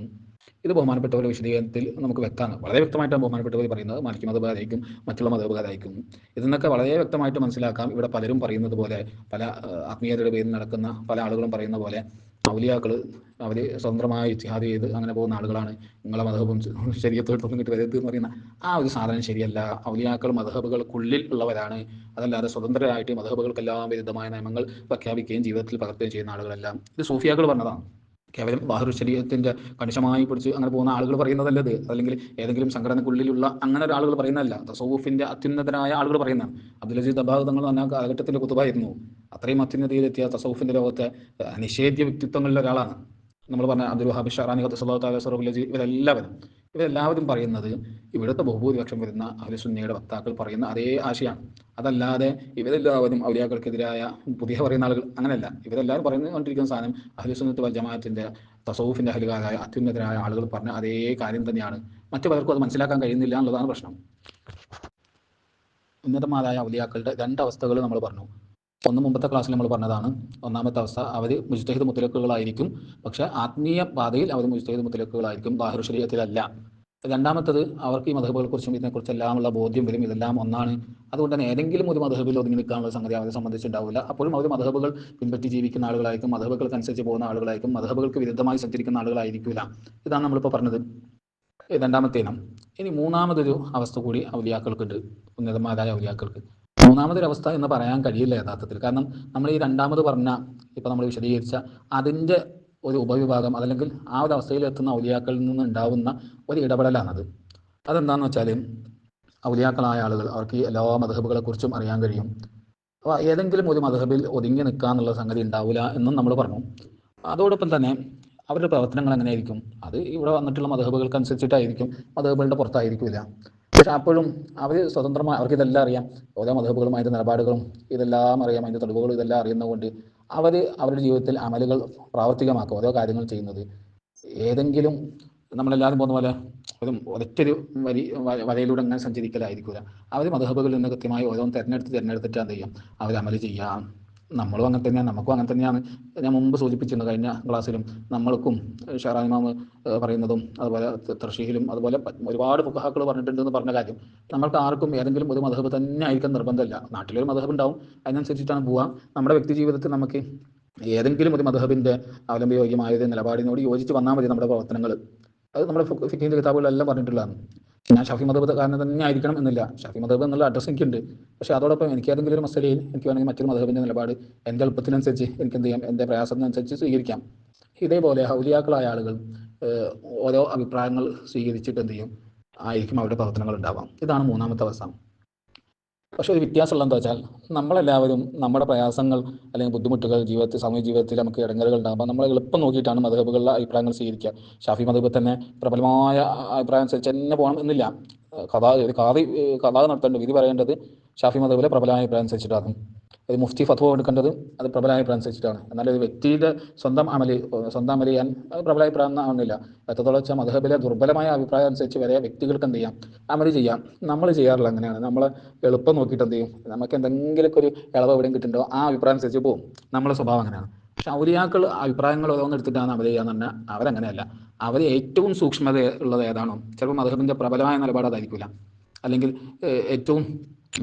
ഇത് ബഹുമാനപ്പെട്ടവരുടെ വിശദീകരണത്തിൽ നമുക്ക് വ്യക്തമാണ്, വളരെ വ്യക്തമായിട്ടാണ് ബഹുമാനപ്പെട്ടവർ പറയുന്നത്. മാലിക്കി മദ്ഹബുകാരായിരിക്കും, മറ്റുള്ള മദ്ഹബുകാരായിരിക്കും. ഇതിന്നൊക്കെ വളരെ വ്യക്തമായിട്ട് മനസ്സിലാക്കാം. ഇവിടെ പലരും പറയുന്നത് പോലെ, പല ആത്മീയതയുടെ പേരിൽ നടക്കുന്ന പല ആളുകളും പറയുന്ന പോലെ ഔലിയാക്കൾ അവർ സ്വതന്ത്രമായി ഇജ്തിഹാദ് ചെയ്ത് അങ്ങനെ പോകുന്ന ആളുകളാണ്. നിങ്ങളെ മദ്ഹബും ശരീഅത്തും കിട്ടി വരരുത് എന്ന് പറയുന്ന ആ ഒരു സാധനം ശരിയല്ല. ഔലിയാക്കൾ മദ്ഹബുകൾക്കുള്ളിൽ ഉള്ളവരാണ്. അതല്ലാതെ സ്വതന്ത്രരായിട്ട് മദ്ഹബുകൾക്കെല്ലാം വിരുദ്ധമായ നിയമങ്ങൾ പ്രഖ്യാപിക്കുകയും ജീവിതത്തിൽ പകർത്തുകയും ചെയ്യുന്ന ആളുകളെല്ലാം. ഇത് സൂഫിയാക്കൾ പറഞ്ഞതാണ്. കേവലം ബാഹുർ ശരീഅത്തിൻ്റെ കണിശമായി പിടിച്ച് അങ്ങനെ പോകുന്ന ആളുകൾ പറയുന്നതല്ലത്, അല്ലെങ്കിൽ ഏതെങ്കിലും സംഘടനക്കുള്ളിലുള്ള അങ്ങനെ ഒരു ആളുകൾ പറയുന്നതല്ല. തസവൂഫിൻ്റെ അത്യുന്നതരായ ആളുകൾ പറയുന്നതാണ്. അബ്ദുൽ അസീസ് ദബ്ബാഗ് തങ്ങൾ പറഞ്ഞ കാലഘട്ടത്തിൻ്റെ കുത്തുബായിരുന്നു. അത്രയും അത്യുന്നതിയിലെത്തിയ തസവൂഫിൻ്റെ ലോകത്തെ നിഷേധ്യ വ്യക്തിത്വങ്ങളിൽ ഒരാളാണ്. നമ്മൾ പറഞ്ഞ അബ്ദുൽ വഹാബ് ഷറാനി ഖദ്ദസല്ലാഹു തആല സിറഹുൽ അസീസ്, ഇവരെല്ലാവരും പറയുന്നത് ഇവിടുത്തെ ബഹുഭൂരിപക്ഷം വരുന്ന അഹ്ലുസുന്നയുടെ വക്താക്കൾ പറയുന്ന അതേ ആശയമാണ്. അതല്ലാതെ ഇവരെല്ലാവരും ഔലിയാക്കൾക്കെതിരായ പുതിയ പറയുന്ന ആളുകൾ അങ്ങനെയല്ല. ഇവരെല്ലാവരും പറഞ്ഞുകൊണ്ടിരിക്കുന്ന സാധനം അഹ്ലുസുന്നത്ത് വൽ ജമാഅത്തിൻ്റെ തസവൂഫിൻ്റെ അഹ്ലുകാരായ അത്യുന്നതരായ ആളുകൾ പറഞ്ഞ അതേ കാര്യം തന്നെയാണ്. മറ്റു പലർക്കും അത് മനസ്സിലാക്കാൻ കഴിയുന്നില്ല എന്നുള്ളതാണ് പ്രശ്നം. ഉന്നതമാരായ ഔലിയാക്കളുടെ 2 അവസ്ഥകൾ നമ്മൾ പറഞ്ഞു. ഒന്ന് മുമ്പത്തെ ക്ലാസ്സിൽ നമ്മൾ പറഞ്ഞതാണ്. ഒന്നാമത്തെ അവസ്ഥ അവർ മുജ്തഹിദ് മുത്തലക്കുകളായിരിക്കും, പക്ഷേ ആത്മീയ പാതയിൽ അവർ മുജ്തഹിദ് മുത്തലക്കുകളായിരിക്കും, ളാഹിർ ശരീഅത്തിലല്ല. രണ്ടാമത്തത് അവർക്ക് ഈ മദ്ഹബുകളെക്കുറിച്ചും ഇതിനെക്കുറിച്ചെല്ലാമുള്ള ബോധ്യം വരും, ഇതെല്ലാം ഒന്നാണ്. അതുകൊണ്ട് തന്നെ ഏതെങ്കിലും ഒരു മദ്ഹബിൽ ഒതുങ്ങി നിൽക്കാനുള്ള സംഗതി അവരെ സംബന്ധിച്ചുണ്ടാവില്ല. അപ്പോഴും അവർ മദ്ഹബുകൾ പിൻപറ്റി ജീവിക്കുന്ന ആളുകളായിരിക്കും, മദ്ഹബുകൾക്കനുസരിച്ച് പോകുന്ന ആളുകളായിരിക്കും, മദ്ഹബുകൾക്ക് വിരുദ്ധമായി സഞ്ചരിക്കുന്ന ആളുകളായിരിക്കില്ല. ഇതാണ് നമ്മളിപ്പോൾ പറഞ്ഞത്, രണ്ടാമത്തെ ഇനം. ഇനി മൂന്നാമതൊരു അവസ്ഥ കൂടി ഔലിയാക്കൾക്കുണ്ട്, ഉന്നതന്മാരായ ഔലിയാക്കൾക്ക്. മൂന്നാമതൊരു അവസ്ഥ എന്ന് പറയാൻ കഴിയില്ല യഥാർത്ഥത്തിൽ. കാരണം നമ്മൾ ഈ രണ്ടാമത് പറഞ്ഞ, ഇപ്പം നമ്മൾ വിശദീകരിച്ച അതിൻ്റെ ഒരു ഉപവിഭാഗം, അതല്ലെങ്കിൽ ആ ഒരു അവസ്ഥയിൽ എത്തുന്ന ഔലിയാക്കളിൽ നിന്ന് ഉണ്ടാവുന്ന ഒരു ഇടപെടലാണത്. അതെന്താണെന്ന് വെച്ചാൽ, ഔലിയാക്കളായ ആളുകൾ അവർക്ക് ഈ എല്ലാ മദ്ഹബുകളെക്കുറിച്ചും അറിയാൻ കഴിയും. അപ്പോൾ ഏതെങ്കിലും ഒരു മദ്ഹബിൽ ഒതുങ്ങി നിൽക്കുക എന്നുള്ള സംഗതി ഉണ്ടാവില്ല എന്നും നമ്മൾ പറഞ്ഞു. അതോടൊപ്പം തന്നെ അവരുടെ പ്രവർത്തനങ്ങൾ എങ്ങനെയായിരിക്കും, അത് ഇവിടെ വന്നിട്ടുള്ള മദ്ഹബുകൾക്ക് അനുസരിച്ചിട്ടായിരിക്കും, മദ്ഹബുകളുടെ പുറത്തായിരിക്കില്ല. പക്ഷെ അപ്പോഴും അവർ സ്വതന്ത്രമായി, അവർക്ക് ഇതെല്ലാം അറിയാം, ഓരോ മദ്ഹബുകളും അതിൻ്റെ നിലപാടുകളും ഇതെല്ലാം അറിയാം, അതിൻ്റെ തെളിവുകളും ഇതെല്ലാം അറിയുന്നതുകൊണ്ട് അവർ അവരുടെ ജീവിതത്തിൽ അമലുകൾ പ്രാവർത്തികമാക്കും. ഓരോ കാര്യങ്ങൾ ചെയ്യുന്നത് ഏതെങ്കിലും നമ്മളെല്ലാവരും പോകുന്ന പോലെ ഒരൊറ്റൊരു വരയിലൂടെ അങ്ങനെ സഞ്ചരിക്കലായിരിക്കില്ല. അവർ മദ്ഹബുകളിൽ നിന്ന് കൃത്യമായി ഓരോന്ന് തിരഞ്ഞെടുത്തിട്ട് എന്ത് ചെയ്യും, അവർ അമല് ചെയ്യാം. നമ്മളും അങ്ങനെ തന്നെയാണ്, നമുക്കും അങ്ങനെ തന്നെയാണ്. ഞാൻ മുമ്പ് സൂചിപ്പിച്ചിട്ടുണ്ട് കഴിഞ്ഞ ക്ലാസ്സിലും, നമ്മൾക്കും ഷാറാൻ ഇമാം പറയുന്നതും അതുപോലെ തർശീഹിലും അതുപോലെ ഒരുപാട് ഫുഖഹാക്കൾ പറഞ്ഞിട്ടുണ്ടെന്ന് പറഞ്ഞ കാര്യം, നമ്മൾക്ക് ആർക്കും ഏതെങ്കിലും ഒരു മദ്ഹബ് തന്നെ ആയിരിക്കാൻ നിർബന്ധമില്ല. നാട്ടിലൊരു മദ്ഹബ് ഉണ്ടാവും, അതിനനുസരിച്ചിട്ടാണ് പോവാം. നമ്മുടെ വ്യക്തി ജീവിതത്തിൽ നമുക്ക് ഏതെങ്കിലും ഒരു മദ്ഹബിൻ്റെ അവലംബയോഗ്യമായ നിലപാടിനോട് യോജിച്ച് വന്നാൽ മതി നമ്മുടെ പ്രവർത്തനങ്ങൾ. അത് നമ്മുടെ ഫിഖിൻ്റെ കിതാബുകളെല്ലാം പറഞ്ഞിട്ടുള്ളതാണ്. ഞാൻ ഷാഫി മദ്ഹബ് കാരണം തന്നെ ആയിരിക്കണം എന്നില്ല. ഷാഫി മദ്ഹബ് എന്നുള്ള അഡ്രസ്സ് എനിക്കുണ്ട്. പക്ഷേ അതോടൊപ്പം എനിക്ക് ഏതെങ്കിലും ഒരു മസലയിൽ എനിക്ക് വേണമെങ്കിൽ മറ്റൊരു മദ്ഹബിൻ്റെ നിലപാട് എൻ്റെ എളുപ്പത്തിനനുസരിച്ച് എനിക്ക് എന്ത് ചെയ്യാം, എൻ്റെ പ്രയാസത്തിനനുസരിച്ച് സ്വീകരിക്കാം. ഇതേപോലെ ഔലിയാക്കളായ ആളുകൾ ഓരോ അഭിപ്രായങ്ങൾ സ്വീകരിച്ചിട്ട് എന്ത് ചെയ്യും, ആയിരിക്കും അവരുടെ പ്രവർത്തനങ്ങൾ ഉണ്ടാവാം. ഇതാണ് മൂന്നാമത്തെ അവസ്ഥ. പക്ഷെ ഒരു വ്യത്യാസമുള്ള എന്താ വെച്ചാൽ, നമ്മളെല്ലാവരും നമ്മുടെ പ്രയാസങ്ങൾ അല്ലെങ്കിൽ ബുദ്ധിമുട്ടുകൾ ജീവിതത്തിൽ, സാമൂഹ്യ ജീവിതത്തിൽ നമുക്ക് ഇടങ്ങലുകൾ ഉണ്ടാകുമ്പോൾ നമ്മൾ എളുപ്പം നോക്കിയിട്ടാണ് മദ്ഹബുകളിലെ അഭിപ്രായങ്ങൾ സ്വീകരിക്കുക. ഷാഫി മദ്ഹബിൽ തന്നെ പ്രബലമായ അഭിപ്രായം അനുസരിച്ച് തന്നെ പോകണം എന്നില്ല. കഥാ നടത്തേണ്ടത്, വിധി പറയേണ്ടത് ഷാഫി മദ്ഹബിലെ പ്രബലമായ അഭിപ്രായം അനുസരിച്ചിട്ടാണ്. ഒരു മുഫ്തി ഫത്വ കൊടുക്കേണ്ടത് അത് പ്രബലമായ അഭിപ്രായം അനുസരിച്ചിട്ടാണ്. എന്നാൽ ഒരു വ്യക്തിയുടെ സ്വന്തം അമല് ചെയ്യാൻ പ്രബല അഭിപ്രായം ആവുന്നില്ല. എത്രത്തോളം വെച്ചാൽ മദ്ഹബിലെ ദുർബലമായ അഭിപ്രായം അനുസരിച്ച് വരെ വ്യക്തികൾക്ക് എന്ത് ചെയ്യാം, അമല് ചെയ്യാം. നമ്മൾ ചെയ്യാറില്ല അങ്ങനെയാണ്. നമ്മൾ എളുപ്പം നോക്കിയിട്ട് എന്ത് ചെയ്യും, നമുക്ക് എന്തെങ്കിലുമൊക്കെ ഒരു ഇളവ് എവിടെയും കിട്ടുന്നുണ്ടോ ആ അഭിപ്രായം അനുസരിച്ച് പോകും. നമ്മളെ സ്വഭാവം അങ്ങനെയാണ്. പക്ഷെ ഔലിയാക്കൾ അഭിപ്രായങ്ങൾ ഓരോന്ന് എടുത്തിട്ടാണ് അമല് ചെയ്യാന്ന് പറഞ്ഞാൽ അവരങ്ങനെയല്ല. അവർ ഏറ്റവും സൂക്ഷ്മത ഉള്ളത് ഏതാണോ, ചിലപ്പോൾ മദ്ഹബിൻ്റെ പ്രബലമായ നിലപാട് അതായിരിക്കില്ല, അല്ലെങ്കിൽ ഏറ്റവും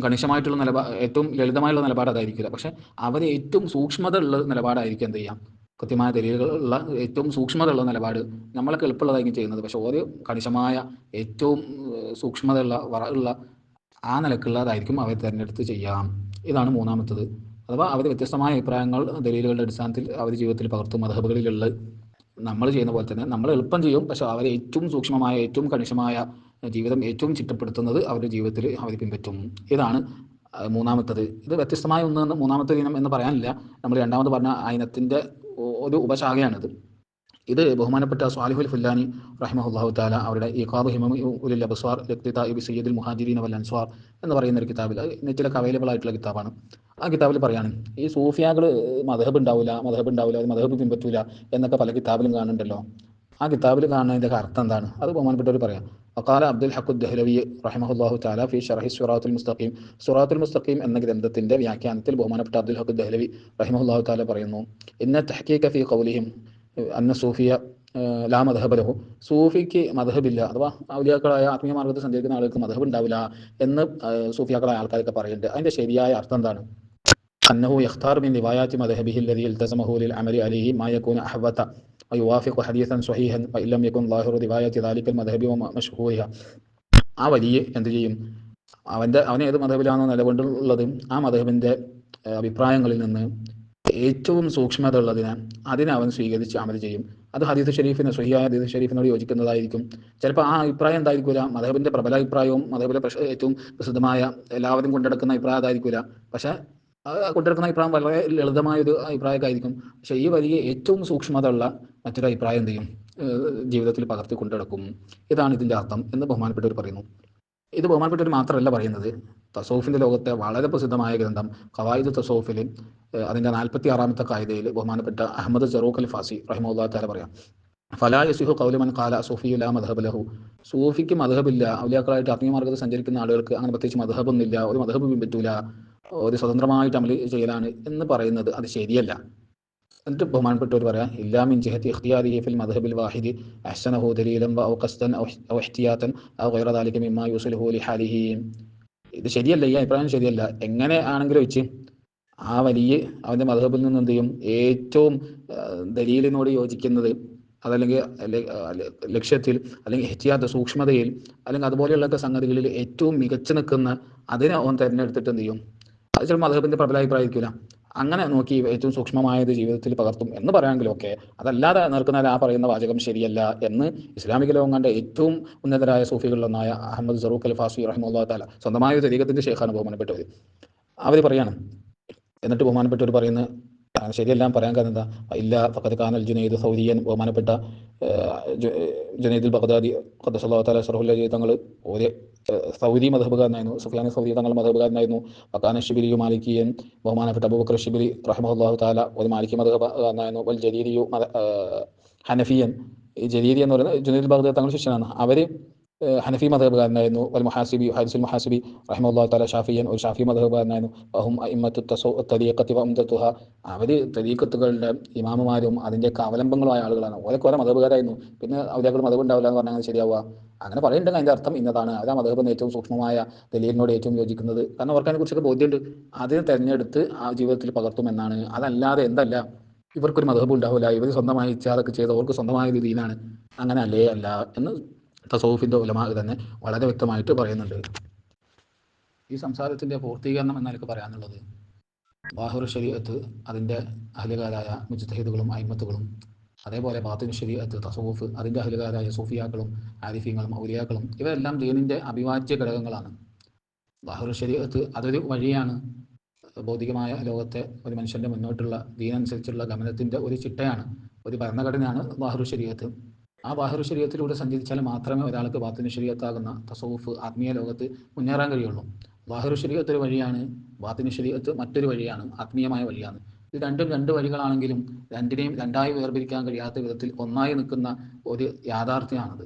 കണിശമായിട്ടുള്ള ഏറ്റവും ലളിതമായുള്ള നിലപാട് അതായിരിക്കില്ല. പക്ഷെ അവർ ഏറ്റവും സൂക്ഷ്മത ഉള്ള നിലപാടായിരിക്കും എന്ത് ചെയ്യാം, കൃത്യമായ ദലീലുകളുള്ള ഏറ്റവും സൂക്ഷ്മത ഉള്ള നിലപാട് നമ്മളൊക്കെ എളുപ്പമുള്ളതായിരിക്കും ചെയ്യുന്നത്. പക്ഷെ ഒരു കണിശമായ ഏറ്റവും സൂക്ഷ്മതയുള്ള ആ നിലക്കുള്ളതായിരിക്കും അവർ തിരഞ്ഞെടുത്ത് ചെയ്യാം. ഇതാണ് മൂന്നാമത്തത്. അഥവാ അവർ വ്യത്യസ്തമായ അഭിപ്രായങ്ങൾ ദലീലുകളുടെ അടിസ്ഥാനത്തിൽ അവർ ജീവിതത്തിൽ പകർത്തും. മദ്ഹബുകളിലുള്ള നമ്മൾ ചെയ്യുന്ന പോലെ തന്നെ നമ്മൾ എളുപ്പം ചെയ്യും, പക്ഷെ അവർ ഏറ്റവും സൂക്ഷ്മമായ ഏറ്റവും കണിശമായ ജീവിതം ഏറ്റവും ചിട്ടപ്പെടുത്തുന്നത് അവരുടെ ജീവിതത്തിൽ അവർ പിൻപറ്റും. ഇതാണ് മൂന്നാമത്തത്. ഇത് വ്യത്യസ്തമായ ഒന്ന് മൂന്നാമത്തെ ഇനം എന്ന് പറയാനില്ല, നമ്മൾ രണ്ടാമത് പറഞ്ഞ ആ ഇനത്തിൻ്റെ ഒരു ഉപശാഖയാണിത്. ഇത് ബഹുമാനപ്പെട്ട സ്വാലിഹുൽ ഫുല്ലാനി റഹിമഹുല്ലാഹു തആല അവരുടെ ഇഖാദു ഹിമമുൽ അബ്സ്വാർ ലിഖ്തിദാഇ ബിസയ്യിദിൽ മുഹാജിരീന വൽ അൻസ്വാർ എന്ന് പറയുന്ന ഒരു കിതാബിൽ, നെറ്റിലൊക്കെ അവൈലബിൾ ആയിട്ടുള്ള കിതാബാണ്. ആ കിതാബിൽ പറയാണ്, ഈ സൂഫിയാകൾ മദ്ഹബ് ഉണ്ടാവില്ല, മദ്ഹബ് പിൻപറ്റൂല എന്നൊക്കെ പല കിതാബിലും കാണുന്നുണ്ടല്ലോ. ആ കിതാബിൽ കാണുന്നതിൻ്റെ അർത്ഥം എന്താണ്, അത് ബഹുമാനപ്പെട്ടവർ പറയാം. വഖാല അബ്ദുൽ ഹഖ് ദഹ്ലവി റഹിമഹുല്ലാഹു തആല ഫി ശർഹി സിറാത്തുൽ മുസ്തഖീം, സിറാത്തുൽ മുസ്തഖീം എന്ന ഗ്രന്ഥത്തിന്റെ വ്യാഖ്യാനത്തിൽ ബഹുമാനപ്പെട്ട അബ്ദുൽ ഹഖ് ദഹ്ലവി റഹിമഹുല്ലാഹു തആല പറയുന്നു, ഇന്ന തഹ്ഖീക ഫി ഖൗലിഹിം അന്ന സൂഫിയ ലാ മദ്ഹബ ലഹു, സൂഫിക്ക് മദ്ഹബില്ല, അഥവാ ഔലിയാക്കളായ ആത്മീയ മാർഗ്ഗത്തിൽ സഞ്ചരിക്കുന്ന ആളുകൾക്ക് മദ്ഹബ് ഉണ്ടാവില്ല എന്ന് സൂഫിയാക്കളായ ആൾക്കാരൊക്കെ പറയുന്നുണ്ട്. അതിന്റെ ശരിയായ അർത്ഥം എന്താണ്? അന്നഹു യഖ്താർ മിൻ റിവായാത്തി മദ്ഹബിഹി അല്ലദീ ഇൽതസമഹു ലിൽ അമലി അലൈഹി മാ യകൂനു അഹ്വത വയുവാഫിഖു ഹദീസൻ സ്വഹീഹൻ വഇൻ ലം യകുൻ ളാഹിറു റിവായത്തി ദാലിക്കൽ മദ്ഹബി വമശ്ഹൂരിഹ. ആ വലിയ എന്ത് ചെയ്യും, അവൻ ഏത് മദ്ഹബിലാണോ നിലകൊണ്ടുള്ളത് ആ മദ്ഹബിന്റെ അഭിപ്രായങ്ങളിൽ നിന്ന് ഏറ്റവും സൂക്ഷ്മത ഉള്ളതിനെ അതിനെ അവൻ സ്വീകരിച്ച് അമൽ ചെയ്യും. അത് ഹദീസ് ഷരീഫിന്, സ്വഹിയായ ഹദീസ് ഷരീഫിനോട് യോജിക്കുന്നതായിരിക്കും. ചിലപ്പോൾ ആ അഭിപ്രായം എന്തായിരിക്കില്ല, മദ്ഹബിന്റെ പ്രബല അഭിപ്രായവും മദ്ഹബിലെ ഏറ്റവും പ്രസിദ്ധമായ എല്ലാവരും കൊണ്ടെടുക്കുന്ന അഭിപ്രായം അതായിരിക്കില്ല. പക്ഷെ കൊണ്ടെടുക്കുന്ന അഭിപ്രായം വളരെ ലളിതമായൊരു അഭിപ്രായമൊക്കെ ആയിരിക്കും. പക്ഷെ ഈ വലിയ ഏറ്റവും സൂക്ഷ്മത ഉള്ള മറ്റൊരു അഭിപ്രായം എന്ത് ചെയ്യും, ജീവിതത്തിൽ പകർത്തി കൊണ്ടെടുക്കും. ഇതാണ് ഇതിന്റെ അർത്ഥം എന്ന് ബഹുമാനപ്പെട്ടവർ പറയുന്നു. ഇത് ബഹുമാനപ്പെട്ടവർ മാത്രമല്ല പറയുന്നത്, തസൗഫിന്റെ ലോകത്തെ വളരെ പ്രസിദ്ധമായ ഗ്രന്ഥം ഖവായിദ് തസൗഫിൽ അതിന്റെ 46-ാമത്തെ ഖായിദയിൽ ബഹുമാനപ്പെട്ട അഹമ്മദ് ജറൂഖ് അൽ ഫാസി റഹിമഹുല്ലാഹു തആല പറയാം, ഫലാ യസിഹു ഖൗലു മൻ ഖാല സൂഫിയു ലാ മദ്ഹബ ലഹു, സൂഫിക്ക് മദ്ഹബില്ല, ഔലിയാക്കളായിട്ട് ആത്മീയ മാർഗ്ഗത്തിൽ സഞ്ചരിക്കുന്ന ആളുകൾക്ക് അങ്ങനെ പ്രത്യേകിച്ച് മദ്ഹബൊന്നുമില്ല, ഒരു മദ്ഹബ് പിൻപറ്റൂല, ഒരു സ്വതന്ത്രമായിട്ട് അമൽ ചെയ്യലാണ് എന്ന് പറയുന്നത് അത് ശരിയല്ല. എന്നിട്ട് ബഹുമാനപ്പെട്ടവർ പറയാം, ഇല്ലാമിൻ ജിഹത്തി ഇഖ്തിയാരിഹി ഫിൽ മദ്ഹബിൽ വാഹിദി അഹ്സനഹു ദലീലൻ വ ഔ ഖസ്ദൻ ഔ ഇഹ്തിയാതൻ ഔ ഗൈറ ദാലിക മിമ്മാ യുസ്ലിഹു ലിഹാലിഹി. ഇത് ശരിയല്ല, ഈ അഭിപ്രായം ശരിയല്ല. എങ്ങനെ ആണെങ്കിലും വെച്ച് ആ വലിയ അവൻ്റെ മദ്ഹബിൽ നിന്ന് എന്ത് ചെയ്യും, ഏറ്റവും ദലീലിനോട് യോജിക്കുന്നത്, അതല്ലെങ്കിൽ ലക്ഷ്യത്തിൽ, അല്ലെങ്കിൽ എഹ്തിയാത്ത് സൂക്ഷ്മതയിൽ, അല്ലെങ്കിൽ അതുപോലെയുള്ള സംഗതികളിൽ ഏറ്റവും മികച്ചു നിൽക്കുന്ന അതിനെ അവൻ തിരഞ്ഞെടുത്തിട്ട് എന്ത് ചെയ്യും, അത് ചില മദ്ഹബിൻ്റെ പ്രബലാഭിപ്രായമായിരിക്കില്ല. അങ്ങനെ നോക്കി ഏറ്റവും സൂക്ഷ്മമായത് ജീവിതത്തിൽ പകർത്തും എന്ന് പറയാമെങ്കിലും ഒക്കെ, അതല്ലാതെ നിൽക്കുന്ന ആ പറയുന്ന വാചകം ശരിയല്ല എന്ന് ഇസ്ലാമിക ലോകം കണ്ട ഏറ്റവും ഉന്നതരായ സൂഫികളിലൊന്നായ അഹമ്മദ് സറൂഖ് അൽ ഫാസി റഹിമഹുല്ലാഹു തആല, സ്വന്തമായ ഒരു തരീഖത്തിന്റെ ഷെയ്ഖാണ് ബഹുമാനപ്പെട്ടവർ, അവർ പറയാണ്. എന്നിട്ട് ബഹുമാനപ്പെട്ടവർ പറയുന്നത് ശരിയെല്ലാം പറയാൻ കാരണം എന്താ, ഇല്ല ഫഖദ് കാനൽ ജുനൈദ് സൗദിയൻ, ബഹുമാനപ്പെട്ട ജുനൈദുൽ ബഗ്ദാദി ഖദ്ദസല്ലാഹു തആല സിറഹുൽ തങ്ങൾ ഒരു സൗദി മദ്ഹബുകാരനായിരുന്നു, സുഫിയാൻ സൗദി തങ്ങൾ മദ്ഹബുകാരനായിരുന്നു. വക്കാന ഷിബിലിയു മാലിക്കിയൻ, ബഹുമാനപ്പെട്ട അബൂബക്കർ ഷിബിലി റഹിമഹുല്ലാഹു തആല ഒരു മാലിക്കി മദ്ഹബുകാരനായിരുന്നു. വൽ ജരീരിയു ഹനഫിയൻ, ഈ ജരീരി എന്ന് പറയുന്നത് ജുനൈദുൽ ബഗ്ദാദി തങ്ങളുടെ ശിഷ്യനാണ്, അവർ ഹനഫി മദ്ഹബുകാരനായിരുന്നു. വൽ മുഹാസിബി ഹാരിസുൽ മുഹാസിബി റഹിമഹുല്ലാഹു തആല ഷാഫിയൻ, ഒരു ഷാഫി മദ്ഹബുകാരനായിരുന്നു. വഹും അഇമ്മത്തു തരീഖത്തി വ ഉംദത്തുഹ, അവർ തരീഖത്തുകളുടെ ഇമാമുമാരും അതിൻ്റെ അവലംബങ്ങളുമായ ആളുകളാണ്. ഓരൊക്കെ ഓരോ മദ്ഹബുകാരായിരുന്നു. പിന്നെ ഔലിയാക്കൾ മദ്ഹബ് ഉണ്ടാവില്ല എന്ന് പറഞ്ഞാൽ ശരിയാവുക? അങ്ങനെ പറയുന്നുണ്ടെങ്കിൽ അതിൻ്റെ അർത്ഥം ഇന്നതാണ്, അതാ മദ്ഹബിന് ഏറ്റവും സൂക്ഷ്മമായ ദലീലിനോട് ഏറ്റവും യോജിക്കുന്നത്. കാരണം അവർക്ക് അതിനെക്കുറിച്ചൊക്കെ ബോധ്യമുണ്ട്, അതിനെ തിരഞ്ഞെടുത്ത് ആ ജീവിതത്തിൽ പകർത്തുമെന്നാണ്. അതല്ലാതെ എന്തല്ല, ഇവർക്കൊരു മദ്ഹബും ഉണ്ടാവില്ല, ഇവർ സ്വന്തമായി ഇച്ഛാദൊക്കെ ചെയ്ത് അവർക്ക് സ്വന്തമായ ഒരു ദീനാണ്, അങ്ങനെ അല്ലേ അല്ല എന്ന് തസൗഫിൻ്റെ ഉലമാ തന്നെ വളരെ വ്യക്തമായിട്ട് പറയുന്നുണ്ട്. ഈ സംസാരത്തിൻ്റെ പൂർത്തീകരണം എന്നൊക്കെ പറയാനുള്ളത്, ളാഹിറു ശരീഅത്ത് അതിൻ്റെ അഹ്ലുകാരായ മുജ്തഹിദുകളും അയിമ്മത്തുകളും, അതേപോലെ ബാത്തിനു ശരീഅത്ത് തസവുഫ് അതിൻ്റെ അഹ്ലുകാരായ സൂഫിയാക്കളും ആരിഫീങ്ങളും ഔലിയാക്കളും, ഇവരെല്ലാം ദീനിൻ്റെ അവിഭാജ്യ ഘടകങ്ങളാണ്. ളാഹിറു ശരീഅത്ത് അതൊരു വഴിയാണ്, ഭൗതികമായ ലോകത്തെ ഒരു മനുഷ്യൻ്റെ മുന്നോട്ടുള്ള ദീനനുസരിച്ചുള്ള ഗമനത്തിൻ്റെ ഒരു ചിട്ടയാണ്, ഒരു ഭരണഘടനയാണ് ളാഹിറു ശരീഅത്ത്. ആ ബാഹിറു ശരീഅത്തിലൂടെ സഞ്ചരിച്ചാൽ മാത്രമേ ഒരാൾക്ക് ബാത്തിനു ശരീഅത്താകുന്ന തസവുഫ് ആത്മീയ ലോകത്ത് മുന്നേറാൻ കഴിയുള്ളൂ. ളാഹിറു ശരീഅത്ത് ഒരു വഴിയാണ്, ബാത്തിനു ശരീഅത്ത് മറ്റൊരു വഴിയാണ്, ആത്മീയമായ വഴിയാണ്. ഇത് രണ്ടും രണ്ട് വഴികളാണെങ്കിലും രണ്ടിനെയും രണ്ടായി വേർപിരിക്കാൻ കഴിയാത്ത വിധത്തിൽ ഒന്നായി നിൽക്കുന്ന ഒരു യാഥാർത്ഥ്യമാണത്.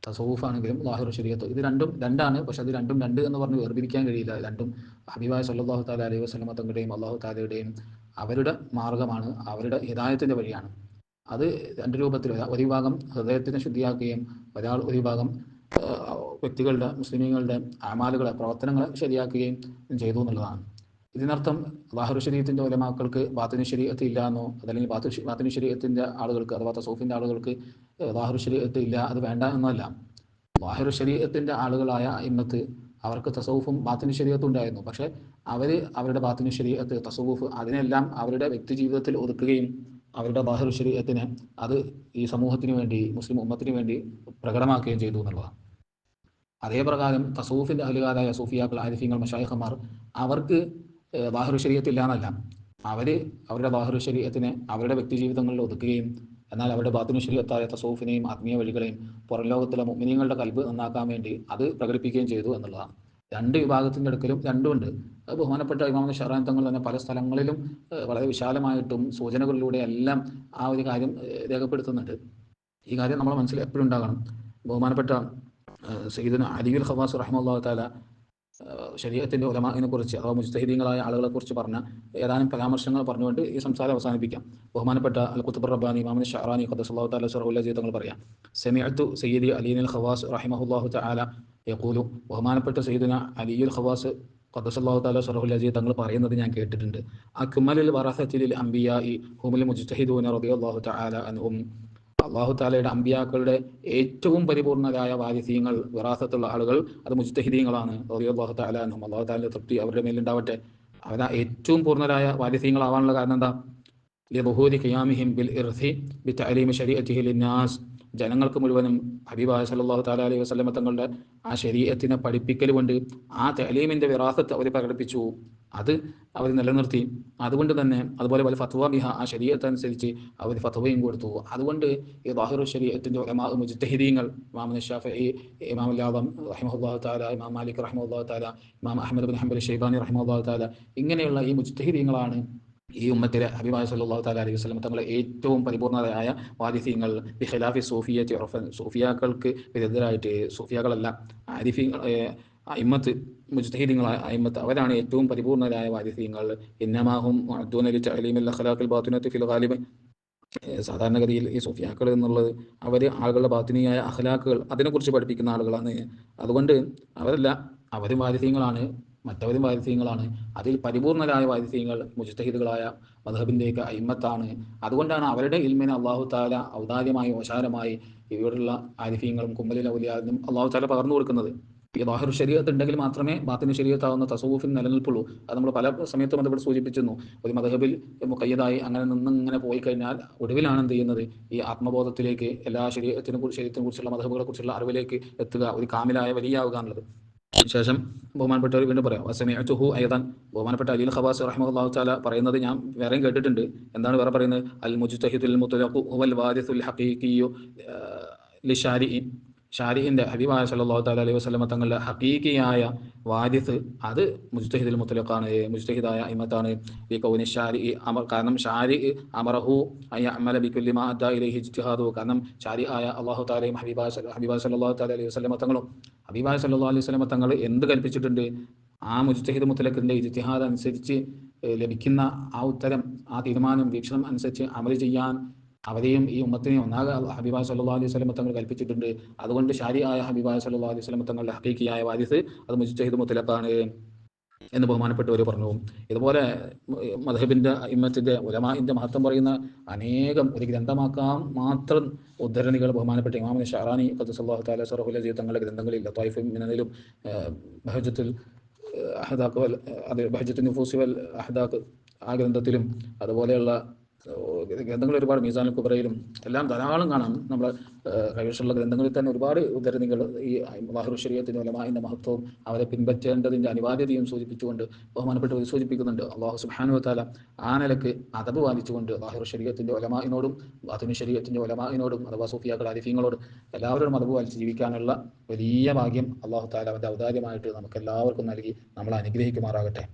തസവുഫ് ആണെങ്കിലും ളാഹിറു ശരീഅത്ത്, ഇത് രണ്ടും രണ്ടാണ്. പക്ഷെ അത് രണ്ടും രണ്ട് എന്ന് പറഞ്ഞ് വേർപിരിക്കാൻ കഴിയില്ല. രണ്ടും ഹബീബായ സല്ലല്ലാഹു തആല അലൈഹി വസല്ലമ തങ്ങളുടെയും അല്ലാഹു തആലയുടെയും അവരുടെ മാർഗ്ഗമാണ്, അവരുടെ ഹിദായത്തിൻ്റെ വഴിയാണ്. അത് രണ്ട് രൂപത്തിൽ, ഒരു വിഭാഗം ഹൃദയത്തിനെ ശുദ്ധിയാക്കുകയും ഒരു വിഭാഗം വ്യക്തികളുടെ മുസ്ലിമീങ്ങളുടെ അമാലുകളെ പ്രവർത്തനങ്ങളെ ശരിയാക്കുകയും ചെയ്തു എന്നുള്ളതാണ്. ഇതിനർത്ഥം ളാഹിറു ശരീഅത്തിൻ്റെ ഉലമാക്കൾക്ക് ബാത്തിനു ശരീഅത്ത് ഇല്ല എന്നോ, അതല്ലെങ്കിൽ ബാത്തിനു ശരീഅത്തിൻ്റെ ആളുകൾക്ക് അഥവാ തസൗഫിൻ്റെ ആളുകൾക്ക് ളാഹിറു ശരീഅത്ത് ഇല്ല, അത് വേണ്ട എന്നല്ല. ളാഹിറു ശരീഅത്തിൻ്റെ ആളുകളായ ഇന്നത്ത് അവർക്ക് തസൗഫും ബാത്തിനു ശരീഅത്തും ഉണ്ടായിരുന്നു. പക്ഷേ അവർ അവരുടെ ബാത്തിനു ശരീഅത്ത് തസവുഫ് അതിനെല്ലാം അവരുടെ വ്യക്തി ജീവിതത്തിൽ ഒതുക്കുകയും അവരുടെ ബാഹിറു ശരീഅത്തിനെ അത് ഈ സമൂഹത്തിന് വേണ്ടി, മുസ്ലിം ഉമ്മത്തിന് വേണ്ടി പ്രകടമാക്കുകയും ചെയ്തു എന്നുള്ളതാണ്. അതേപ്രകാരം തസൂഫിൻ്റെ അഹ്ലുകാരായ സൂഫിയാക്കൾ ആരിഫീങ്ങൾ മശായിഖന്മാർ അവർക്ക് ബാഹിറു ശരീഅത്ത് ഇല്ല എന്നല്ല, അവർ അവരുടെ ബാഹിറു ശരീഅത്തിനെ അവരുടെ വ്യക്തി ജീവിതങ്ങളിൽ ഒതുക്കുകയും എന്നാൽ അവരുടെ ബാത്തിനു ശരീഅത്തായ തസൂഫിനെയും ആത്മീയ വഴികളെയും പുറം ലോകത്തിലെ മുഅ്മിനീങ്ങളുടെ കൽബ് നന്നാക്കാൻ വേണ്ടി അത് പ്രകടിപ്പിക്കുകയും ചെയ്തു എന്നുള്ളതാണ്. രണ്ട് വിഭാഗത്തിൻ്റെ അടുക്കലും രണ്ടുമുണ്ട്. അത് ബഹുമാനപ്പെട്ട ഇമാം ഷഹ്റാൻ തങ്ങൾ തന്നെ പല സ്ഥലങ്ങളിലും വളരെ വിശാലമായിട്ടും സൂചനകളിലൂടെ എല്ലാം ആ ഒരു കാര്യം രേഖപ്പെടുത്തുന്നുണ്ട്. ഈ കാര്യം നമ്മുടെ മനസ്സിൽ എപ്പോഴും ഉണ്ടാകണം. ബഹുമാനപ്പെട്ട സയ്യിദുന അലിയുൽ ഖവാസ് റഹിമഹുല്ലാഹു തആല ശരീഅത്തിൻ്റെ ഉലമാഇനെ കുറിച്ച് അഥവാ മുജ്തഹിദീങ്ങളായ ആളുകളെക്കുറിച്ച് പറഞ്ഞ ഏതാനും പരാമർശങ്ങൾ പറഞ്ഞുകൊണ്ട് ഈ സംസാരം അവസാനിപ്പിക്കാം. ബഹുമാനപ്പെട്ട അൽ ഖുത്ബ് റബ്ബാനി ഇമാം ഷഅറാനി ഖദ്ദസല്ലാഹു തആല സിറഹുൽ അസീസ് തങ്ങൾ പറയാം, സമിഅ്തു സയ്യിദി അലിയുൽ ഖവാസ് റഹിമഹുല്ലാഹു തആല യഖൂലു, ബഹുമാനപ്പെട്ട സയ്യിദുന അലിയുൽ ഖവാസ് ഖദ്ദസല്ലാഹു തആല സിറഹുൽ അസീസ് തങ്ങൾ പറയുന്നത് ഞാൻ കേട്ടിട്ടുണ്ട്. അക്മലുൽ വറസതി ലിൽ അംബിയാഇ ഹുമുൽ മുജ്തഹിദൂന റളിയല്ലാഹു തആല അൻഹും, അള്ളാഹു താലയുടെ അമ്പിയാക്കളുടെ ഏറ്റവും പരിപൂർണരായ വാരിസീങ്ങൾ, വിറാസത്തുള്ള ആളുകൾ അത് മുജ്തഹിദീങ്ങളാണ് റളിയല്ലാഹു തആല അൻഹും. അള്ളാഹു താലയുടെ തൃപ്തി അവരുടെ മേലുണ്ടാവട്ടെ. അവരാ ഏറ്റവും പൂർണ്ണരായ വാരിസീങ്ങളാവാനുള്ള കാരണം എന്താ? ലിദുഹൂരി ഖിയാമിഹിം ബിൽ ഇർഥി ബിതഅലീമി ശരീഅതിഹി ലിന്നാസ്, ജനങ്ങൾക്ക് മുഴുവനും ഹബീബായ സല്ലല്ലാഹു തആല അലൈഹി വസല്ലമ തങ്ങളുടെ ആ ശരീഅത്തിനെ പഠിപ്പിക്കൽ കൊണ്ട് ആ തഅലീമിൻ്റെ വിറാസത്ത് അവർ പ്രകടിപ്പിച്ചു, അത് അവർ നിലനിർത്തി. അതുകൊണ്ട് തന്നെ അതുപോലെ പോലെ ഫത്വ ബിഹ, ആ ശരീഅത്ത് അനുസരിച്ച് അവർ ഫത്വയും കൊടുത്തു. അതുകൊണ്ട് ഈ ളാഹിറു ശരീഅത്തിൻ്റെ ഉലമാ മുജ്തഹിദീങ്ങൾ, ഇമാം ശാഫിഈ, ഇമാം ആദം റഹിമഹുല്ലാഹു തആല, ഇമാം മാലിക് റഹിമഹുല്ലാഹു തആല, ഇമാം അഹ്മദ് ബിൻ ഹംബൽ ശൈബാനി റഹിമഹുല്ലാഹു തആല, ഇങ്ങനെയുള്ള ഈ മുജ്തഹിദീങ്ങളാണ് ഈ ഉമ്മത്തിലെ ഹബീബായ സല്ലല്ലാഹു തആല അലൈഹി വസല്ലം തങ്ങളെ ഏറ്റവും പരിപൂർണരായ വാരിസീങ്ങൾ. ബിഖിലാഫി സൂഫിയ്യത്തി ഉർഫൻ, സൂഫിയാക്കൾക്ക് വിരുദ്ധരായിട്ട്, സൂഫിയാക്കളല്ല ആരിഫീങ്ങൾ അയിമത്ത് മുജ്തഹിദീങ്ങളായ അയിമത്ത് അവരാണ് ഏറ്റവും പരിപൂർണരായ വാരിസീങ്ങൾ. ഇന്നമാഹും മുഅദ്ദൂന ലിതഅലീമിൽ അഖ്ലാഖിൽ ബാത്തിനത്തി ഫിൽ ഗാലിബ്. സാധാരണഗതിയിൽ ഈ സുഫിയാക്കൾ എന്നുള്ളത് അവർ ആളുകളുടെ ബാത്തിനിയായ അഖ്ലാഖുകൾ അതിനെക്കുറിച്ച് പഠിപ്പിക്കുന്ന ആളുകളാണ്. അതുകൊണ്ട് അവരല്ല, അവരും വാരിസീങ്ങളാണ്, മറ്റവരും വാരിസീങ്ങളാണ്. അതിൽ പരിപൂർണരായ വാരിസീങ്ങൾ മുജ്തഹിദുകളായ മദ്ഹബിൻ്റെയൊക്കെ അയിമ്മത്താണ്. അതുകൊണ്ടാണ് അവരുടെ ഇൽമിനെ അള്ളാഹു താല ഔദാര്യമായി ഓശാരമായി ഇവിടെയുള്ള ആരിഫീങ്ങളും കുമ്മലിൽ ഔലിയാനും അള്ളാഹു താല പകർന്നു കൊടുക്കുന്നത്. ഈ ളാഹിറു ശരീഅത്ത് ഉണ്ടെങ്കിൽ മാത്രമേ ബാത്തിനു ശരീഅത്താവുന്ന തസവൂഫിൽ നിലനിൽപ്പുള്ളൂ. അത് നമ്മൾ പല സമയത്തും അത് ഇവിടെ സൂചിപ്പിച്ചിരുന്നു. ഒരു മദ്ഹബിൽ മുഖയ്യതായി അങ്ങനെ നിന്നിങ്ങനെ പോയി കഴിഞ്ഞാൽ ഒടുവിലാണ് എന്ത് ചെയ്യുന്നത്, ഈ ആത്മബോധത്തിലേക്ക് എല്ലാ ശരീരത്തിനെ കുറിച്ചുള്ള മദ്ഹബുകളെ കുറിച്ചുള്ള അറിവിലേക്ക് എത്തുക, ഒരു കാമിലായ വലിയാവുക എന്നുള്ളത്. ശേഷം ബഹുമാനപ്പെട്ടവർ വീണ്ടും പറയാം, വസമിഅതുഹു അയ്ദൻ, ബഹുമാനപ്പെട്ട അലി ഖവാസ് റഹിമഹുല്ലാഹു തആല പറയുന്നത് ഞാൻ വേറെയും കേട്ടിട്ടുണ്ട്. എന്താണ് വേറെ പറയുന്നത്? അൽ മുജ്തഹിദുൽ മുത്ലഖു ഹുവൽ വാരിസുൽ ഹഖീഖിയ്യു ലിശാരിഇ. ഷാരിഹിൻ്റെ ഹബീബായ സല്ലല്ലാഹു തആല അലൈഹി വസല്ലമ തങ്ങളുടെ ഹഖീഖിയായ വാരിസ് അത് മുജ്തഹിദുൽ മുത്ലഖാണ്, മുജ്തഹിദായ അയിമത്താണ്. ഈ കൗനി ഷാരിഇ അമർ, കാരണം ഷാരിഇ അമറഹു അൻ യഅമല ബികുല്ലി മാ അദ്ദാ ഇലൈഹി ഇജ്തിഹാദു. കാരണം ഷാരി ആയ അല്ലാഹു തആലയും ഹബീബായ സല്ലല്ലാഹു തആല അലൈഹി വസല്ലമ തങ്ങളും ഹബീബായ സല്ലല്ലാഹു അലൈഹി വസല്ലമ തങ്ങൾ എന്ത് കൽപ്പിച്ചിട്ടുണ്ട്, ആ മുജ്തഹിദ് മുത്ലഖിൻ്റെ ഇജ്തിഹാദ് അനുസരിച്ച് ലഭിക്കുന്ന ആ ഉത്തരം, ആ തീരുമാനം, വീക്ഷണം അനുസരിച്ച് അമൽ ചെയ്യാൻ അവരെയും ഈ ഉമ്മത്തിനെയും ഒന്നാകെ ഹബീബായ സല്ലല്ലാഹു അലൈഹി വസല്ലമ തങ്ങൾ കൽപ്പിച്ചിട്ടുണ്ട്. അതുകൊണ്ട് ഷാരി ആയ ഹബീബായ സല്ലല്ലാഹു അലൈഹി വസല്ലമ തങ്ങളുടെ ഹഖീഖിയായ വാരിസ് അത് മുജ്തഹിദ് മുത്ലഖാണ് എന്ന് ബഹുമാനപ്പെട്ടവർ പറഞ്ഞു. ഇതുപോലെ മദ്ഹബിൻ്റെ ഇമ്മത്തിൻ്റെ ഉലമാഇൻ്റെ മഹത്വം പറയുന്ന അനേകം ഒരു ഗ്രന്ഥമാക്കാൻ മാത്രം ഉദ്ധരണികൾ ബഹുമാനപ്പെട്ട ഇമാം ഷഅറാനി ഖദ്ദസല്ലാഹു തആല സിറഹുൽ അസീസ് തങ്ങളുടെ ഗ്രന്ഥങ്ങളിൽ ലത്വായിഫും മിനനിലും ബഹജത്തുൽ അഹ്ദാഖ് അത് ബഹജത്തുൻ നുഫൂസ് വൽ അഹ്ദാഖ് ആ ഗ്രന്ഥത്തിലും അതുപോലെയുള്ള ഗ്രന്ഥങ്ങൾ ഒരുപാട് മീസാനുൽ കുബ്രയിലും എല്ലാം ധാരാളം കാണാം. നമ്മുടെ കൈവശമുള്ള ഗ്രന്ഥങ്ങളിൽ തന്നെ ഒരുപാട് ഉദ്ധരണികൾ ഈ ളാഹിറു ശരീഅത്തിൻ്റെ ഉലമാഇൻ്റെ മഹത്വവും അവരെ പിൻപറ്റേണ്ടതിൻ്റെ അനിവാര്യതയും സൂചിപ്പിച്ചുകൊണ്ട് ബഹുമാനപ്പെട്ടവർ സൂചിപ്പിക്കുന്നുണ്ട്. അല്ലാഹു സുബ്ഹാനഹു വ തആല ആ നിലക്ക് അദബ് പാലിച്ചുകൊണ്ട് ളാഹിറു ശരീഅത്തിൻ്റെ ഉലമാഇനോടും ബാത്തിനു ശരീഅത്തിൻ്റെ ഉലമാഇനോടും അഥവാ സൂഫിയാക്കൾ ആരിഫീങ്ങളോടും എല്ലാവരോടും അദബ് പാലിച്ച് ജീവിക്കാനുള്ള വലിയ ഭാഗ്യം അല്ലാഹു തആല അവൻ്റെ ഔദാര്യമായിട്ട് നമുക്ക് എല്ലാവർക്കും നൽകി നമ്മളെ അനുഗ്രഹിക്കുമാറാകട്ടെ.